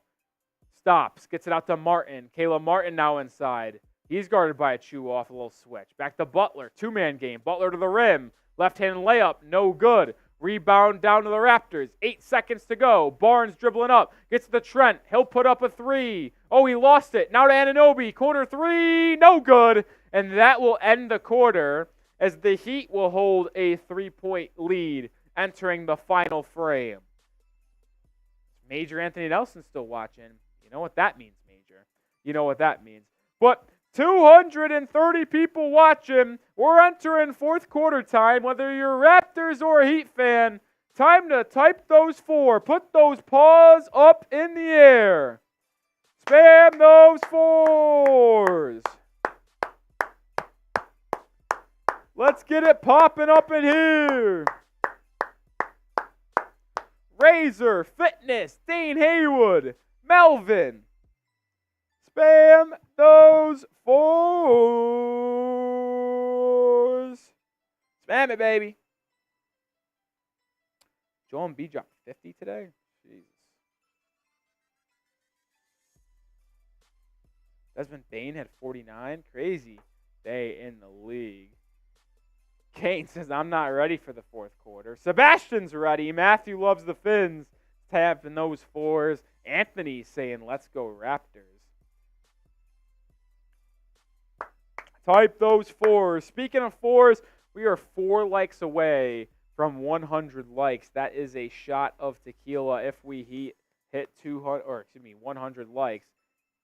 stops, gets it out to Martin. Caleb Martin now inside. He's guarded by a Chua off a little switch. Back to Butler, two-man game. Butler to the rim. Left-hand layup, no good. Rebound down to the Raptors. 8 seconds to go. Barnes dribbling up. Gets to the Trent. He'll put up a 3. Oh, he lost it. Now to Anunoby. Corner 3. No good. And that will end the quarter as the Heat will hold a 3-point lead entering the final frame. Major Anthony Nelson still watching. You know what that means, Major. You know what that means. But 230 people watching. We're entering fourth quarter time. Whether you're a Raptors or a Heat fan, time to type those 4. Put those paws up in the air. Spam those 4s. Let's get it popping up in here. Razor, Fitness, Dane Haywood, Melvin. Spam those fours. Spam it, baby. Joel Embiid dropped 50 today? Jesus. Desmond Bane had 49. Crazy day in the league. Kane says, I'm not ready for the fourth quarter. Sebastian's ready. Matthew loves the Finns. Tapping those fours. Anthony's saying, let's go Raptors. Type those fours. Speaking of fours, we are 4 likes away from 100 likes. That is a shot of tequila if we hit 100 likes.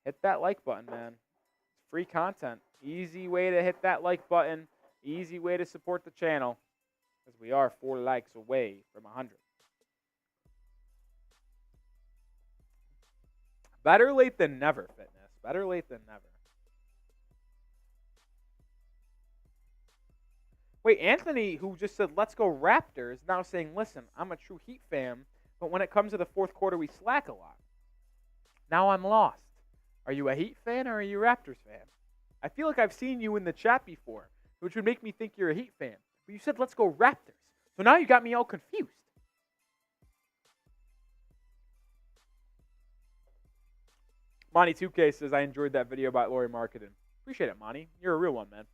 Hit that like button, man. It's free content. Easy way to hit that like button. Easy way to support the channel, because we are 4 likes away from 100. Better late than never, Fitness. Better late than never. Wait, Anthony, who just said, let's go Raptors, now saying, listen, I'm a true Heat fan, but when it comes to the fourth quarter, we slack a lot. Now I'm lost. Are you a Heat fan or are you a Raptors fan? I feel like I've seen you in the chat before, which would make me think you're a Heat fan. But you said, let's go Raptors. So now you got me all confused. Monty 2K says, I enjoyed that video about Lauri Markkanen. Appreciate it, Monty. You're a real one, man.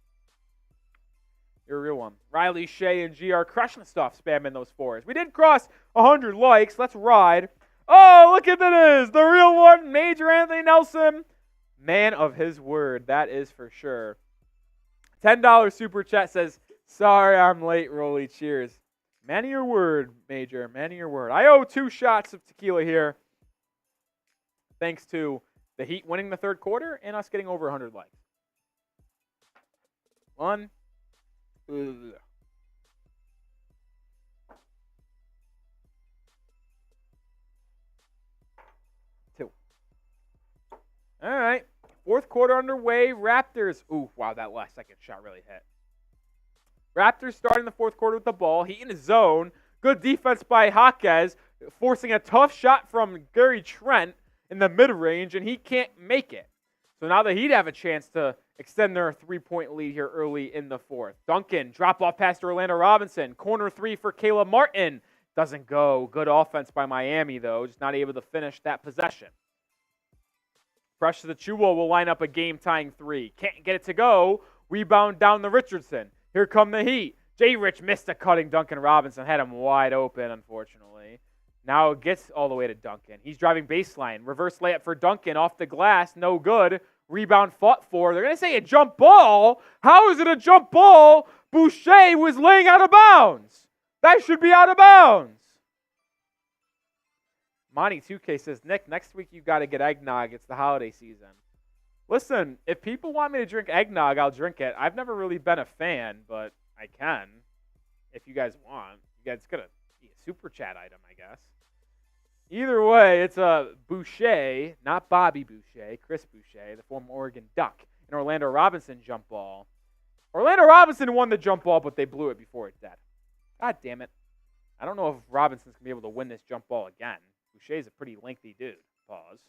You're a real one. Riley, Shea, and GR crushing the stuff, spamming those fours. We did cross 100 likes. Let's ride. Oh, look at this. The real one, Major Anthony Nelson. Man of his word, that is for sure. $10 super chat says, sorry I'm late, Rolly. Cheers. Man of your word, Major. Man of your word. I owe 2 shots of tequila here. Thanks to the Heat winning the third quarter and us getting over 100 likes. 1. 2. All right. Fourth quarter underway. Raptors. Ooh, wow, that last second shot really hit. Raptors starting the fourth quarter with the ball. Heat in his zone. Good defense by Jaquez, forcing a tough shot from Gary Trent in the mid-range, and he can't make it. So now the Heat have a chance to extend their 3-point lead here early in the fourth. Duncan, drop-off pass to Orlando Robinson. Corner 3 for Caleb Martin. Doesn't go. Good offense by Miami, though. Just not able to finish that possession. Fresh to the Chuo will line up a game-tying 3. Can't get it to go. Rebound down to Richardson. Here come the Heat. J. Rich missed a cutting Duncan Robinson. Had him wide open, unfortunately. Now it gets all the way to Duncan. He's driving baseline. Reverse layup for Duncan off the glass. No good. Rebound fought for. They're going to say a jump ball. How is it a jump ball? Boucher was laying out of bounds. That should be out of bounds. Monty 2K says, Nick, next week you got to get eggnog. It's the holiday season. Listen, if people want me to drink eggnog, I'll drink it. I've never really been a fan, but I can if you guys want. You guys got to be a super chat item, I guess. Either way, it's a Boucher, not Bobby Boucher, Chris Boucher, the former Oregon Duck, an Orlando Robinson jump ball. Orlando Robinson won the jump ball, but they blew it before it's dead. God damn it. I don't know if Robinson's going to be able to win this jump ball again. Boucher's a pretty lengthy dude. Pause.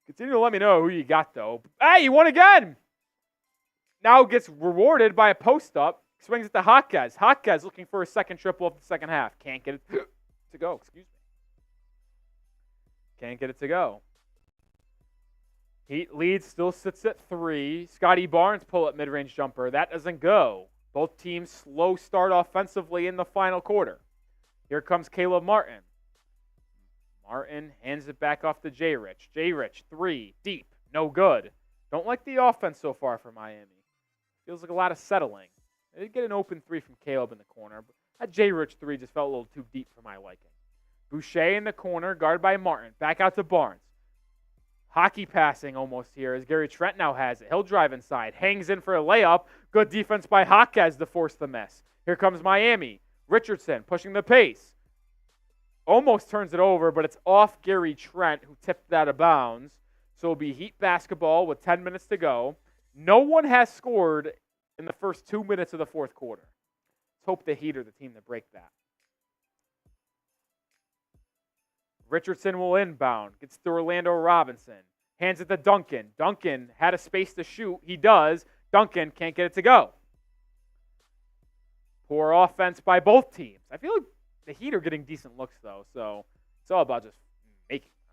Continue to let me know who you got, though. Hey, he won again! Now gets rewarded by a post-up. Swings it to Jaquez. Jaquez looking for a second triple of the second half. Can't get it to go. Excuse me. Can't get it to go. Heat lead still sits at 3. Scottie Barnes pull-up mid-range jumper. That doesn't go. Both teams slow start offensively in the final quarter. Here comes Caleb Martin. Martin hands it back off to J. Rich. J. Rich, 3, deep, no good. Don't like the offense so far for Miami. Feels like a lot of settling. They did get an open 3 from Caleb in the corner, but that J. Rich 3 just felt a little too deep for my liking. Boucher in the corner, guarded by Martin. Back out to Barnes. Hockey passing almost here as Gary Trent now has it. He'll drive inside. Hangs in for a layup. Good defense by Jaquez to force the miss. Here comes Miami. Richardson pushing the pace. Almost turns it over, but it's off Gary Trent, who tipped it out of bounds. So it'll be Heat basketball with 10 minutes to go. No one has scored in the first 2 minutes of the fourth quarter. Let's hope the Heat are the team to break that. Richardson will inbound. Gets to Orlando Robinson. Hands it to Duncan. Duncan had a space to shoot. He does. Duncan can't get it to go. Poor offense by both teams. I feel like the Heat are getting decent looks, though, so it's all about just making them.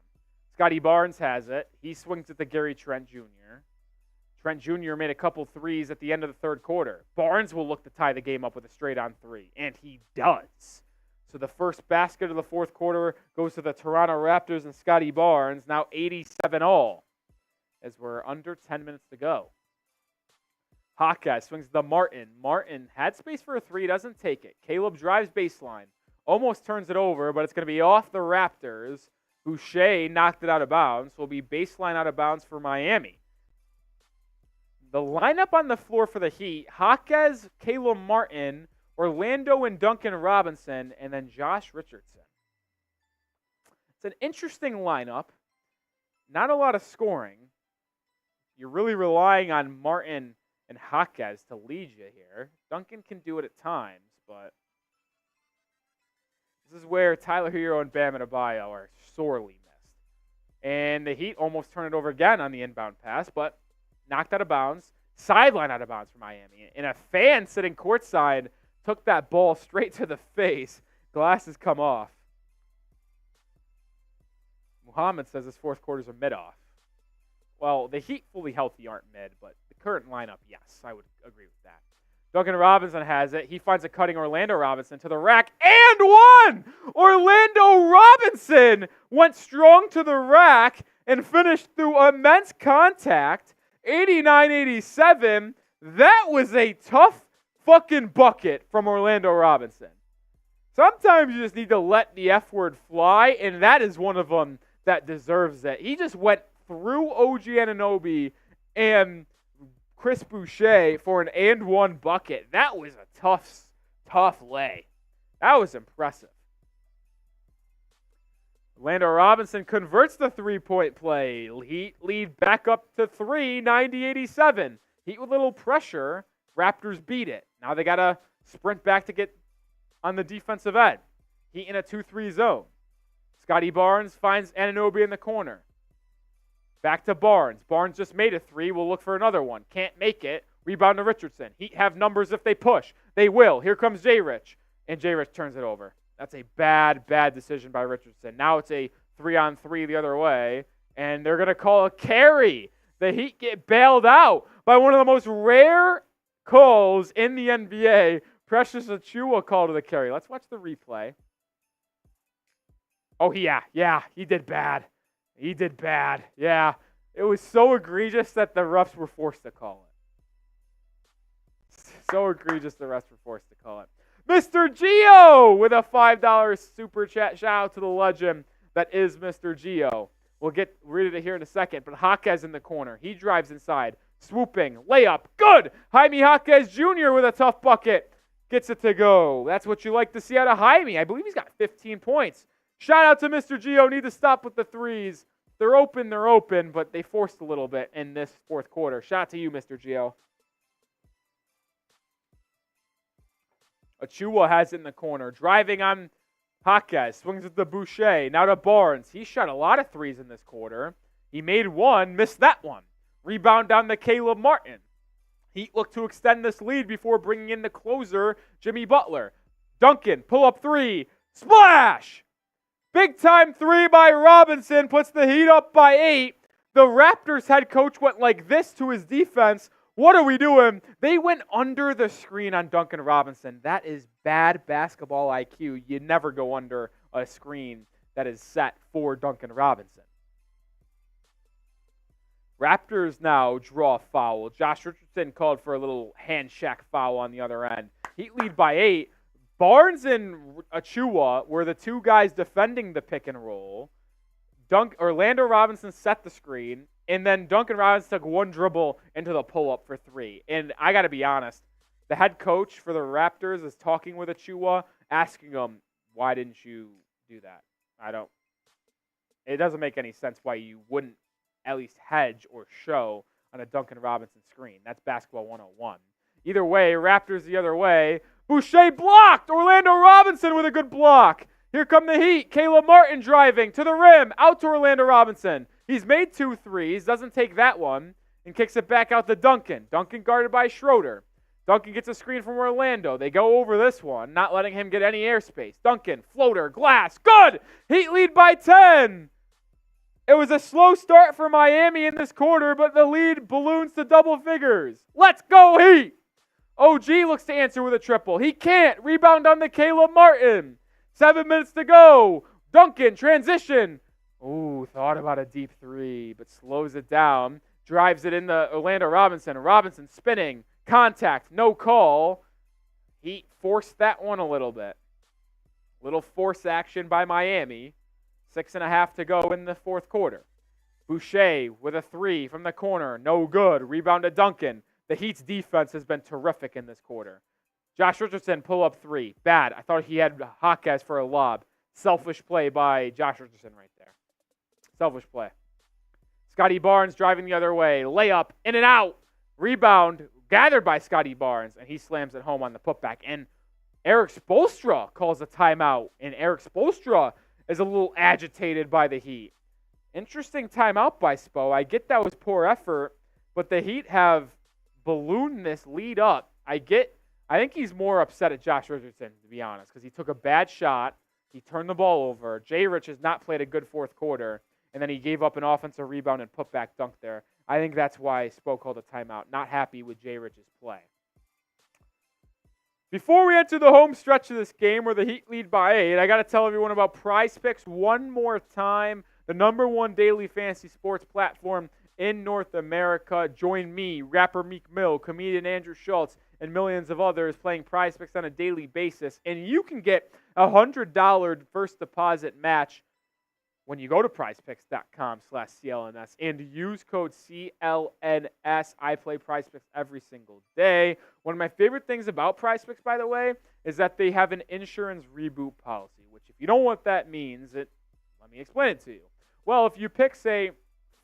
Scottie Barnes has it. He swings it to Gary Trent Jr. Trent Jr. made a couple threes at the end of the third quarter. Barnes will look to tie the game up with a straight-on three, and he does. So the first basket of the fourth quarter goes to the Toronto Raptors and Scottie Barnes, now 87-all, as we're under 10 minutes to go. Hawkeye swings to Martin. Martin had space for a three, doesn't take it. Caleb drives baseline, almost turns it over, but it's going to be off the Raptors. Boucher knocked it out of bounds. Will be baseline out of bounds for Miami. The lineup on the floor for the Heat, Jaquez, Caleb Martin, Orlando and Duncan Robinson, and then Josh Richardson. It's an interesting lineup. Not a lot of scoring. You're really relying on Martin and Jaquez to lead you here. Duncan can do it at times, but this is where Tyler Herro and Bam Adebayo are sorely missed. And the Heat almost turn it over again on the inbound pass, but knocked out of bounds, sideline out of bounds for Miami. And a fan sitting courtside took that ball straight to the face. Glasses come off. Muhammad says this fourth quarter's a mid-off. Well, the Heat fully healthy aren't mid, but the current lineup, yes, I would agree with that. Duncan Robinson has it. He finds a cutting Orlando Robinson to the rack and one! Orlando Robinson went strong to the rack and finished through immense contact. 89-87. That was a tough fucking bucket from Orlando Robinson. Sometimes you just need to let the F word fly, and that is one of them that deserves it. He just went through OG Anunoby and Chris Boucher for an and one bucket. That was a tough lay. That was impressive. Orlando Robinson converts the three-point play. Heat lead back up to 3, 90-87. Heat with a little pressure. Raptors beat it. Now they got to sprint back to get on the defensive end. Heat in a 2-3 zone. Scottie Barnes finds Anunoby in the corner. Back to Barnes. Barnes just made a three. We'll look for another one. Can't make it. Rebound to Richardson. Heat have numbers if they push. They will. Here comes J-Rich. And J-Rich turns it over. That's a bad decision by Richardson. Now it's a 3-on-3 the other way. And they're going to call a carry. The Heat get bailed out by one of the most rare calls in the NBA. Precious Achiuwa called to the carry. Let's watch the replay. Oh, yeah, he did bad. Yeah. It was so egregious that the refs were forced to call it. Mr. Gio with a $5 super chat. Shout out to the legend that is Mr. Gio. We'll get rid of it here in a second, but Jaquez in the corner. He drives inside. Swooping. Layup. Good. Jaime Jaquez Jr. with a tough bucket. Gets it to go. That's what you like to see out of Jaime. I believe he's got 15 points. Shout out to Mr. Gio. Need to stop with the threes. They're open, but they forced a little bit in this fourth quarter. Shout out to you, Mr. Gio. Achiuwa has it in the corner. Driving on Jaquez. Swings it to Boucher. Now to Barnes. He shot a lot of threes in this quarter. He made one, missed that one. Rebound down to Caleb Martin. Heat look to extend this lead before bringing in the closer, Jimmy Butler. Duncan, pull up three. Splash! Big time three by Robinson puts the Heat up by 8. The Raptors head coach went like this to his defense. What are we doing? They went under the screen on Duncan Robinson. That is bad basketball IQ. You never go under a screen that is set for Duncan Robinson. Raptors now draw a foul. Josh Richardson called for a little hand check foul on the other end. Heat lead by 8. Barnes and Achiuwa were the two guys defending the pick and roll. Orlando Robinson set the screen, and then Duncan Robinson took one dribble into the pull-up for 3. And I got to be honest, the head coach for the Raptors is talking with Achiuwa, asking him, why didn't you do that? It doesn't make any sense why you wouldn't at least hedge or show on a Duncan Robinson screen. That's basketball 101. Either way, Raptors the other way. Boucher blocked! Orlando Robinson with a good block. Here come the Heat. Caleb Martin driving to the rim, out to Orlando Robinson. He's made 2 threes, doesn't take that one, and kicks it back out to Duncan. Duncan guarded by Schroeder. Duncan gets a screen from Orlando. They go over this one, not letting him get any airspace. Duncan, floater, glass, good! Heat lead by 10. It was a slow start for Miami in this quarter, but the lead balloons to double figures. Let's go, Heat! OG looks to answer with a triple. He can't. Rebound on the Caleb Martin. 7 minutes to go. Duncan, transition. Ooh, thought about a deep three, but slows it down. Drives it into Orlando Robinson. Robinson spinning. Contact, no call. Heat forced that one a little bit. Little force action by Miami. 6.5 to go in the fourth quarter. Boucher with a three from the corner. No good. Rebound to Duncan. The Heat's defense has been terrific in this quarter. Josh Richardson, pull-up three. Bad. I thought he had Jaquez for a lob. Selfish play by Josh Richardson right there. Selfish play. Scottie Barnes driving the other way. Layup, in and out. Rebound, gathered by Scottie Barnes, and he slams it home on the putback. And Eric Spoelstra calls a timeout, and Eric Spoelstra is a little agitated by the Heat. Interesting timeout by Spo. I get that was poor effort, but the Heat have ballooned this lead up. I think he's more upset at Josh Richardson, to be honest, because he took a bad shot. He turned the ball over. Jay Rich has not played a good fourth quarter, and then he gave up an offensive rebound and putback dunk there. I think that's why Spo called a timeout. Not happy with Jay Rich's play. Before we enter the home stretch of this game where the Heat lead by 8, I got to tell everyone about Prize Picks one more time. The #1 daily fantasy sports platform in North America. Join me, rapper Meek Mill, comedian Andrew Schultz, and millions of others playing Prize Picks on a daily basis. And you can get a $100 first deposit match when you go to prizepicks.com/CLNS and use code CLNS. I play Prize Picks every single day. One of my favorite things about Prize Picks, by the way, is that they have an insurance reboot policy, which if you don't know what that means, let me explain it to you. Well, if you pick, say,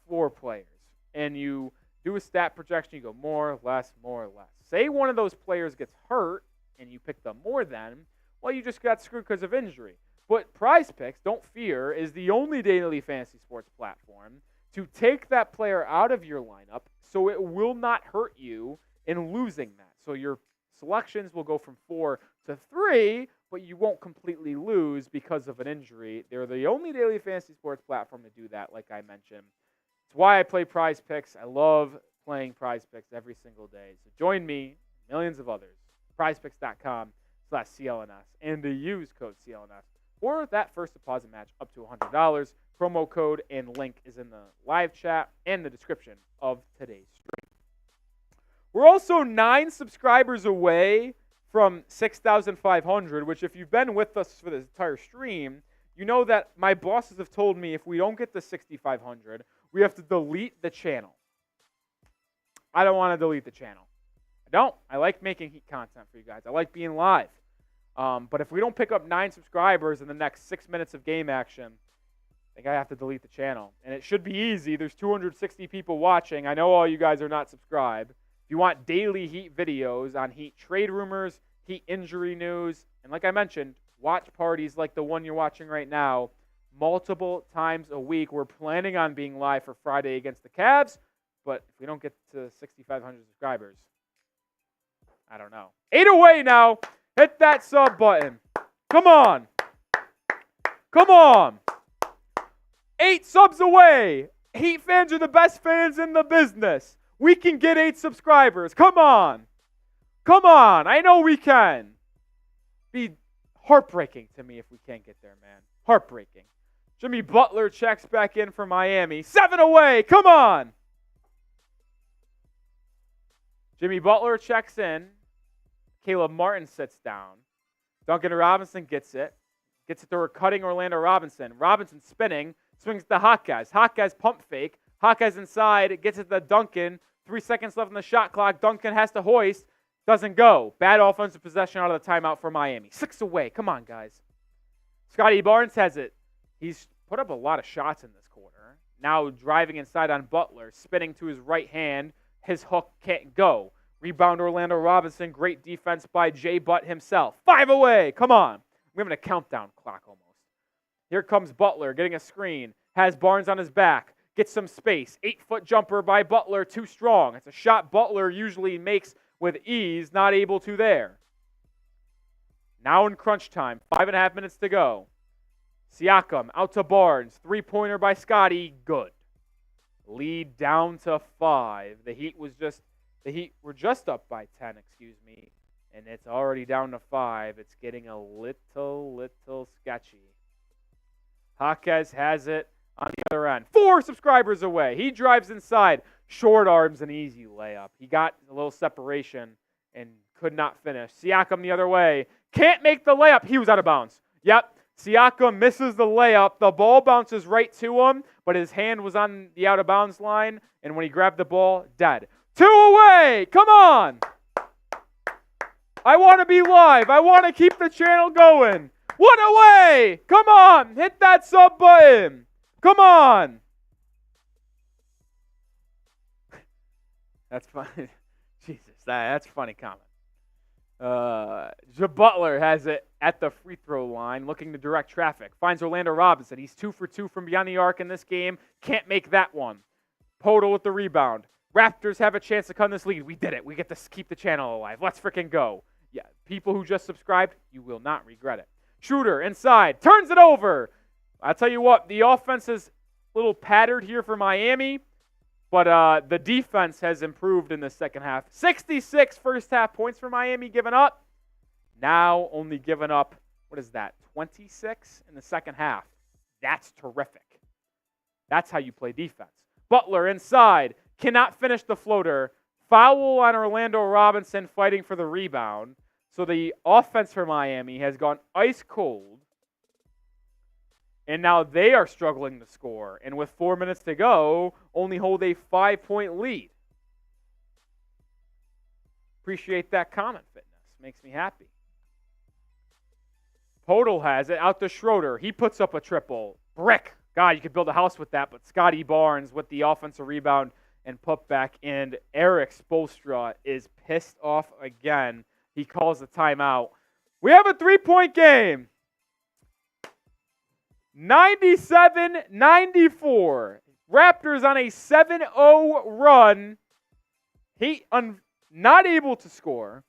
4 players and you do a stat projection, you go more, less, more, less. Say one of those players gets hurt and you pick them more than, well, you just got screwed because of injury. But Prize Picks, don't fear, is the only daily fantasy sports platform to take that player out of your lineup so it will not hurt you in losing that. So your selections will go from 4 to 3, but you won't completely lose because of an injury. They're the only daily fantasy sports platform to do that, like I mentioned. It's why I play Prize Picks. I love playing Prize Picks every single day. So join me, millions of others, prizepicks.com/CLNS, and to use code CLNS for that first deposit match up to $100. Promo code and link is in the live chat and the description of today's stream. We're also 9 subscribers away from 6,500, which if you've been with us for this entire stream, you know that my bosses have told me if we don't get to 6,500, we have to delete the channel. I don't want to delete the channel. I don't. I like making Heat content for you guys. I like being live. But if we don't pick up 9 subscribers in the next 6 minutes of game action, I think I have to delete the channel. And it should be easy. There's 260 people watching. I know all you guys are not subscribed. If you want daily Heat videos on Heat trade rumors, Heat injury news, and like I mentioned, watch parties like the one you're watching right now multiple times a week. We're planning on being live for Friday against the Cavs, but if we don't get to 6,500 subscribers, I don't know. 8 away now. Hit that sub button. Come on. Come on. 8 subs away. Heat fans are the best fans in the business. We can get 8 subscribers. Come on. Come on. I know we can. Be heartbreaking to me if we can't get there, man. Heartbreaking. Jimmy Butler checks back in for Miami. 7 away. Come on. Jimmy Butler checks in. Caleb Martin sits down. Duncan Robinson gets it. Gets it to her cutting Orlando Robinson. Robinson spinning. Swings to Jaquez. Jaquez pump fake. Jaquez inside. Gets it to Duncan. 3 seconds left on the shot clock. Duncan has to hoist. Doesn't go. Bad offensive possession out of the timeout for Miami. 6 away. Come on, guys. Scottie Barnes has it. He's put up a lot of shots in this quarter. Now driving inside on Butler. Spinning to his right hand. His hook can't go. Rebound Orlando Robinson. Great defense by Jay Butt himself. 5 away. Come on. We're having a countdown clock almost. Here comes Butler getting a screen. Has Barnes on his back. Gets some space. 8-foot jumper by Butler. Too strong. It's a shot Butler usually makes with ease. Not able to there. Now in crunch time. 5.5 minutes to go. Siakam out to Barnes. 3-pointer by Scottie. Good. Lead down to 5. The Heat were just up by 10, and it's already down to 5. It's getting a little sketchy. Jaquez has it on the other end. 4 subscribers away. He drives inside. Short arms, an easy layup. He got a little separation and could not finish. Siakam the other way. Can't make the layup. He was out of bounds. Yep. Siakam misses the layup. The ball bounces right to him, but his hand was on the out-of-bounds line, and when he grabbed the ball, dead. 2 away! Come on! I want to be live. I want to keep the channel going. 1 away! Come on! Hit that sub button. Come on! That's funny. Jesus, that's a funny comment. Butler has it at the free throw line, looking to direct traffic. Finds Orlando Robinson. He's 2 for 2 from beyond the arc in this game. Can't make that one. Podol with the rebound. Raptors have a chance to cut this lead. We did it. We get to keep the channel alive. Let's freaking go. Yeah, people who just subscribed, you will not regret it. Schroeder inside. Turns it over. I'll tell you what, the offense is a little pattered here for Miami. But the defense has improved in the second half. 66 first half points for Miami given up. Now only given up, 26 in the second half. That's terrific. That's how you play defense. Butler inside. Cannot finish the floater. Foul on Orlando Robinson fighting for the rebound. So the offense for Miami has gone ice cold. And now they are struggling to score. And with 4 minutes to go, only hold a 5-point lead. Appreciate that comment, Fitness. Makes me happy. Podol has it out to Schroeder. He puts up a triple. Brick. God, you could build a house with that. But Scottie Barnes with the offensive rebound and put back in. Eric Spoelstra is pissed off again. He calls the timeout. We have a 3-point game. 97-94. Raptors on a 7-0 run. Heat not able to score.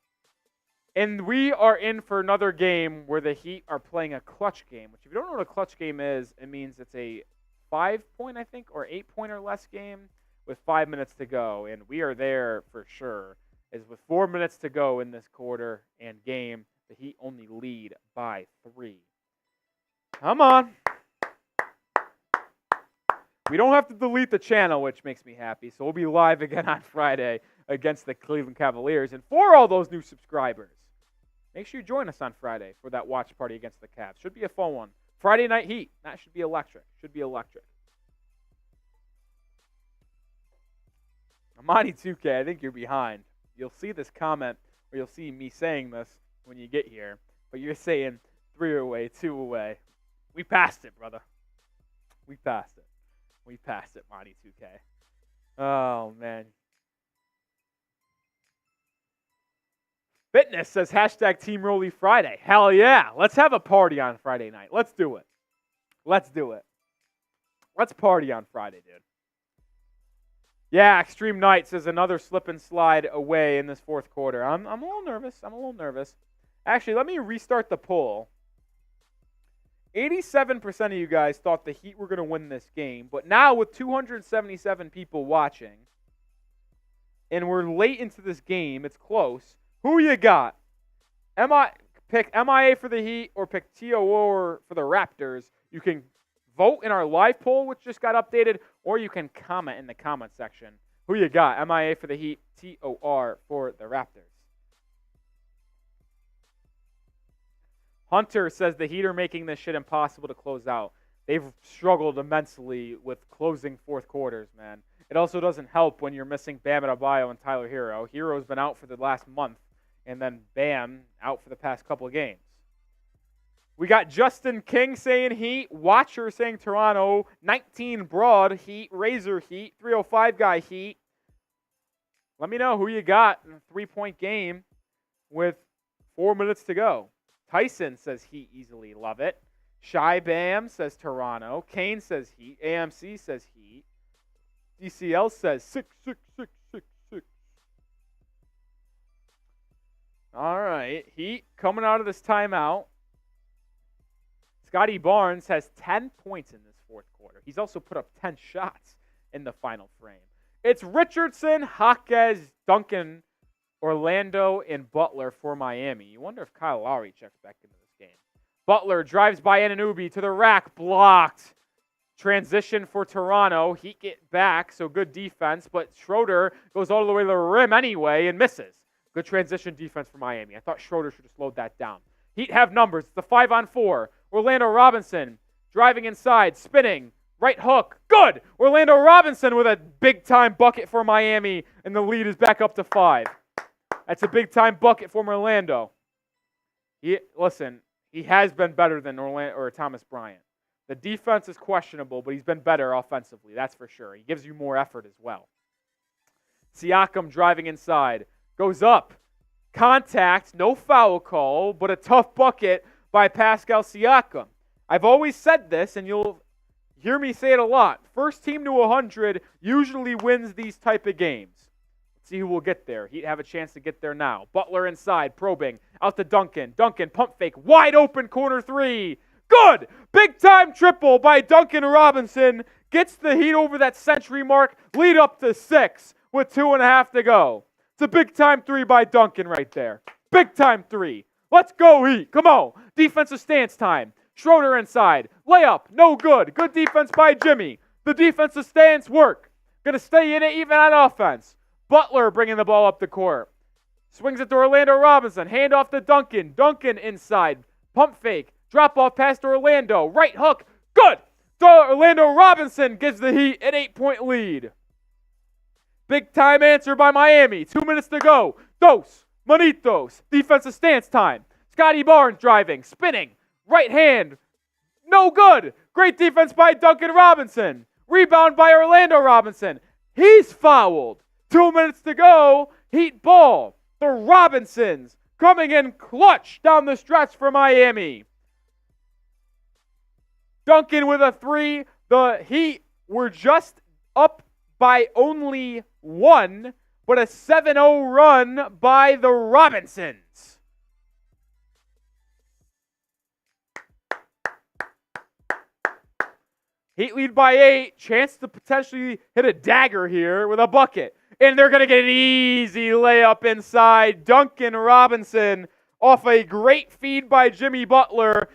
And we are in for another game where the Heat are playing a clutch game. Which, if you don't know what a clutch game is, it means it's a 5-point, I think, or 8-point or less game with 5 minutes to go. And we are there for sure. As with 4 minutes to go in this quarter and game, the Heat only lead by 3. Come on. We don't have to delete the channel, which makes me happy. So we'll be live again on Friday against the Cleveland Cavaliers. And for all those new subscribers, make sure you join us on Friday for that watch party against the Cavs. Should be a fun one. Friday Night Heat. That should be electric. Should be electric. Amani 2K, I think you're behind. You'll see this comment, or you'll see me saying this when you get here. But you're saying 3 away, 2 away. We passed it, brother. We passed it. We passed it, Monty 2K. Oh, man. Fitness says hashtag Team Rolly Friday. Hell yeah. Let's have a party on Friday night. Let's do it. Let's do it. Let's party on Friday, dude. Yeah, Extreme Night says another slip and slide away in this fourth quarter. I'm a little nervous. Actually, let me restart the poll. 87% of you guys thought the Heat were going to win this game, but now with 277 people watching, and we're late into this game, it's close. Who you got? Pick MIA for the Heat or pick TOR for the Raptors. You can vote in our live poll, which just got updated, or you can comment in the comment section. Who you got? MIA for the Heat, TOR for the Raptors. Hunter says the Heat are making this shit impossible to close out. They've struggled immensely with closing fourth quarters, man. It also doesn't help when you're missing Bam Adebayo and Tyler Herro. Herro's been out for the last month, and then Bam out for the past couple of games. We got Justin King saying Heat, Watcher saying Toronto, 19 Broad Heat, Razor Heat, 305 guy Heat. Let me know who you got in a 3-point game with 4 minutes to go. Tyson says Heat easily. Love it. Shy Bam says Toronto. Kane says Heat. AMC says Heat. DCL says 6, 6, 6, 6, 6. All right. Heat coming out of this timeout. Scottie Barnes has 10 points in this fourth quarter. He's also put up 10 shots in the final frame. It's Richardson, Jaquez, Duncan, Orlando, and Butler for Miami. You wonder if Kyle Lowry checks back into this game. Butler drives by Anunoby to the rack, blocked. Transition for Toronto. Heat get back, so good defense, but Schroeder goes all the way to the rim anyway and misses. Good transition defense for Miami. I thought Schroeder should have slowed that down. Heat have numbers. It's the 5-on-4. Orlando Robinson driving inside, spinning, right hook. Good! Orlando Robinson with a big-time bucket for Miami, and the lead is back up to 5. That's a big-time bucket for Orlando. He has been better than Thomas Bryant. The defense is questionable, but he's been better offensively, that's for sure. He gives you more effort as well. Siakam driving inside. Goes up. Contact, no foul call, but a tough bucket by Pascal Siakam. I've always said this, and you'll hear me say it a lot. First team to 100 usually wins these type of games. Let's see who will get there. He'd have a chance to get there now. Butler inside, probing. Out to Duncan. Duncan, pump fake. Wide open corner 3. Good! Big-time triple by Duncan Robinson. Gets the Heat over that century mark. Lead up to 6 with 2.5 to go. It's a big-time 3 by Duncan right there. Big-time 3. Let's go, Heat. Come on. Defensive stance time. Schroeder inside. Layup. No good. Good defense by Jimmy. The defensive stance work. Going to stay in it even on offense. Butler bringing the ball up the court. Swings it to Orlando Robinson. Hand off to Duncan. Duncan inside. Pump fake. Drop off past Orlando. Right hook. Good. Orlando Robinson gives the Heat an 8-point lead. Big time answer by Miami. 2 minutes to go. Dos. Manitos. Defensive stance time. Scottie Barnes driving. Spinning. Right hand. No good. Great defense by Duncan Robinson. Rebound by Orlando Robinson. He's fouled. 2 minutes to go. Heat ball. The Robinsons coming in clutch down the stretch for Miami. Duncan with a 3. The Heat were just up by only 1, but a 7-0 run by the Robinsons. Heat lead by 8. Chance to potentially hit a dagger here with a bucket. And they're going to get an easy layup inside. Duncan Robinson off a great feed by Jimmy Butler.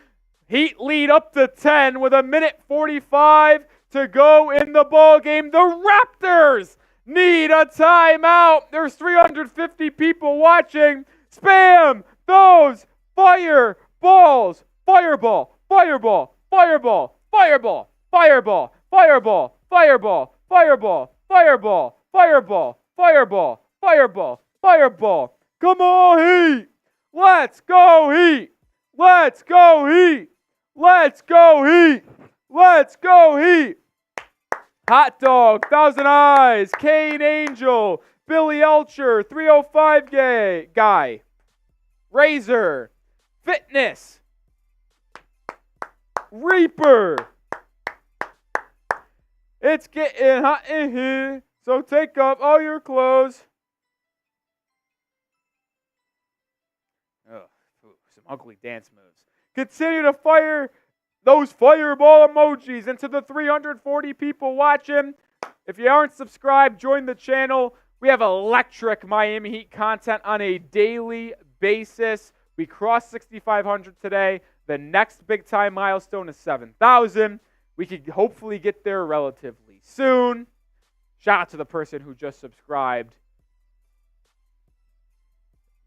Heat lead up to 10 with 1:45 to go in the ball game. The Raptors need a timeout. There's 350 people watching. Spam those fireballs. Fireball, fireball, fireball, fireball, fireball, fireball, fireball, fireball, fireball, fireball, fireball, fireball, fireball. Come on, Heat. Let's go, Heat. Let's go, Heat. Let's go, Heat. Let's go, Heat. Hot Dog, Thousand Eyes, Kane Angel, Billy Elcher, 305 guy, Razor, Fitness, Reaper. It's getting hot in here, so take off all your clothes. Some ugly dance moves. Continue to fire those fireball emojis into the 340 people watching. If you aren't subscribed, join the channel. We have electric Miami Heat content on a daily basis. We crossed 6,500 today. The next big time milestone is 7,000. We could hopefully get there relatively soon. Shout out to the person who just subscribed.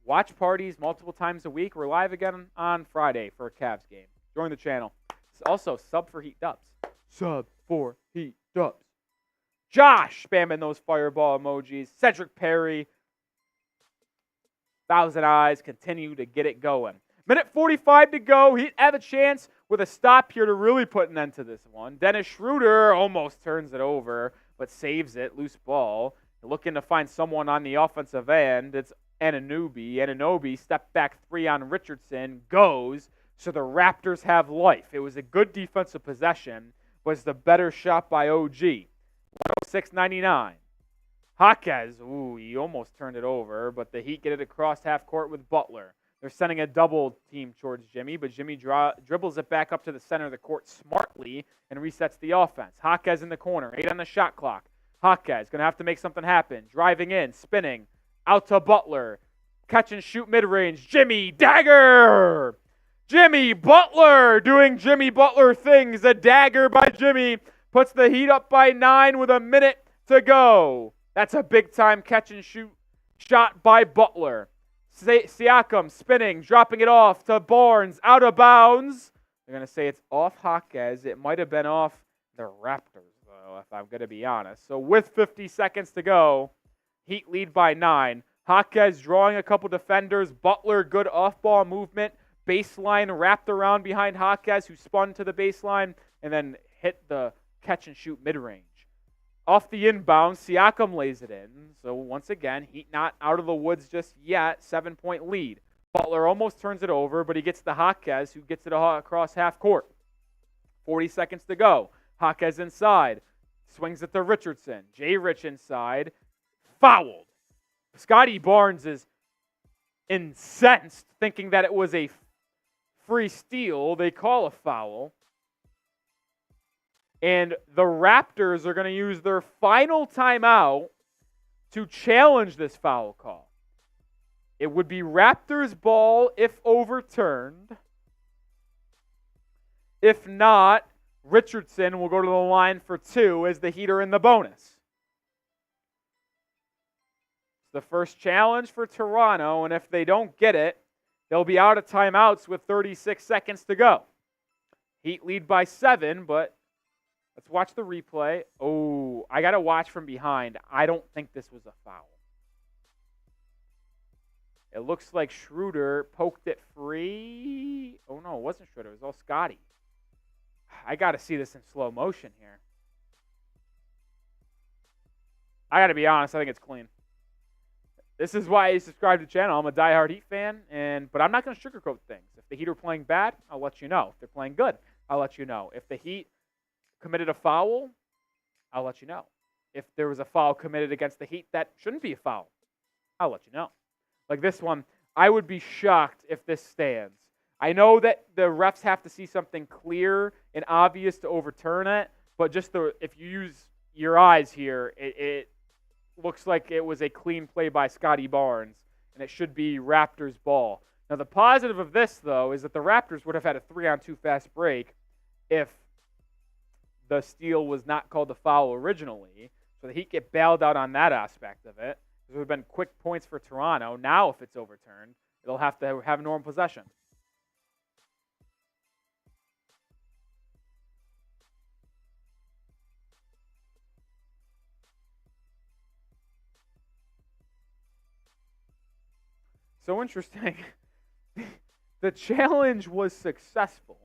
Watch parties multiple times a week. We're live again on Friday for a Cavs game. Join the channel. Also, sub for Heat Dubs. Sub for Heat Dubs. Josh spamming those fireball emojis. Cedric Perry. Thousand Eyes continue to get it going. 1:45 to go. Heat have a chance with a stop here to really put an end to this one. Dennis Schroeder almost turns it over, but saves it. Loose ball. Looking to find someone on the offensive end. It's Anunoby. Step back 3 on Richardson. Goes. So the Raptors have life. It was a good defensive possession, was the better shot by OG. 106-99. Jaquez, he almost turned it over, but the Heat get it across half court with Butler. They're sending a double team towards Jimmy, but Jimmy dribbles it back up to the center of the court smartly and resets the offense. Jaquez in the corner, 8 on the shot clock. Jaquez going to have to make something happen. Driving in, spinning, out to Butler. Catch and shoot mid-range. Jimmy, dagger! Jimmy Butler doing Jimmy Butler things. A dagger by Jimmy puts the Heat up by 9 with a minute to go. That's a big-time catch and shoot shot by Butler. Siakam spinning, dropping it off to Barnes, out of bounds. They're going to say it's off Jaquez. It might have been off the Raptors, though, if I'm going to be honest. So with 50 seconds to go, Heat lead by 9. Jaquez drawing a couple defenders. Butler, good off-ball movement. Baseline wrapped around behind Jaquez, who spun to the baseline and then hit the catch-and-shoot mid-range. Off the inbound, Siakam lays it in. So once again, Heat not out of the woods just yet. 7-point lead. Butler almost turns it over, but he gets to Jaquez, who gets it across half court. 40 seconds to go. Jaquez inside. Swings it to Richardson. J-Rich inside. Fouled. Scottie Barnes is incensed, thinking that it was a free steal. They call a foul. And the Raptors are going to use their final timeout to challenge this foul call. It would be Raptors ball if overturned. If not, Richardson will go to the line for 2 as the Heat are in the bonus. It's the first challenge for Toronto, and if they don't get it, they'll be out of timeouts with 36 seconds to go. Heat lead by 7, but let's watch the replay. Oh, I got to watch from behind. I don't think this was a foul. It looks like Schroeder poked it free. Oh, no, it wasn't Schroeder. It was all Scottie. I got to see this in slow motion here. I got to be honest. I think it's clean. This is why I subscribe to the channel. I'm a diehard Heat fan, but I'm not going to sugarcoat things. If the Heat are playing bad, I'll let you know. If they're playing good, I'll let you know. If the Heat committed a foul, I'll let you know. If there was a foul committed against the Heat that shouldn't be a foul, I'll let you know. Like this one, I would be shocked if this stands. I know that the refs have to see something clear and obvious to overturn it, but just if you use your eyes here, it looks like it was a clean play by Scottie Barnes, and it should be Raptors ball. Now, the positive of this, though, is that the Raptors would have had a 3-on-2 fast break if the steal was not called a foul originally. So the Heat get bailed out on that aspect of it. There would have been quick points for Toronto. Now, if it's overturned, they'll have to have normal possession. So interesting. The challenge was successful,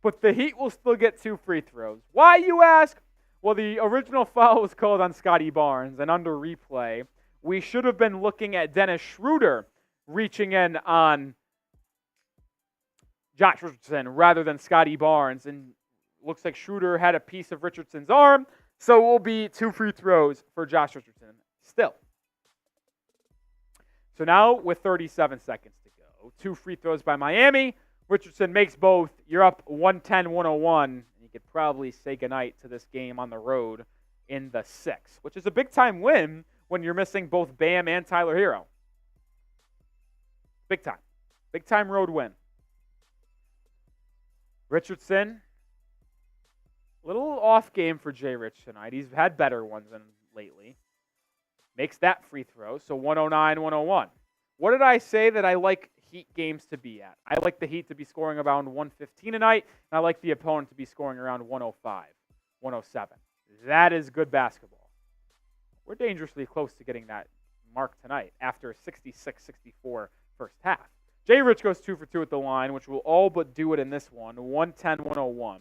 but the Heat will still get 2 free throws. Why, you ask? Well, the original foul was called on Scottie Barnes, and under replay, we should have been looking at Dennis Schroeder reaching in on Josh Richardson rather than Scottie Barnes, and looks like Schroeder had a piece of Richardson's arm, so it will be 2 free throws for Josh Richardson still. So now with 37 seconds to go, 2 free throws by Miami. Richardson makes both. You're up 110-101. And you could probably say goodnight to this game on the road in the 6th, which is a big-time win when you're missing both Bam and Tyler Herro. Big time. Big-time road win. Richardson, a little off game for J-Rich tonight. He's had better ones than lately. Makes that free throw, so 109-101. What did I say that I like Heat games to be at? I like the Heat to be scoring around 115 tonight, and I like the opponent to be scoring around 105, 107. That is good basketball. We're dangerously close to getting that mark tonight after 66-64 first half. J-Rich goes 2 for 2 at the line, which will all but do it in this one, 110-101.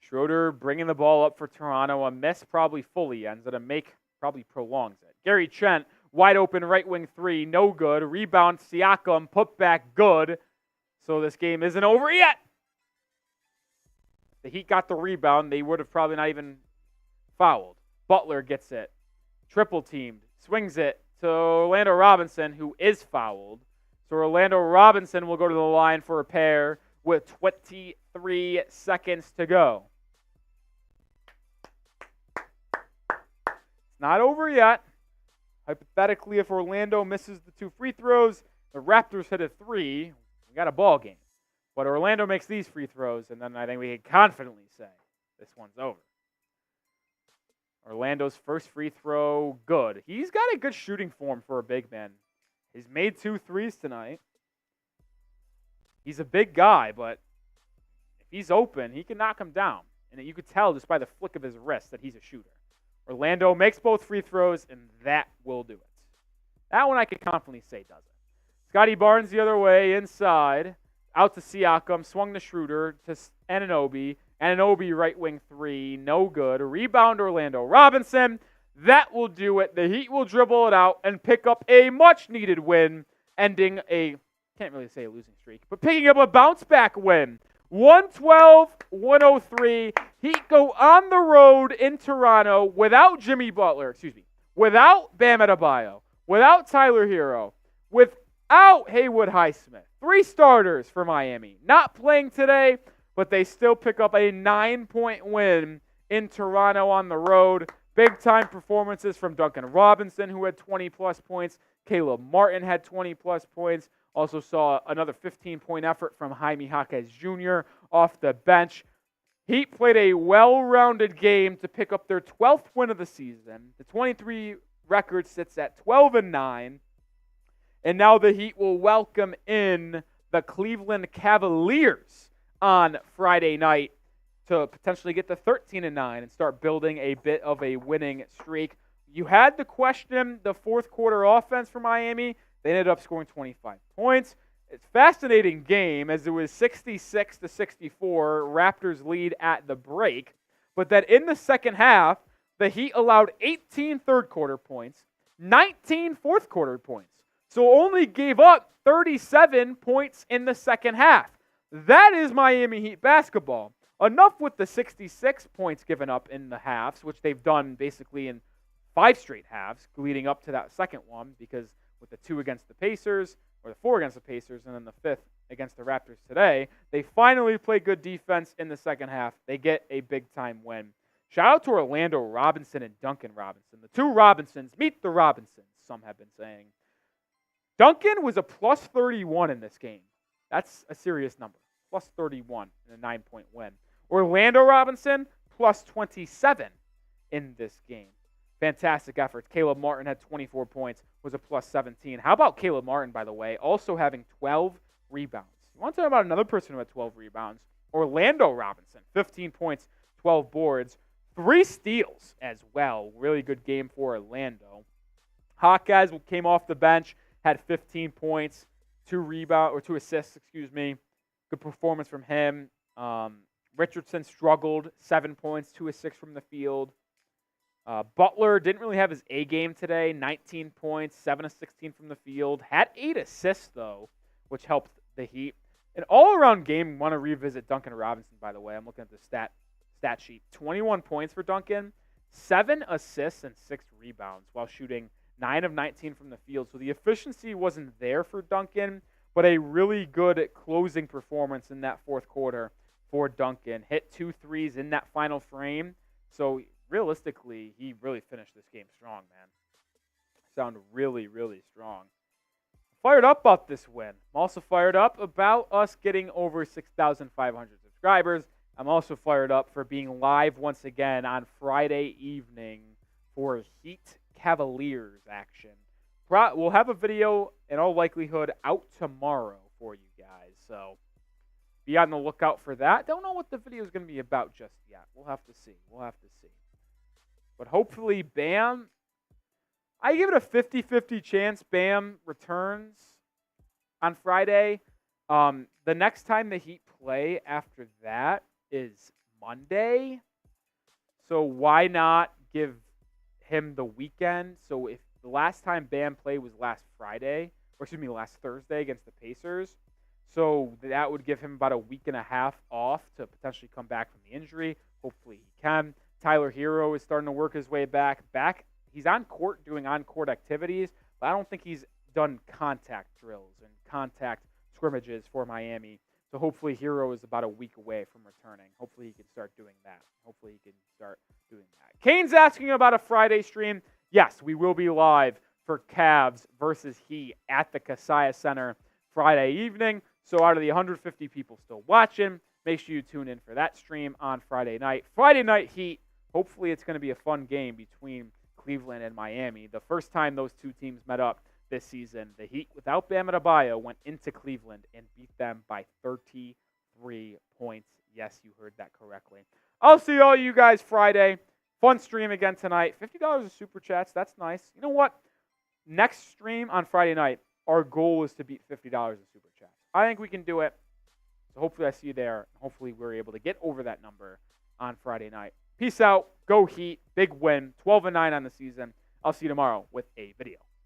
Schroeder bringing the ball up for Toronto. A miss probably fully ends it. A make probably prolongs it. Gary Trent Wide open right wing three, no good. Rebound, Siakam, put back, good. So this game isn't over yet. The Heat got the rebound. They would have probably not even fouled. Butler gets it. Triple teamed. Swings it to Orlando Robinson, who is fouled. So Orlando Robinson will go to the line for a pair with 23 seconds to go. It's not over yet. Hypothetically, if Orlando misses the 2 free throws, the Raptors hit a 3, we got a ball game. But Orlando makes these free throws, and then I think we can confidently say this one's over. Orlando's first free throw, good. He's got a good shooting form for a big man. He's made 2 threes tonight. He's a big guy, but if he's open, he can knock him down. And you could tell just by the flick of his wrist that he's a shooter. Orlando makes both free throws, and that will do it. That one I could confidently say does it. Scottie Barnes the other way, inside. Out to Siakam, swung to Schroeder, to Anunoby. Anunoby right wing 3, no good. Rebound Orlando Robinson. That will do it. The Heat will dribble it out and pick up a much-needed win, ending a, can't really say a losing streak, but picking up a bounce-back win. 112-103. Heat go on the road in Toronto without without Bam Adebayo, without Tyler Herro, without Haywood Highsmith. 3 starters for Miami. Not playing today, but they still pick up a 9-point win in Toronto on the road. Big-time performances from Duncan Robinson, who had 20-plus points. Caleb Martin had 20-plus points. Also saw another 15-point effort from Jaime Jaquez Jr. off the bench. Heat played a well-rounded game to pick up their 12th win of the season. The 23 record sits at 12-9. And now the Heat will welcome in the Cleveland Cavaliers on Friday night to potentially get to 13-9 and start building a bit of a winning streak. You had to question the fourth quarter offense for Miami. They ended up scoring 25 points. It's a fascinating game as it was 66-64, Raptors lead at the break. But that in the second half, the Heat allowed 18 third quarter points, 19 fourth quarter points. So only gave up 37 points in the second half. That is Miami Heat basketball. Enough with the 66 points given up in the halves, which they've done basically in 5 straight halves leading up to that second one, because with the 2 against the Pacers, or the 4 against the Pacers, and then the 5th against the Raptors today, they finally play good defense in the second half. They get a big-time win. Shout out to Orlando Robinson and Duncan Robinson. The 2 Robinsons, meet the Robinsons, some have been saying. Duncan was a plus 31 in this game. That's a serious number. Plus 31 in a 9-point win. Orlando Robinson, plus 27 in this game. Fantastic efforts. Caleb Martin had 24 points, was a plus 17. How about Caleb Martin, by the way, also having 12 rebounds? You want to talk about another person who had 12 rebounds? Orlando Robinson, 15 points, 12 boards, 3 steals as well. Really good game for Orlando. Hawkeyes came off the bench, had 15 points, 2 assists, Good performance from him. Richardson struggled, 7 points, 2 assists from the field. Butler didn't really have his A game today, 19 points, 7 of 16 from the field. Had 8 assists, though, which helped the Heat. An all-around game, want to revisit Duncan Robinson, by the way. I'm looking at the stat sheet. 21 points for Duncan, 7 assists, and 6 rebounds while shooting 9 of 19 from the field. So the efficiency wasn't there for Duncan, but a really good closing performance in that fourth quarter for Duncan. Hit 2 threes in that final frame. So realistically, he really finished this game strong, man. Sound really, really strong. Fired up about this win. I'm also fired up about us getting over 6,500 subscribers. I'm also fired up for being live once again on Friday evening for Heat Cavaliers action. We'll have a video, in all likelihood, out tomorrow for you guys. So be on the lookout for that. Don't know what the video is going to be about just yet. We'll have to see. But hopefully Bam, I give it a 50-50 chance Bam returns on Friday. The next time the Heat play after that is Monday. So why not give him the weekend? So if The last time Bam played was last Thursday against the Pacers. So that would give him about a week and a half off to potentially come back from the injury. Hopefully he can. Tyler Herro is starting to work his way back. He's on court doing on-court activities, but I don't think he's done contact drills and contact scrimmages for Miami. So hopefully Herro is about a week away from returning. Hopefully he can start doing that. Kane's asking about a Friday stream. Yes, we will be live for Cavs versus Heat at the Kaseya Center Friday evening. So out of the 150 people still watching, make sure you tune in for that stream on Friday night. Friday night Heat. Hopefully it's going to be a fun game between Cleveland and Miami. The first time those two teams met up this season, the Heat, without Bam Adebayo, went into Cleveland and beat them by 33 points. Yes, you heard that correctly. I'll see all you guys Friday. Fun stream again tonight. $50 of Super Chats. That's nice. You know what? Next stream on Friday night, our goal is to beat $50 in Super Chats. I think we can do it. So hopefully I see you there. Hopefully we're able to get over that number on Friday night. Peace out. Go Heat. Big win. 12-9 on the season. I'll see you tomorrow with a video.